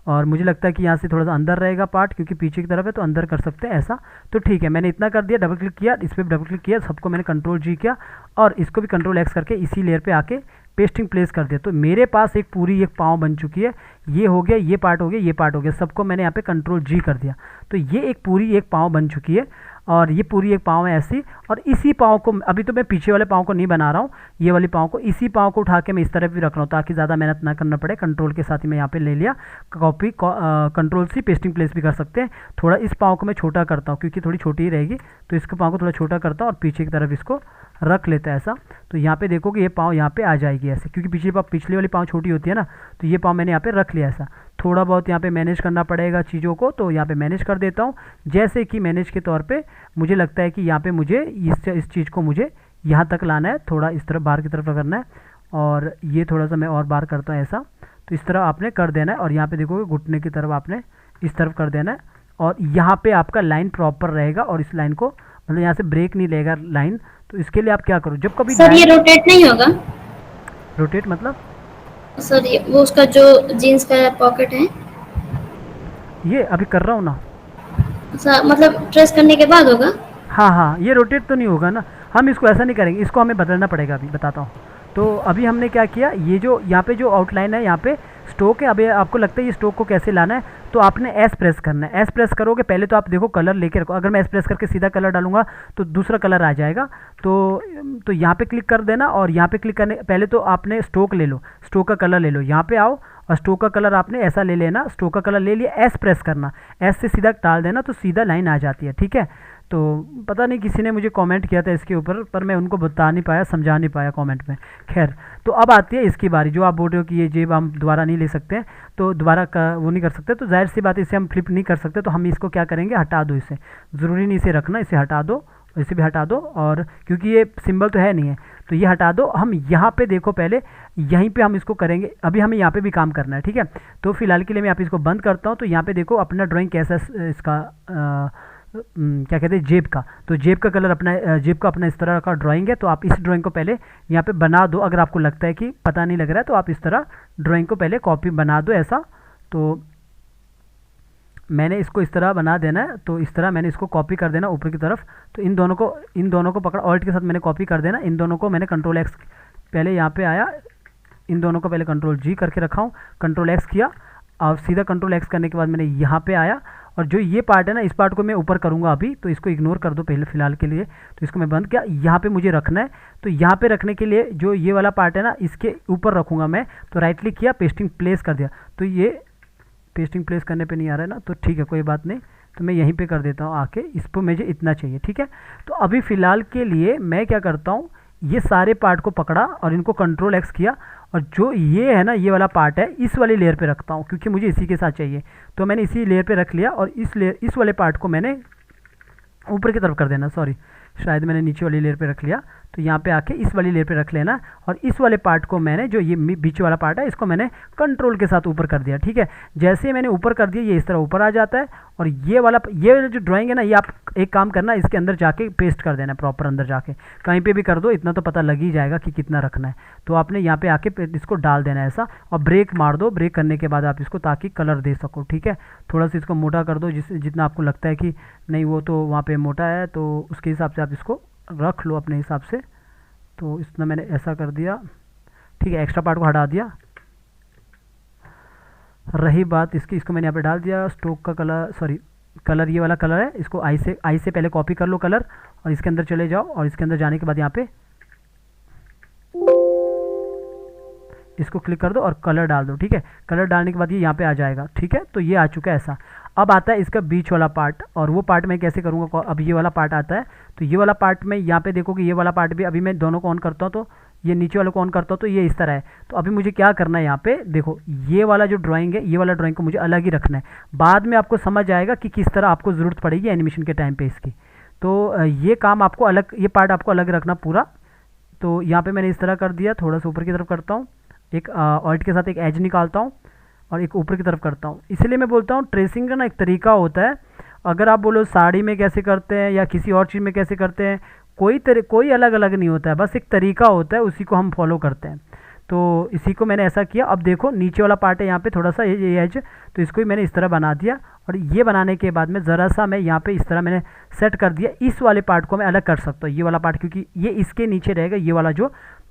और मुझे लगता है कि यहाँ से थोड़ा सा अंदर रहेगा पार्ट, क्योंकि पीछे की तरफ है तो अंदर कर सकते हैं ऐसा। तो ठीक है, मैंने इतना कर दिया, डबल क्लिक किया, इस पर डबल क्लिक किया, सबको मैंने कंट्रोल जी किया और इसको भी कंट्रोल एक्स करके इसी लेयर पे आके पेस्टिंग प्लेस कर दिया। तो मेरे पास एक पूरी एक पाँव बन चुकी है। ये हो गया, ये पार्ट हो गया, ये पार्ट हो गया, सबको मैंने यहाँ पे कंट्रोल जी कर दिया। तो ये एक पूरी एक पाँव बन चुकी है और ये पूरी एक पाँव है ऐसी। और इसी पाँव को अभी तो मैं पीछे वाले पाँव को नहीं बना रहा हूँ, ये वाली पाँव को, इसी पाँव को उठा के मैं इस तरफ भी रख रहा हूँ ताकि ज़्यादा मेहनत ना करना पड़े। कंट्रोल के साथ ही मैं यहाँ पे ले लिया, copy control C pasting place भी कर सकते हैं। थोड़ा इस पाँव को मैं छोटा करता हूँ क्योंकि थोड़ी छोटी ही रहेगी, तो इसके पाँव को थोड़ा छोटा करता हूँ और पीछे की तरफ इसको रख लेता है ऐसा। तो यहाँ पे देखो कि ये पाँव यहाँ पे आ जाएगी ऐसे, क्योंकि पिछली वाली पाँव छोटी होती है ना, तो ये पाँव मैंने यहाँ पे रख लिया ऐसा। थोड़ा बहुत यहाँ पे मैनेज करना पड़ेगा चीज़ों को, तो यहाँ पे मैनेज कर देता हूँ। जैसे कि मैनेज के तौर पे मुझे लगता है कि यहाँ पे मुझे इस चीज़ को मुझे यहाँ तक लाना है, थोड़ा इस तरफ बाहर की तरफ करना है और ये थोड़ा सा मैं और बाहर करता हूँ ऐसा। तो इस तरह आपने कर देना है और यहाँ पे देखोगे घुटने की तरफ आपने इस तरफ कर देना है और यहाँ पे आपका लाइन प्रॉपर रहेगा और इस लाइन को मतलब यहाँ से ब्रेक नहीं लेगा लाइन। तो इसके लिए आप क्या करो, जब कभी सर ये रोटेट नहीं होगा? रोटेट मतलब सर ये वो उसका जो जीन्स का पॉकेट है, ये अभी कर रहा हूँ ना। सर मतलब प्रेस करने के बाद होगा? हाँ हाँ, ये रोटेट तो नहीं होगा ना, हम इसको ऐसा नहीं करेंगे, इसको हमें बदलना पड़ेगा, अभी बताता हूँ। तो अभी हमने क्या किया, ये जो यहाँ पे जो आउटलाइन है, यहाँ पे स्ट्रोक है। अभी आपको लगता है ये स्ट्रोक को कैसे लाना है, तो आपने एस प्रेस करना है। एस प्रेस करोगे पहले तो आप देखो कलर लेके रखो, अगर मैं एस प्रेस करके सीधा कलर डालूंगा तो दूसरा कलर आ जाएगा। तो यहाँ पे क्लिक कर देना और यहाँ पे क्लिक करने पहले तो आपने स्ट्रोक ले लो, स्ट्रोक का कलर ले लो, यहाँ पे आओ और स्ट्रोक का कलर आपने ऐसा ले लेना। स्ट्रोक का कलर ले लिया, एस प्रेस करना, एस से सीधा डाल देना तो सीधा लाइन आ जाती है, ठीक है। तो पता नहीं किसी ने मुझे कमेंट किया था इसके ऊपर, पर मैं उनको बता नहीं पाया, समझा नहीं पाया कमेंट में। खैर, तो अब आती है इसकी बारी, जो आप बोल रहे हो कि ये जेब हम दोबारा नहीं ले सकते, तो दोबारा वो नहीं कर सकते, तो जाहिर सी बात है इसे हम फ्लिप नहीं कर सकते। तो हम इसको क्या करेंगे, हटा दो इसे, ज़रूरी नहीं इसे रखना, इसे हटा दो, इसे भी हटा दो। और क्योंकि ये सिंबल तो है नहीं है तो ये हटा दो। हम यहाँ पे देखो पहले यहीं पे हम इसको करेंगे, अभी हमें यहाँ पे भी काम करना है, ठीक है। तो फिलहाल के लिए मैं यहाँ पे इसको बंद करता हूँ। तो यहाँ पे देखो अपना ड्राइंग कैसा इसका क्या कहते हैं, जेब का। तो जेब का कलर अपना, जेब का अपना इस तरह का ड्राइंग है। तो आप इस ड्राइंग को पहले यहाँ पे बना दो, अगर आपको लगता है कि पता नहीं लग रहा है तो आप इस तरह ड्राइंग को पहले कॉपी बना दो ऐसा। तो मैंने इसको इस तरह बना देना है, तो इस तरह मैंने इसको कॉपी कर देना ऊपर की तरफ। तो इन दोनों को पकड़, ऑल्ट के साथ मैंने कॉपी कर देना। इन दोनों को मैंने कंट्रोल एक्स, पहले यहाँ पे आया, इन दोनों को पहले कंट्रोल जी करके रखा हूँ, कंट्रोल एक्स किया और सीधा कंट्रोल एक्स करने के बाद मैंने यहाँ पे आया और जो ये पार्ट है ना, इस पार्ट को मैं ऊपर करूँगा अभी, तो इसको इग्नोर कर दो पहले फ़िलहाल के लिए। तो इसको मैं बंद किया, यहाँ पे मुझे रखना है। तो यहाँ पे रखने के लिए जो ये वाला पार्ट है ना, इसके ऊपर रखूँगा मैं। तो राइट क्लिक किया, पेस्टिंग प्लेस कर दिया। तो ये पेस्टिंग प्लेस करने पे नहीं आ रहा है ना, तो ठीक है कोई बात नहीं, तो मैं यहीं पे कर देता हूँ आके, इस पर मुझे इतना चाहिए, ठीक है। तो अभी फ़िलहाल के लिए मैं क्या करता हूँ, ये सारे पार्ट को पकड़ा और इनको कंट्रोल एक्स किया और जो ये है ना, ये वाला पार्ट है, इस वाली लेयर पे रखता हूँ क्योंकि मुझे इसी के साथ चाहिए। तो मैंने इसी लेयर पे रख लिया और इस वाले पार्ट को मैंने ऊपर की तरफ कर देना, सॉरी शायद मैंने नीचे वाली लेयर पे रख लिया। तो यहाँ पे आके इस वाली लेयर पे रख लेना और इस वाले पार्ट को मैंने, जो ये बीच वाला पार्ट है, इसको मैंने कंट्रोल के साथ ऊपर कर दिया, ठीक है। जैसे ही मैंने ऊपर कर दिया, ये इस तरह ऊपर आ जाता है और ये जो ड्राइंग है ना, ये आप एक काम करना, इसके अंदर जाके पेस्ट कर देना, प्रॉपर अंदर जाके कहीं पे भी कर दो, इतना तो पता लग ही जाएगा कि कितना रखना है। तो आपने यहाँ पे आके इसको डाल देना है ऐसा और ब्रेक मार दो। ब्रेक करने के बाद आप इसको, ताकि कलर दे सको, ठीक है। थोड़ा सा इसको मोटा कर दो, जितना आपको लगता है कि नहीं वो तो वहाँ पे मोटा है, तो उसके हिसाब से आप इसको रख लो अपने हिसाब से। तो इतना मैंने ऐसा कर दिया, ठीक है। एक्स्ट्रा पार्ट को हटा दिया। रही बात इसको मैंने यहाँ पे डाल दिया। स्ट्रोक का कलर, सॉरी कलर, ये वाला कलर है, इसको आई से पहले कॉपी कर लो कलर और इसके अंदर चले जाओ और इसके अंदर जाने के बाद यहाँ पे इसको क्लिक कर दो और कलर डाल दो, ठीक है। कलर डालने के बाद ये यहाँ पे आ जाएगा, ठीक है। तो ये आ चुका है ऐसा। अब आता है इसका बीच वाला पार्ट, और वो पार्ट मैं कैसे करूँगा, अब ये वाला पार्ट आता है। तो ये वाला पार्ट में यहाँ पे देखो कि ये वाला पार्ट भी, अभी मैं दोनों को ऑन करता हूँ तो ये नीचे वाले को ऑन करता हूँ तो ये इस तरह है। तो अभी मुझे क्या करना है, यहाँ पे देखो ये वाला जो ड्राइंग है, ये वाला ड्राइंग को मुझे अलग ही रखना है। बाद में आपको समझ आएगा कि किस तरह आपको ज़रूरत पड़ेगी एनिमेशन के टाइम पे इसकी। तो ये काम आपको अलग, ये पार्ट आपको अलग रखना पूरा। तो यहाँ पे मैंने इस तरह कर दिया, थोड़ा सा ऊपर की तरफ करता हूँ, एक ऑल्ट के साथ एक एज निकालता हूँ और एक ऊपर की तरफ करता हूँ। इसलिए मैं बोलता हूँ ट्रेसिंग का ना एक तरीका होता है। अगर आप बोलो साड़ी में कैसे करते हैं या किसी और चीज़ में कैसे करते हैं, कोई अलग अलग नहीं होता है, बस एक तरीका होता है, उसी को हम फॉलो करते हैं। तो इसी को मैंने ऐसा किया। अब देखो नीचे वाला पार्ट है यहाँ पे थोड़ा सा ये एज, तो इसको भी मैंने इस तरह बना दिया। और ये बनाने के बाद में ज़रा सा मैं यहाँ पे इस तरह मैंने सेट कर दिया। इस वाले पार्ट को मैं अलग कर सकता हूँ, ये वाला पार्ट, क्योंकि ये इसके नीचे रहेगा, ये वाला जो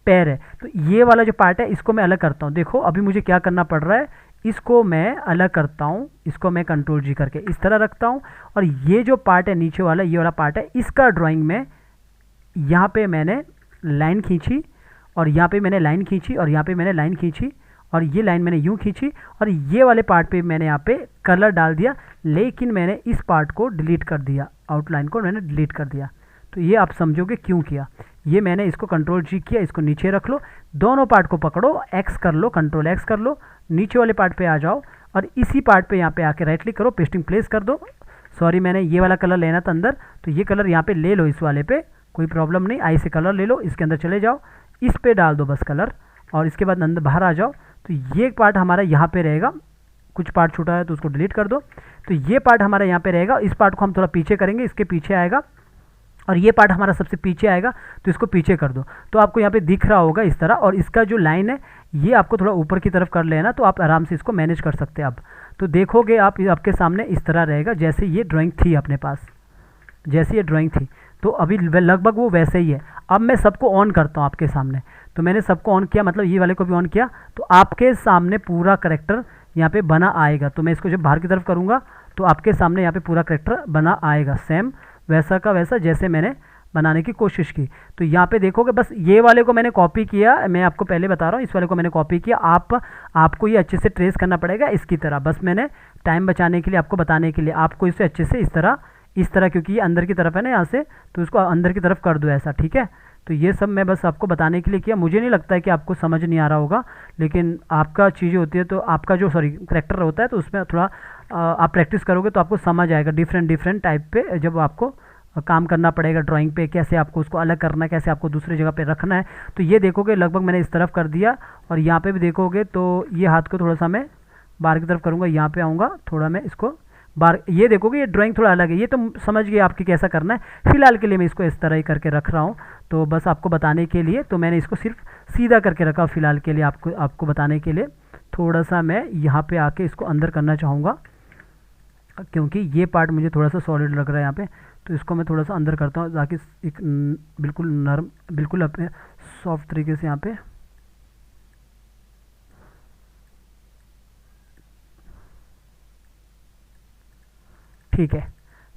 पैर है। तो ये वाला जो पार्ट है इसको मैं अलग करता हूँ। देखो अभी मुझे क्या करना पड़ रहा है, इसको मैं अलग करता हूँ, इसको मैं कंट्रोल जी करके इस तरह रखता हूँ। और ये जो पार्ट है नीचे वाला, ये वाला पार्ट है, इसका ड्राइंग में यहाँ पे मैंने लाइन खींची, और यहाँ पे मैंने लाइन खींची, और यहाँ पे मैंने लाइन खींची, और ये लाइन मैंने यूँ खींची, और ये वाले पार्ट पे मैंने यहाँ पे कलर डाल दिया। लेकिन मैंने इस पार्ट को डिलीट कर दिया, आउटलाइन को मैंने डिलीट कर दिया। तो ये आप समझोगे क्यों किया। ये मैंने इसको कंट्रोल जी किया, इसको नीचे रख लो, दोनों पार्ट को पकड़ो, एक्स कर लो, कंट्रोल एक्स कर लो, नीचे वाले पार्ट पे आ जाओ, और इसी पार्ट पे यहाँ पे आके राइट क्लिक करो, पेस्टिंग प्लेस कर दो। सॉरी, मैंने ये वाला कलर लेना था अंदर, तो ये कलर यहाँ पे ले लो, इस वाले पे कोई प्रॉब्लम नहीं, आई से कलर ले लो, इसके अंदर चले जाओ, इस पे डाल दो बस कलर, और इसके बाद अंदर बाहर आ जाओ। तो ये पार्ट हमारा यहाँ पे रहेगा, कुछ पार्ट छूटा है तो उसको डिलीट कर दो। तो ये पार्ट हमारा यहाँ पे रहेगा, इस पार्ट को हम थोड़ा पीछे करेंगे, इसके पीछे आएगा, और ये पार्ट हमारा सबसे पीछे आएगा, तो इसको पीछे कर दो। तो आपको यहाँ पे दिख रहा होगा इस तरह, और इसका जो लाइन है ये आपको थोड़ा ऊपर की तरफ कर लेना, तो आप आराम से इसको मैनेज कर सकते हैं। अब तो देखोगे आप, आपके सामने इस तरह रहेगा जैसे ये ड्राइंग थी अपने पास, जैसे ये ड्राइंग थी, तो अभी लगभग वो वैसे ही है। अब मैं सबको ऑन करता हूँ आपके सामने, तो मैंने सबको ऑन किया, मतलब ये वाले को भी ऑन किया, तो आपके सामने पूरा करेक्टर यहाँ पे बना आएगा। तो मैं इसको जब बाहर की तरफ करूँगा तो आपके सामने यहाँ पे पूरा करेक्टर बना आएगा, सेम वैसा का वैसा जैसे मैंने बनाने की कोशिश की। तो यहाँ पे देखोगे, बस ये वाले को मैंने कॉपी किया, मैं आपको पहले बता रहा हूँ, इस वाले को मैंने कॉपी किया। आपको ये अच्छे से ट्रेस करना पड़ेगा इसकी तरह, बस मैंने टाइम बचाने के लिए आपको बताने के लिए आपको इसे अच्छे से इस तरह क्योंकि ये अंदर की तरफ है ना यहाँ से, तो इसको अंदर की तरफ कर दो ऐसा, ठीक है। तो ये सब मैं बस आपको बताने के लिए किया। मुझे नहीं लगता है कि आपको समझ नहीं आ रहा होगा, लेकिन आपका चीज़ें होती है तो आपका जो करेक्टर होता है तो उसमें थोड़ा आप प्रैक्टिस करोगे तो आपको समझ आएगा डिफरेंट टाइप पे, जब आपको काम करना पड़ेगा ड्राइंग पे, कैसे आपको उसको अलग करना है, कैसे आपको दूसरी जगह पे रखना है। तो ये देखोगे लगभग मैंने इस तरफ कर दिया, और यहाँ पे भी देखोगे तो ये हाथ को थोड़ा सा मैं बाहर की तरफ करूँगा, यहाँ पे आऊँगा थोड़ा मैं इसको बार, ये देखोगे ये ड्राइंग थोड़ा अलग है, ये तो समझ गए आपकी कैसा करना है। फिलहाल के लिए मैं इसको इस तरह ही करके रख रहा हूँ, तो बस आपको बताने के लिए, तो मैंने इसको सिर्फ सीधा करके रखा फिलहाल के लिए, आपको बताने के लिए। थोड़ा सा मैं यहाँ पे आके इसको अंदर करना चाहूँगा, क्योंकि ये पार्ट मुझे थोड़ा सा सॉलिड लग रहा है यहाँ पे, तो इसको मैं थोड़ा सा अंदर करता हूँ ताकि एक बिल्कुल नरम, बिल्कुल अपने सॉफ्ट तरीके से यहाँ पे ठीक है।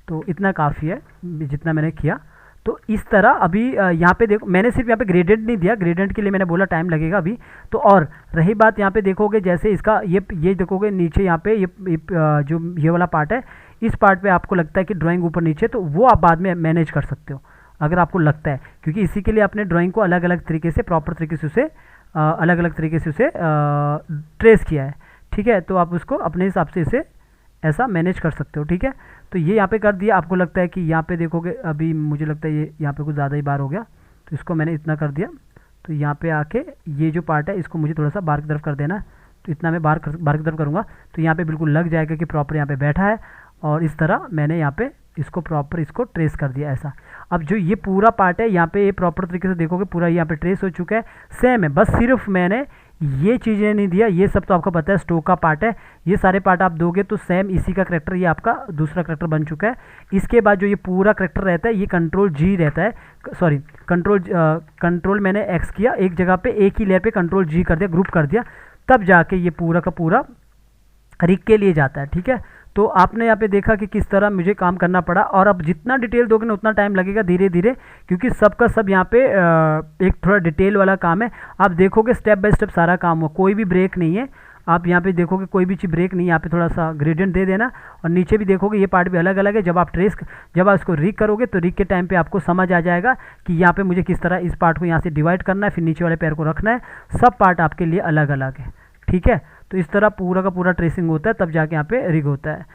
तो इतना काफ़ी है जितना मैंने किया। तो इस तरह अभी यहाँ पे देखो, मैंने सिर्फ यहाँ पे ग्रेडेंट नहीं दिया, ग्रेडेंट के लिए मैंने बोला टाइम लगेगा अभी। तो और रही बात यहाँ पे देखोगे जैसे इसका ये देखोगे नीचे यहाँ पे जो ये वाला पार्ट है, इस पार्ट पे आपको लगता है कि ड्राइंग ऊपर नीचे, तो वो आप बाद में मैनेज कर सकते हो अगर आपको लगता है, क्योंकि इसी के लिए आपने ड्राइंग को अलग अलग तरीके से प्रॉपर तरीके से उसे अलग अलग तरीके से उसे ट्रेस किया है, ठीक है। तो आप उसको अपने हिसाब से इसे ऐसा मैनेज कर सकते हो, ठीक है। तो ये यहाँ पे कर दिया। आपको लगता है कि यहाँ पे देखोगे अभी मुझे लगता है ये यहाँ पे कुछ ज़्यादा ही बार हो गया, तो इसको मैंने इतना कर दिया। तो यहाँ पे आके ये जो पार्ट है इसको मुझे थोड़ा सा बाहर की तरफ कर देना है, तो इतना मैं बाहर की तरफ करूँगा, तो यहाँ पे बिल्कुल लग जाएगा कि प्रॉपर यहाँ पे बैठा है। और इस तरह मैंने यहाँ पे इसको प्रॉपर इसको ट्रेस कर दिया ऐसा। अब जो ये पूरा पार्ट है यहाँ पे ये प्रॉपर तरीके से देखोगे पूरा यहाँ पे ट्रेस हो चुका है, सेम है, बस सिर्फ मैंने ये चीज़ें नहीं दिया। ये सब तो आपको पता है स्टोक का पार्ट है, ये सारे पार्ट आप दोगे तो सेम इसी का करेक्टर ये आपका दूसरा करेक्टर बन चुका है। इसके बाद जो ये पूरा करेक्टर रहता है ये कंट्रोल जी रहता है, सॉरी कंट्रोल मैंने एक्स किया, एक जगह पे एक ही लेयर पे कंट्रोल जी कर दिया, ग्रुप कर दिया, तब जाके ये पूरा का पूरा रिग के लिए जाता है, ठीक है। तो आपने यहाँ पे देखा कि किस तरह मुझे काम करना पड़ा, और अब जितना डिटेल दोगे ना उतना टाइम लगेगा धीरे धीरे, क्योंकि सबका सब यहाँ पे एक थोड़ा डिटेल वाला काम है। आप देखोगे स्टेप बाय स्टेप सारा काम हो, कोई भी ब्रेक नहीं है। आप यहाँ पे देखोगे कोई भी चीज़ ब्रेक नहीं है, यहाँ पे थोड़ा सा ग्रेडियंट दे देना। और नीचे भी देखोगे ये पार्ट भी अलग अलग है। जब आप इसको रिग करोगे तो रिग के टाइम पे आपको समझ आ जाएगा कि यहाँ पे मुझे किस तरह इस पार्ट को यहाँ से डिवाइड करना है, फिर नीचे वाले पैर को रखना है। सब पार्ट आपके लिए अलग अलग है, ठीक है। तो इस तरह पूरा का पूरा ट्रेसिंग होता है, तब जाके यहाँ पे रिग होता है।